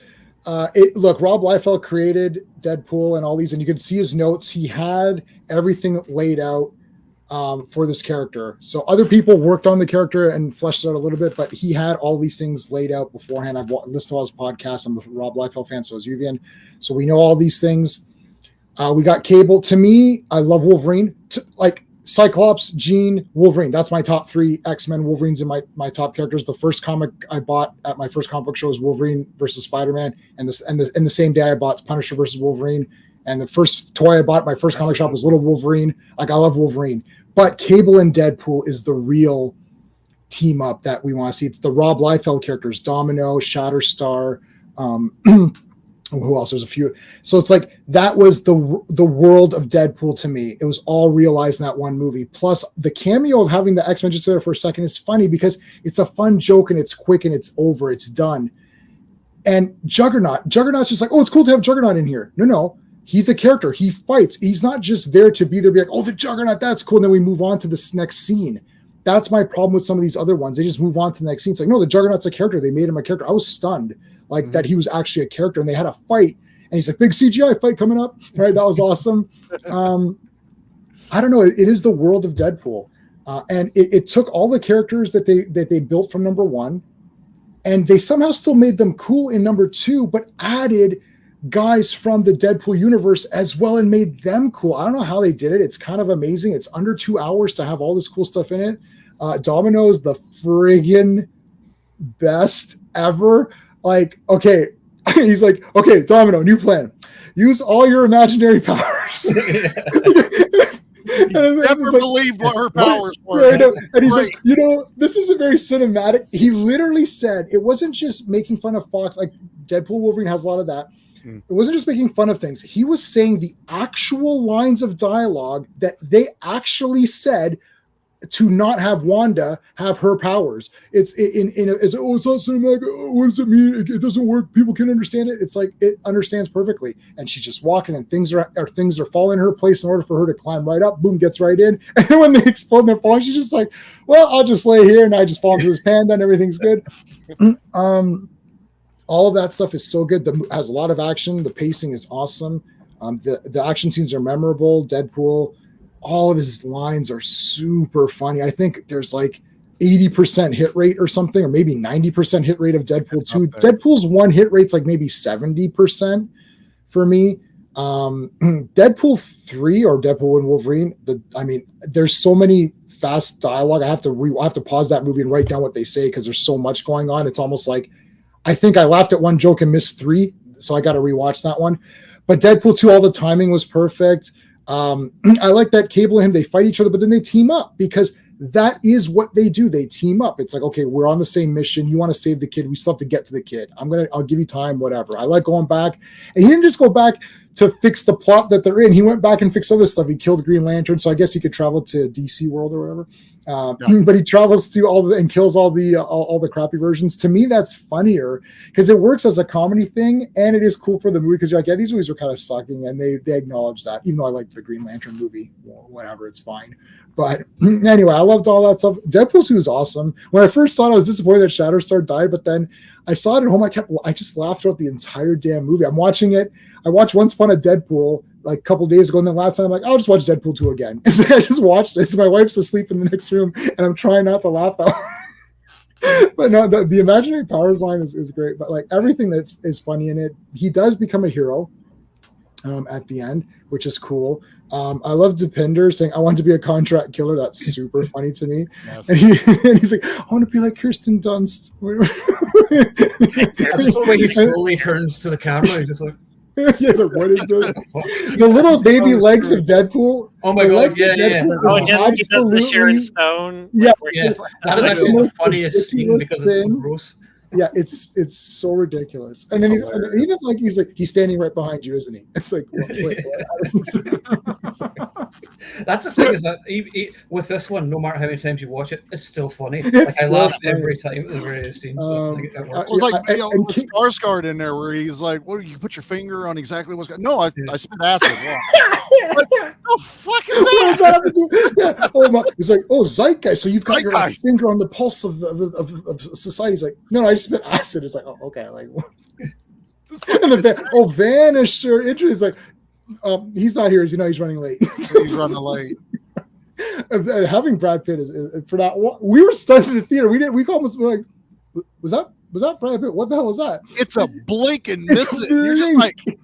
Look, Rob Liefeld created Deadpool and all these, and you can see his notes. He had everything laid out for this character. So other people worked on the character and fleshed it out a little bit, but he had all these things laid out beforehand. I've listened to all his podcasts. I'm a Rob Liefeld fan, so is Yuvian. So we know all these things. We got Cable. To me, I love Wolverine. Like Cyclops, Jean, Wolverine. That's my top 3 X-Men. Wolverine's in my top characters. The first comic I bought at my first comic book show was Wolverine versus Spider-Man, and the same day I bought Punisher versus Wolverine. And the first toy I bought at my first comic shop was Little Wolverine. Like, I love Wolverine. But Cable and Deadpool is the real team up that we want to see. It's the Rob Liefeld characters, Domino, Shatterstar, who else? There's a few. So it's like that was the world of Deadpool to me. It was all realized in that one movie. Plus the cameo of having the X-Men just there for a second is funny because it's a fun joke and it's quick and it's over. It's done. And Juggernaut's just like, oh, it's cool to have Juggernaut in here. No. He's a character. He fights. He's not just there to be like, oh, the Juggernaut, that's cool. And then we move on to this next scene. That's my problem with some of these other ones. They just move on to the next scene. It's like, no, the Juggernaut's a character. They made him a character. I was stunned that he was actually a character, and they had a fight. And he's like, big CGI fight coming up. Right? That was awesome. I don't know. It is the world of Deadpool. And it took all the characters that they built from number 1, and they somehow still made them cool in number 2, but added guys from the Deadpool universe as well and made them cool. I don't know how they did it. It's kind of amazing. It's under 2 hours to have all this cool stuff in it. Domino is the friggin' best ever. Like, okay, he's like, okay, Domino, new plan. Use all your imaginary powers. Never believed what her powers were. Right, and he's like, this isn't very cinematic. He literally said it wasn't just making fun of Fox. Like Deadpool Wolverine has a lot of that. It wasn't just making fun of things. He was saying the actual lines of dialogue that they actually said to not have Wanda have her powers. It's it's not cinematic. What does it mean? It doesn't work. People can understand it. It's like it understands perfectly. And she's just walking, and things are falling in her place in order for her to climb right up. Boom, gets right in. And then when they explode and they're falling, she's just like, well, I'll just lay here and I just fall into this panda and everything's good. All of that stuff is so good. Has a lot of action. The pacing is awesome. The action scenes are memorable. Deadpool, all of his lines are super funny. I think there's like 80% hit rate or something, or maybe 90% hit rate of Deadpool 2. Deadpool's one hit rate's like maybe 70% for me. Deadpool 3 or Deadpool and Wolverine, there's so many fast dialogue. I have to pause that movie and write down what they say because there's so much going on. It's almost like I think I laughed at one joke and missed 3, so I got to rewatch that one. But Deadpool 2, all the timing was perfect. I like that Cable and him, they fight each other, but then they team up because that is what they do. They team up. It's like, okay, we're on the same mission. You want to save the kid. We still have to get to the kid. I'll give you time, whatever. I like going back. And he didn't just go back to fix the plot that they're in. He went back and fixed other stuff. He killed Green Lantern. So I guess he could travel to DC World or whatever. But he travels to and kills all the crappy versions. To me, that's funnier because it works as a comedy thing. And it is cool for the movie because you're like, yeah, these movies were kind of sucking. And they acknowledge that, even though I like the Green Lantern movie, whatever, it's fine. But anyway, I loved all that stuff. Deadpool 2 is awesome. When I first saw it, I was disappointed that Shatterstar died, but then I saw it at home. I just laughed throughout the entire damn movie. I'm watching it. I watched Once Upon a Deadpool like a couple days ago, and then last time I'm like, I'll just watch Deadpool 2 again. So I just watched it. So my wife's asleep in the next room, and I'm trying not to laugh out. But no, the imaginary powers line is great. But like everything is funny in it. He does become a hero. at the end, which is cool. I love Depinder saying, "I want to be a contract killer." That's super funny to me. Yes. And, he's like, "I want to be like Kirsten Dunst." The way he slowly turns to the camera, he's just like, yeah, like, what is this? The little baby legs of Deadpool. oh my The god, legs yeah, of yeah. Deadpool Oh, is he does the absolutely- Sharon Stone. Yeah. where- Yeah, that is That's actually the the most funniest scene ridiculous because it's so thing. gross. Yeah, it's so ridiculous. And then It's and then even like he's standing right behind you, isn't he? It's like, wait, what? That's the thing is that with this one, no matter how many times you watch it, it's still funny. It's Like I still laugh funny. every time at the various scenes. So I think it works. It was like Yeah, you know, and with Skarsgård in there where he's like, "What? You put your finger on exactly what's going?" No, I spit acid. What the fuck is What does that? that have to do? Yeah. Oh my! He's like, "Oh, zeitgeist." So you've got your like, Zeitgeist. finger on the pulse of society. He's like, "No, I just spit acid." It's like, "Oh, okay." Like, what? And then Vanisher. He's like, he's not here. You know, he's running late. He's running late. Having Brad Pitt is for that. We were stunned in the theater. We almost were like, was that Brad Pitt? What the hell was that? It's a blink and It's miss a it. You're just like, blink.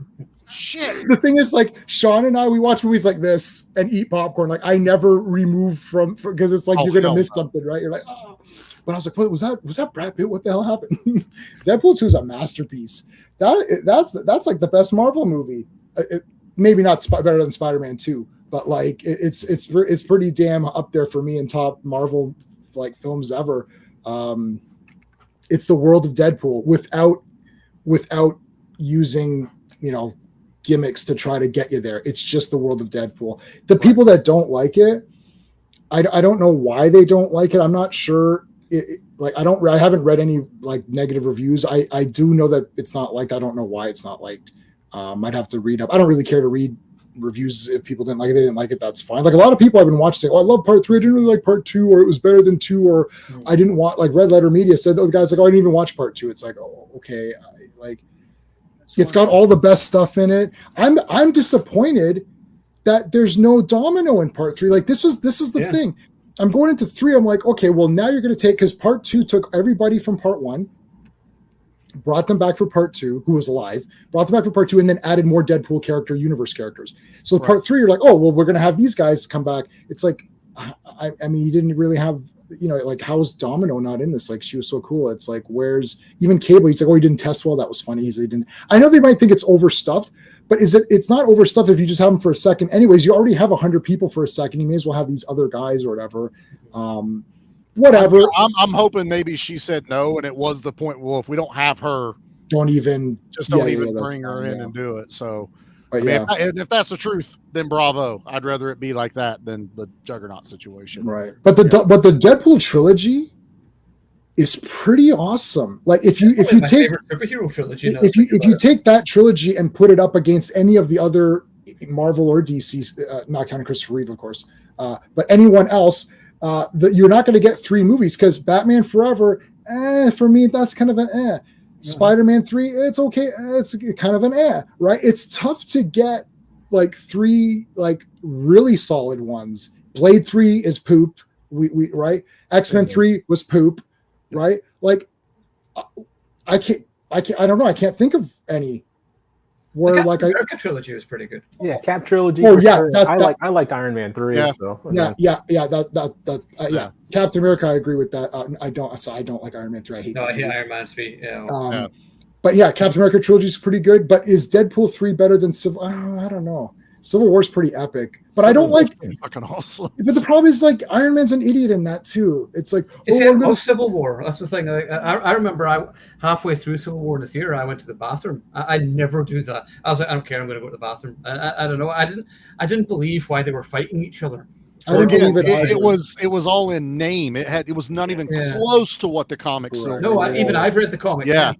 shit. The thing is, like Sean and I, we watch movies like this and eat popcorn. Like I never remove from because it's like Oh, you're gonna hell miss no. something, right? You're like, oh. But I was like, what was that? Was that Brad Pitt? What the hell happened? Deadpool 2 is a masterpiece. That's like the best Marvel movie. Maybe not better than Spider-Man 2, but like it's pretty damn up there for me in top Marvel like films ever. It's the world of Deadpool without using gimmicks to try to get you there. It's just the world of Deadpool. The people that don't like it, I don't know why they don't like it. I'm not sure. I haven't read any like negative reviews. I do know that it's not liked. I don't know why it's not liked. I'd have to read up. I don't really care to read reviews if people didn't like it. They didn't like it. That's fine. Like a lot of people I've been watching say, "Oh, I love part 3. I didn't really like part 2, or it was better than 2, or I didn't want." Like Red Letter Media said, "Oh, the guy's like, oh, I didn't even watch part 2." It's like, oh, okay. It's got all the best stuff in it. I'm disappointed that there's no Domino in part 3. Like this is the thing. I'm going into 3. I'm like, okay, well now you're going to take, because part 2 took everybody from part 1, brought them back for part 2, who was alive, brought them back for part 2, and then added more Deadpool universe characters. So part 3, you're like, oh, well, we're going to have these guys come back. It's like, I mean, you didn't really have, like, how's Domino not in this? Like, she was so cool. It's like, where's even Cable? He's like, oh, he didn't test well. That was funny. He didn't. I know they might think it's overstuffed, but it's not overstuffed if you just have them for a second. Anyways, you already have 100 people for a second. You may as well have these other guys or whatever. Whatever. I'm hoping maybe she said no, and it was the point. Well, if we don't have her, don't even bring her in and do it. So, but if that's the truth, then bravo. I'd rather it be like that than the Juggernaut situation. Right. But the Deadpool trilogy is pretty awesome. Like if you take superhero trilogy, if you take that trilogy and put it up against any of the other Marvel or DC, not counting Christopher Reeve, of course, but anyone else, you're not going to get 3 movies, because Batman Forever, for me, that's kind of an Spider-Man 3, it's okay, it's kind of an right? It's tough to get like 3 like really solid ones. Blade 3 is poop. We right? X-Men 3 was poop, right? Like I don't know. I can't think of any where the like America trilogy was pretty good. Yeah, Cap trilogy. Oh yeah, sure. I liked Iron Man 3. Yeah. So yeah. Captain America, I agree with that. I don't like Iron Man 3. I hate. No, I hate movie. Iron Man 3. Yeah. But yeah, Captain America trilogy is pretty good. But is Deadpool 3 better than Civil? I don't know. Civil War's pretty epic, but I don't like. Fucking awesome. But the problem is, like, Iron Man's an idiot in that too. It's like, Civil War. That's the thing. I remember halfway through Civil War in the theater, I went to the bathroom. I never do that. I was like, I don't care. I'm going to go to the bathroom. I don't know. I didn't believe why they were fighting each other. I didn't believe it. It was all in name. It was not even close to what the comics said. No, I've read the comic. Yeah,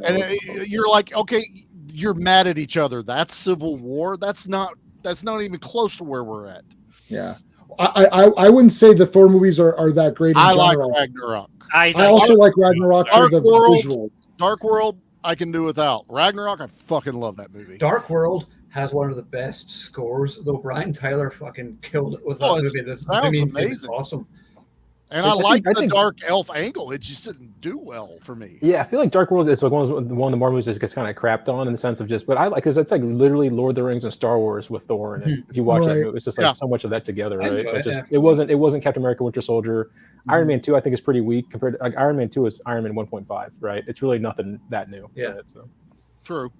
and you're like, okay, you're mad at each other. That's Civil War. That's not even close to where we're at. Yeah, I wouldn't say the Thor movies are that great. I like Ragnarok. I also like Ragnarok for the visuals. Dark World, I can do without. Ragnarok, I fucking love that movie. Dark World has one of the best scores, though. Brian Tyler fucking killed it with that movie. Sounds amazing. Awesome. And I like the dark elf angle. It just didn't do well for me. Yeah, I feel like Dark World is like one of the more movies that gets kind of crapped on in the sense of just, but I like because it's like literally Lord of the Rings and Star Wars with Thor in it. If you watch that movie, it's just like so much of that together, right? It wasn't Captain America, Winter Soldier. Iron Man 2, I think, is pretty weak compared to like Iron Man 2 is Iron Man 1.5, right? It's really nothing that new. Yeah, right? So. True.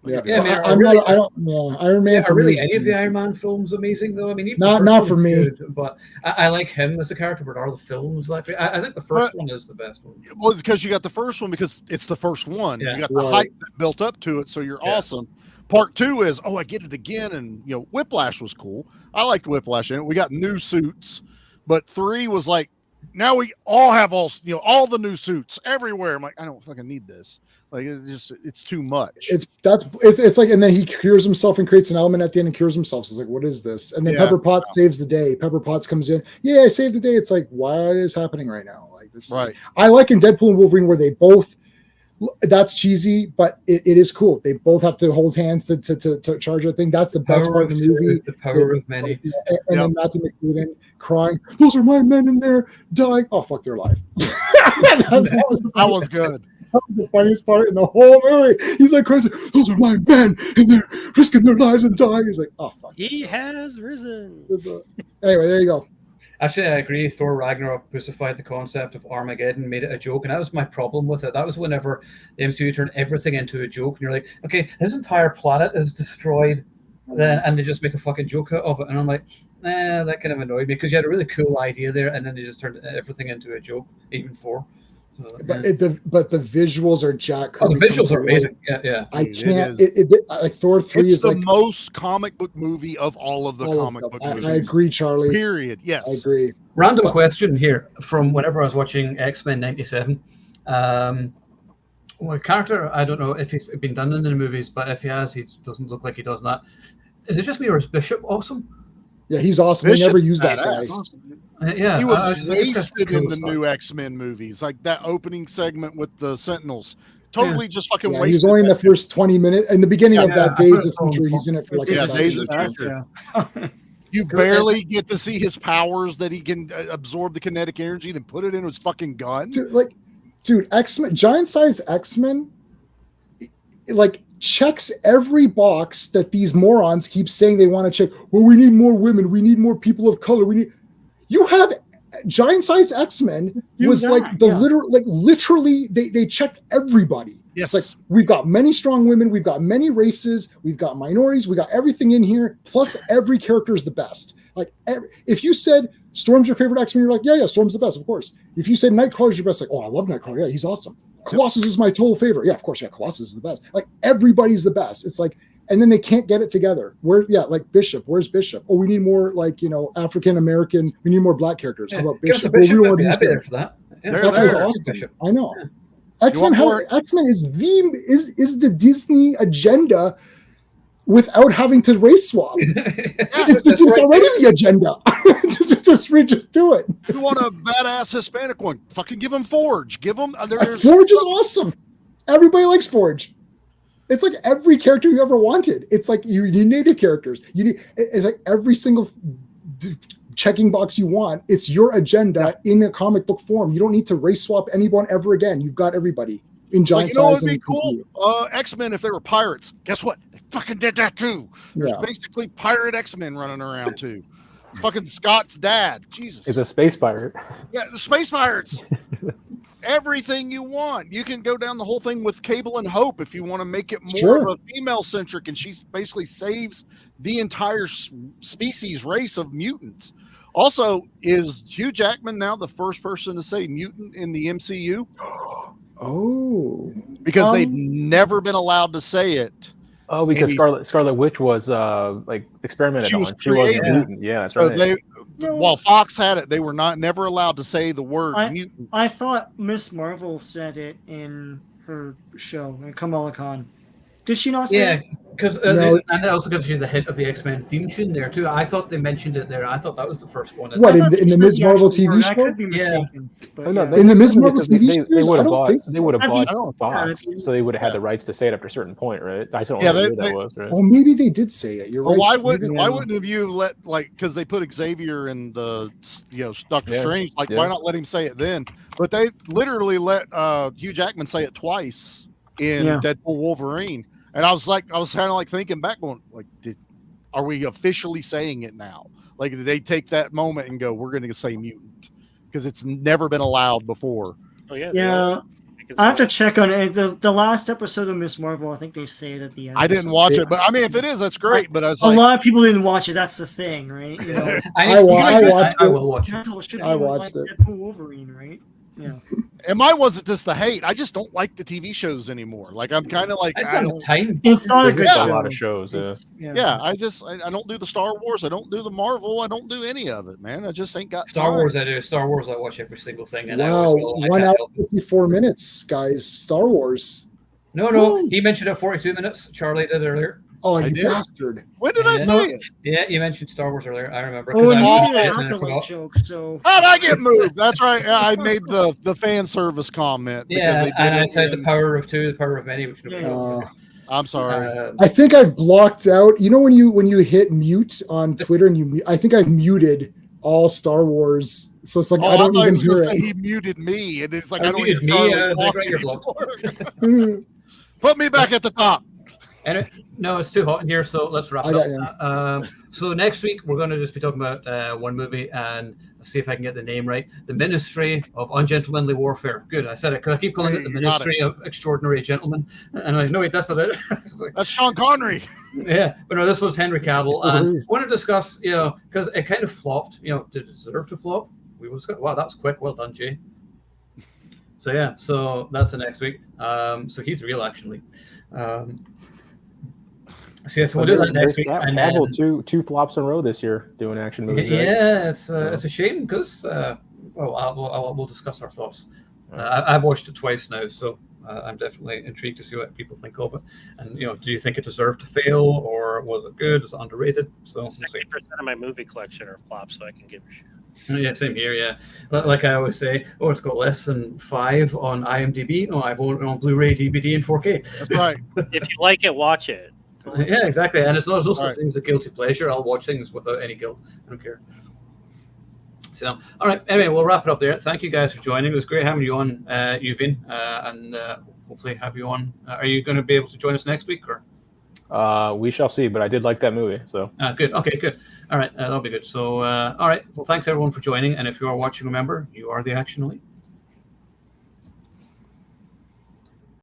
Yeah, Iron Man. Are really any of the Iron Man films amazing though? I mean, not for me. Good, but I like him as a character. But are the films like? I think the first one is the best one. Well, because you got the first one because it's the first one. Yeah. You got the hype that built up to it, so you're awesome. Part 2 is I get it again, and Whiplash was cool. I liked Whiplash in it. We got new suits, but 3 was like now we all have all the new suits everywhere. I'm like, I don't fucking need this. Like it's too much. It's like, and then he cures himself and creates an element at the end and cures himself. So it's like, what is this? And then Pepper Potts saves the day. Pepper Potts comes in. Yeah, I saved the day. It's like, what is happening right now? Like this. Right. I like in Deadpool and Wolverine where they both. That's cheesy, but it is cool. They both have to hold hands to charge a thing. That's the best part of the movie. The power of many. And then Matthew McFadden crying. Those are my men in there dying. Oh fuck, they're alive. that was good. That was the funniest part in the whole movie. He's like crazy. Those are my men, and they're risking their lives and dying. He's like, oh fuck. He has risen. Anyway, there you go. Actually, I agree. Thor Ragnarok crucified the concept of Armageddon, made it a joke, and that was my problem with it. That was whenever the MCU turned everything into a joke, and you're like, okay, this entire planet is destroyed, and they just make a fucking joke out of it, and I'm like, that kind of annoyed me because you had a really cool idea there, and then they just turned everything into a joke, even Thor. But the visuals are Jack Kirby. Oh, the visuals are amazing. Yeah. I can't. Like Thor 3 is the most comic book movie of all of the comic book movies. I agree, Charlie. Period. Yes, I agree. Random question here from whenever I was watching X-Men '97. Well, character, I don't know if he's been done in the movies, but if he has, he doesn't look like he does that. Is it just me or is Bishop awesome? Yeah, he's awesome. They never use that guy. He was wasted in the new X-Men movies, like that opening segment with the Sentinels. Totally just fucking wasted. He's only in the first 20 minutes. In the beginning of that Days of Future, he's in it for like a second. You barely get to see his powers that he can absorb the kinetic energy, then put it in his fucking gun. Dude, X-Men, giant size X-Men, like checks every box that these morons keep saying they want to check. Well, we need more women. We need more people of color. You have giant size X-Men was literally they checked everybody. Yes. It's like we've got many strong women, we've got many races, we've got minorities, we got everything in here. Plus, every character is the best. Like if you said Storm's your favorite X-Men, you're like, yeah, Storm's the best, of course. If you said Nightcrawler's your best, like, oh, I love Nightcrawler, yeah, he's awesome. Colossus is my total favorite, yeah, of course, yeah, Colossus is the best. Like everybody's the best. It's like, and then they can't get it together. Like Bishop, where's Bishop? Oh, we need more African American. We need more black characters. How about Bishop? I'd be there for that. That guy's awesome. Bishop. I know. Yeah. X-Men is the Disney agenda without having to race swap. It's already the agenda. just do it. You want a badass Hispanic one? Fucking give him Forge. Give him. Forge is awesome. Everybody likes Forge. It's like every character you ever wanted. It's like you need native characters. It's like every single checking box you want. It's your agenda in a comic book form. You don't need to race swap anyone ever again. You've got everybody in giant size. It'd be cool. X-Men, if they were pirates, guess what? They fucking did that too. There's basically pirate X-Men running around too. Fucking Scott's dad. Jesus. It's a space pirate. Yeah, the space pirates. Everything you want. You can go down the whole thing with Cable and Hope if you want to make it more of a female centric, and she basically saves the entire species race of mutants. Also, is Hugh Jackman now the first person to say mutant in the MCU? Oh, because they've never been allowed to say it. Oh, because Scarlet Witch was experimented on. She was a mutant. Yeah, that's right. While Fox had it, they were never allowed to say the word mutant. I thought Miss Marvel said it in her show, in Kamala Khan. Did she not say it? Because No. and it also gives you the hint of the X-Men theme tune there too. I thought they mentioned it there. I thought that was the first one. What, I in thought the they said Ms. Marvel actual TV word. I show? could be mistaken. But Oh, no, yeah. In the Ms. Marvel because TV series, I don't think so. They would have At the- bought Fox, yeah. so they would have had the rights to say it after a certain point, right? I don't Yeah, know what year they- that was, right? Oh, maybe they did say it. You're But right. why Maybe- wouldn't have you let, like, because they put Xavier in the Doctor Yeah, Strange, like yeah. why not let him say it then? But they literally let Hugh Jackman say it twice in Yeah. Deadpool Wolverine, and I was kind of like thinking back, going like, are we officially saying it now? Like, did they take that moment and go, we're going to say mutant because it's never been allowed before? Oh yeah. Yeah. I have to check on it. The last episode of Miss Marvel, I think they say it at the end. I didn't watch it, but I mean, if it is, that's great. But I was A like, lot of people didn't watch it. That's the thing, right? You know, I watched I it. will watch it. Deadpool should be I like watched it. Deadpool Wolverine, right? Yeah. and mine wasn't just the hate. I just don't like the TV shows anymore. Like, I'm kind of like, I I just don't don't. have time. It's not a good Yeah. show. A lot of shows. It's- Yeah, I don't do the Star Wars. I don't do the Marvel. I don't do any of it, man. I just ain't got Star time. Wars, I do. Star Wars, I watch every single thing. And I Wow, always will, and I 1 can't hour help it. 54 minutes, guys. Star Wars. No, he mentioned it 42 minutes. Charlie did earlier. Oh, I you did? bastard. When did I Yeah. say it? Yeah, you mentioned Star Wars earlier. I remember. 'cause Oh, and I you watched did it an and I acolyte forgot. joke, so How'd I get moved? That's right. Yeah, I made the fan service comment. because Yeah, they did and I it said the in- power of two, the power of many, which nobody Yeah. knows. I'm sorry. I think I've blocked out. You know when you hit mute on Twitter and I think I've muted all Star Wars, so it's like I don't thought even he was hear gonna say it. he muted me, and it's like I I don't hear muted me, Charlie I was like, talk right, you're blocked. anymore. Put me back at the top. Anyway, no, it's too hot in here, so let's wrap I it got up. So next week we're going to just be talking about one movie and see if I can get the name right. The Ministry of Ungentlemanly Warfare. Good, I said it because I keep calling it the You got Ministry of Extraordinary Gentlemen, and I'm like, no, wait, that's not it. It's like, That's Sean Connery. yeah, but no, this was Henry Cavill, and Please. want to discuss, because it kind of flopped. Did it deserve to flop? We was wow, that was quick. Well done, Jay. So yeah, so that's the next week. So he's real actually. So yeah, so we'll do that next week. And Cavill, then, two flops in a row this year doing action movies. Right? yeah, it's a shame because we'll discuss our thoughts. I've watched it twice now, so I'm definitely intrigued to see what people think of it. And do you think it deserved to fail, or was it good? Is it underrated? So we'll see. 60% of my movie collection are flops, so I can give a shit. Yeah, same here. Yeah, like I always say, it's got less than 5 on IMDb. Oh, I've owned it on Blu-ray, DVD, and 4K. That's right. If you like it, watch it. Yeah, exactly. And it's no such Right. thing as a guilty pleasure. I'll watch things without any guilt. I don't care. So, all right. Anyway, we'll wrap it up there. Thank you guys for joining. It was great having you on, Yuvin, and hopefully have you on. Are you going to be able to join us next week, or? We shall see, but I did like that movie, so. Good. Okay, good. All right, that'll be good. So, all right. Well, thanks everyone for joining. And if you are watching, remember, you are the Action Elite.